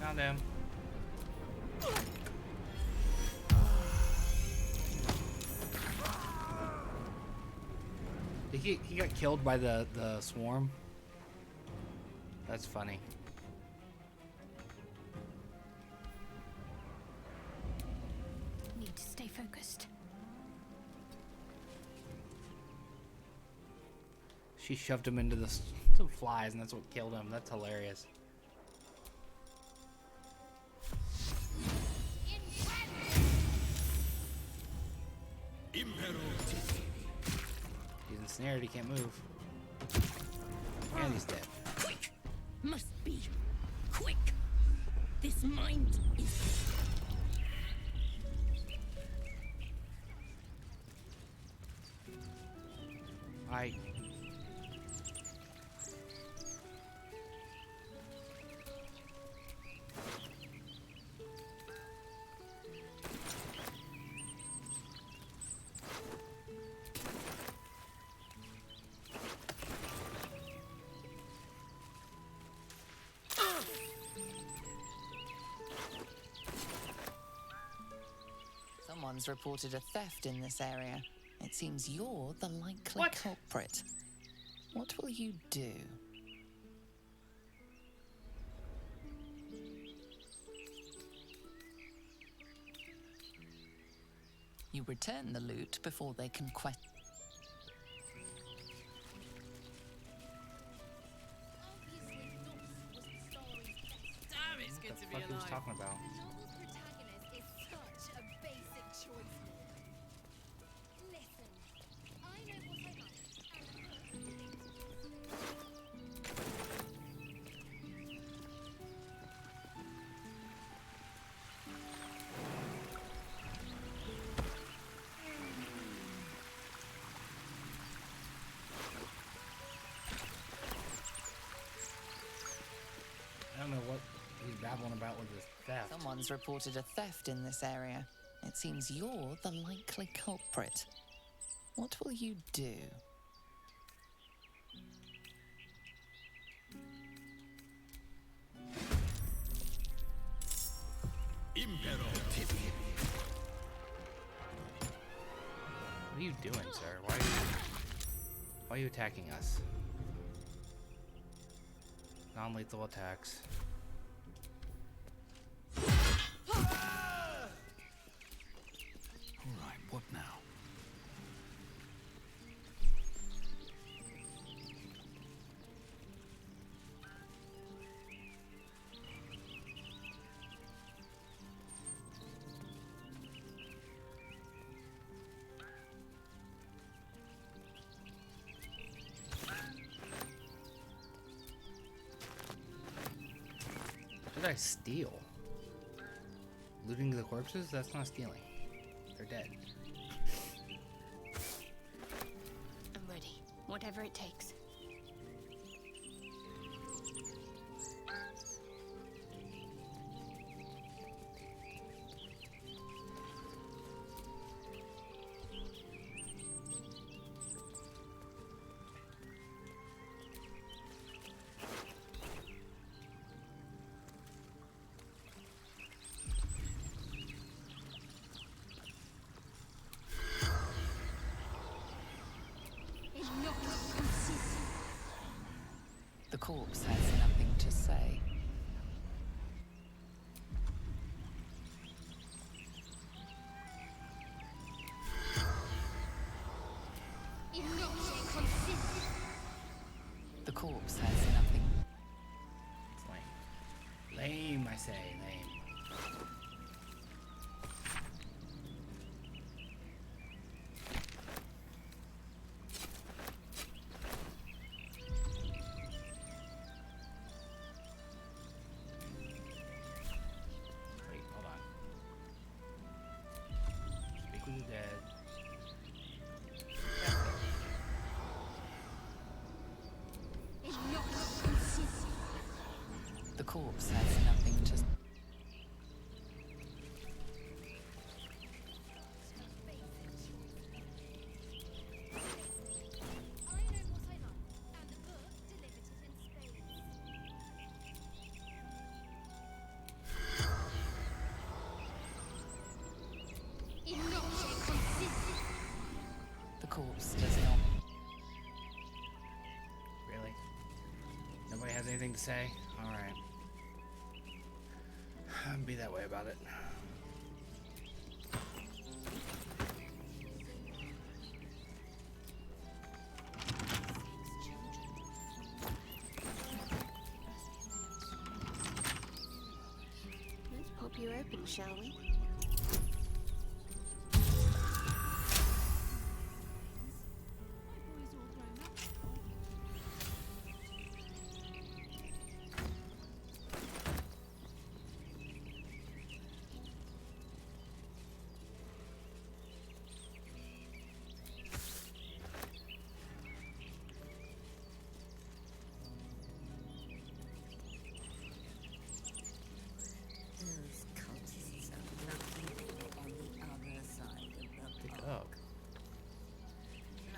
Found him. He got killed by the swarm. That's funny. Need to stay focused. She shoved him into some flies, and that's what killed him. That's hilarious. snared, he can't move. And he's dead. Quick! Must be. Quick! This mind is... Someone's reported a theft in this area. It seems you're the likely culprit. What will you do? You return the loot before they can question. Damn, it's good to be What the fuck he was alive. talking about? The novel's protagonist is such a basic choice. Listen, I know what I like, and the book I don't know what he's babbling about with this theft. Someone's reported a theft in this area. It seems you're the likely culprit. What will you do? What are you doing, sir? Why are you attacking us? Non-lethal attacks. Alright, what now? What did I steal? Looting the corpses? That's not stealing. They're dead. I'm ready. Whatever it takes. The corpse has nothing to say. The corpse has nothing. It's lame. Lame, I say. Lame. Wait, hold on. Speak with the dead. The corpse has nothing to say. The corpse does not. Really? Nobody has anything to say? Alright. Be that way about it. Let's pop you open, shall we?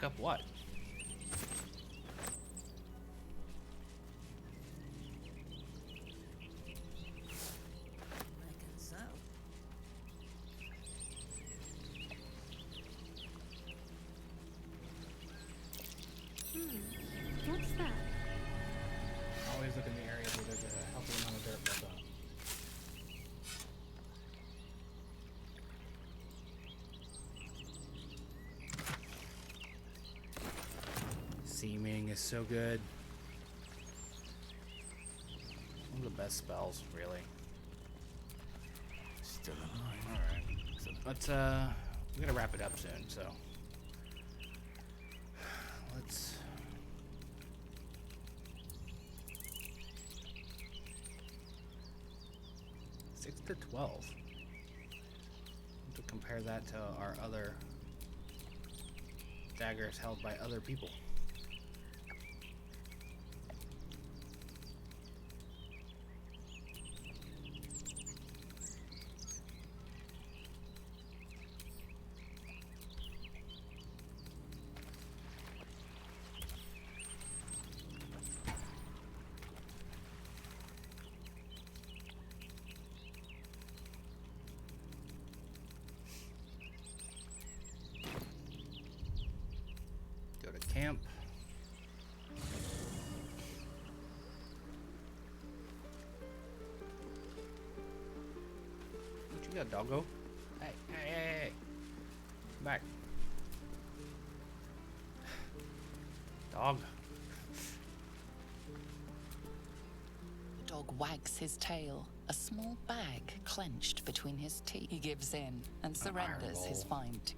Pick up what? Reckon so. What's that? Always look in the areas where there's a healthy amount of dirt built up. Seeming is so good. One of the best spells, really. Still alive. Alright. But we gotta wrap it up soon, so let's 6 to 12. To compare that to our other daggers held by other people. Camp. What you got, doggo? Hey, hey, hey, hey. Come back. Dog. The dog wags his tail, a small bag clenched between his teeth. He gives in and surrenders his find.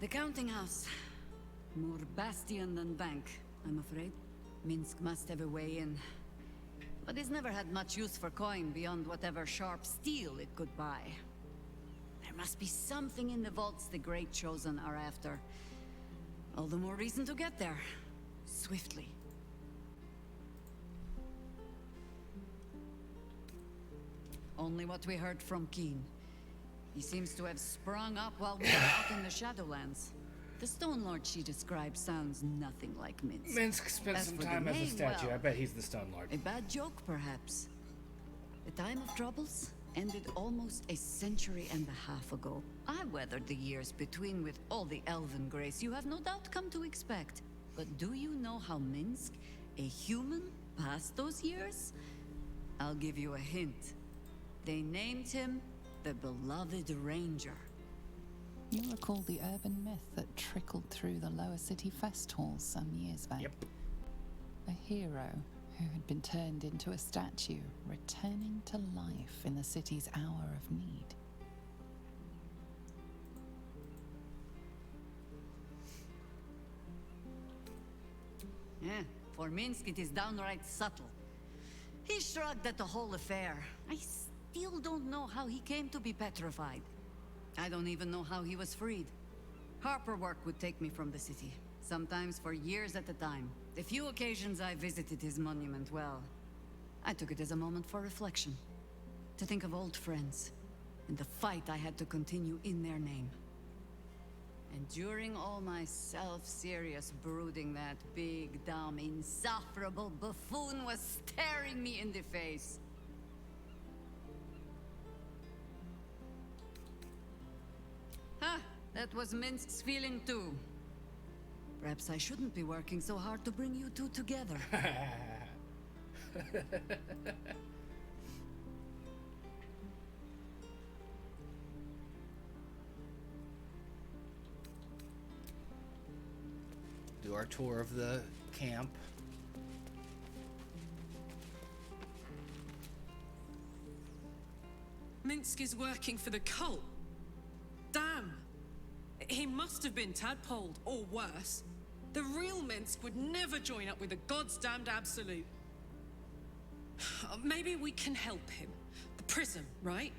The counting house. More bastion than bank, I'm afraid. Minsk must have a way in. But it's never had much use for coin beyond whatever sharp steel it could buy. There must be something in the vaults the Great Chosen are after. All the more reason to get there. Swiftly. Only what we heard from Keen. He seems to have sprung up while we were out in the Shadowlands. The Stone Lord she describes sounds nothing like Minsk. Minsk spent some time as a statue. Well, I bet he's the Stone Lord. a bad joke, perhaps. The time of troubles ended almost a century and a half ago. I weathered the years between with all the elven grace you have no doubt come to expect. But do you know how Minsk, a human, passed those years? I'll give you a hint. They named him the Beloved Ranger. You recall the urban myth that trickled through the lower city fest halls some years back? Yep. A hero who had been turned into a statue, returning to life in the city's hour of need. Yeah, for Minsk it is downright subtle. He shrugged at the whole affair. I still don't know how he came to be petrified. I don't even know how he was freed. Harper work would take me from the city, sometimes for years at a time. The few occasions I visited his monument, well, I took it as a moment for reflection. To think of old friends, and the fight I had to continue in their name. And during all my self-serious brooding, that big, dumb, insufferable buffoon was staring me in the face. Ha! That was Minsk's feeling too. Perhaps I shouldn't be working so hard to bring you two together. Do our tour of the camp. Minsk is working for the cult. Damn. He must have been tadpoled, or worse. The real Minsk would never join up with the God's damned Absolute. Maybe we can help him. The prism, right?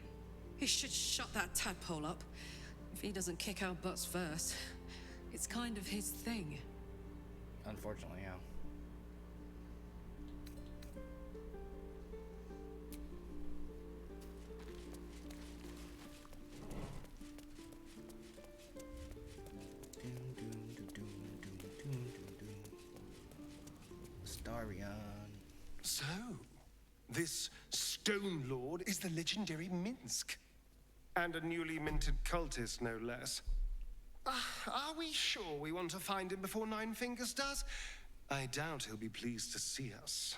He should shut that tadpole up. If he doesn't kick our butts first. It's kind of his thing. Unfortunately, yeah. Starion. So, this Stone Lord is the legendary Minsk. And a newly minted cultist, no less. Are we sure we want to find him before Nine Fingers does? I doubt he'll be pleased to see us.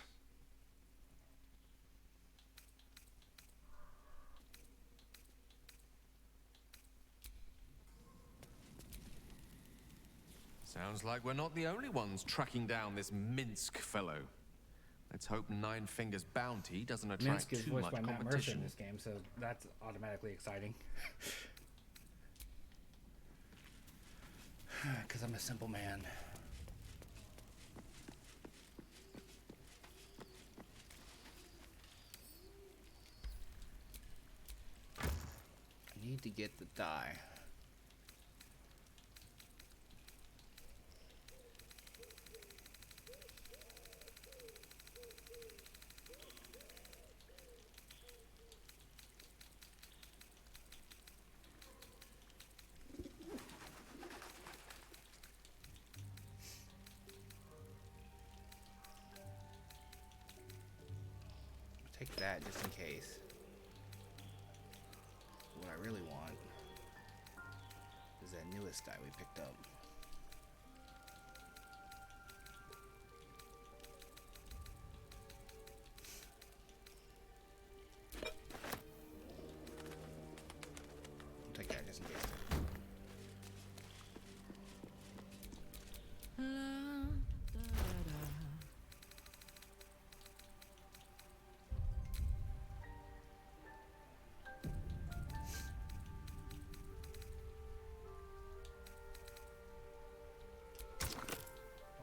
Sounds like we're not the only ones tracking down this Minsk fellow. Let's hope Nine Fingers' bounty doesn't attract Minsk is too voiced much by Matt Mercer competition. in this game, so that's automatically exciting. Because I'm a simple man. I need to get the die. Take that just in case. What I really want is that newest die we picked up. I'll take that just in case.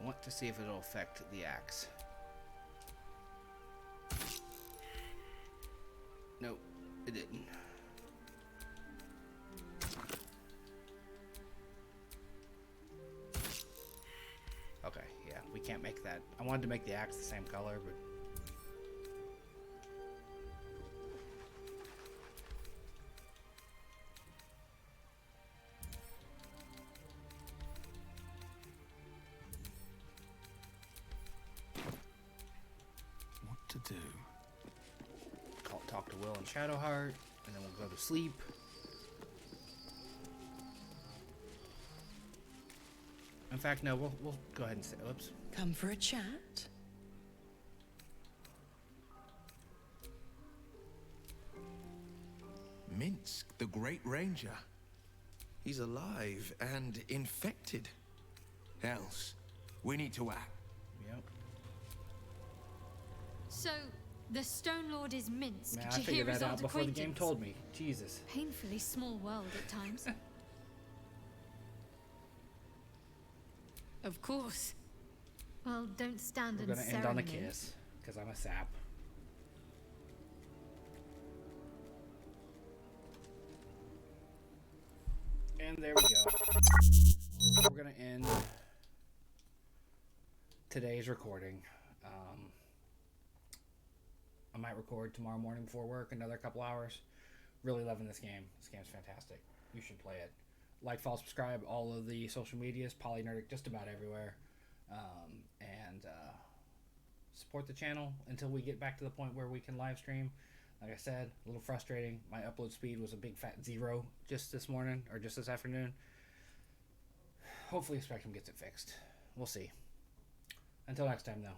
I want to see if it'll affect the axe. Nope, it didn't. Okay, yeah, we can't make that. I wanted to make the axe the same color, but... What to do? Talk to Will and Shadowheart, and then we'll go to sleep. In fact, no, we'll go ahead and say, oops. Come for a chat? Minsk, the Great Ranger. He's alive and infected. Else, we need to act. Yep. So, the Stone Lord is Minsk. Man, I Did you figured hear his that out old before the game acquaintance? told me. Jesus. Painfully small world at times. Of course. Well, don't stand We're and gonna end on a ceremony. kiss, because I'm a sap. And there we go. We're gonna end today's recording. I might record tomorrow morning before work, another couple hours. Really loving this game. This game's fantastic. You should play it. Like, follow, subscribe, all of the social medias, Polynerdic, just about everywhere. And support the channel until we get back to the point where we can live stream. Like I said, a little frustrating. My upload speed was a big fat 0 just this morning, or just this afternoon. Hopefully Spectrum gets it fixed. We'll see. Until next time, though.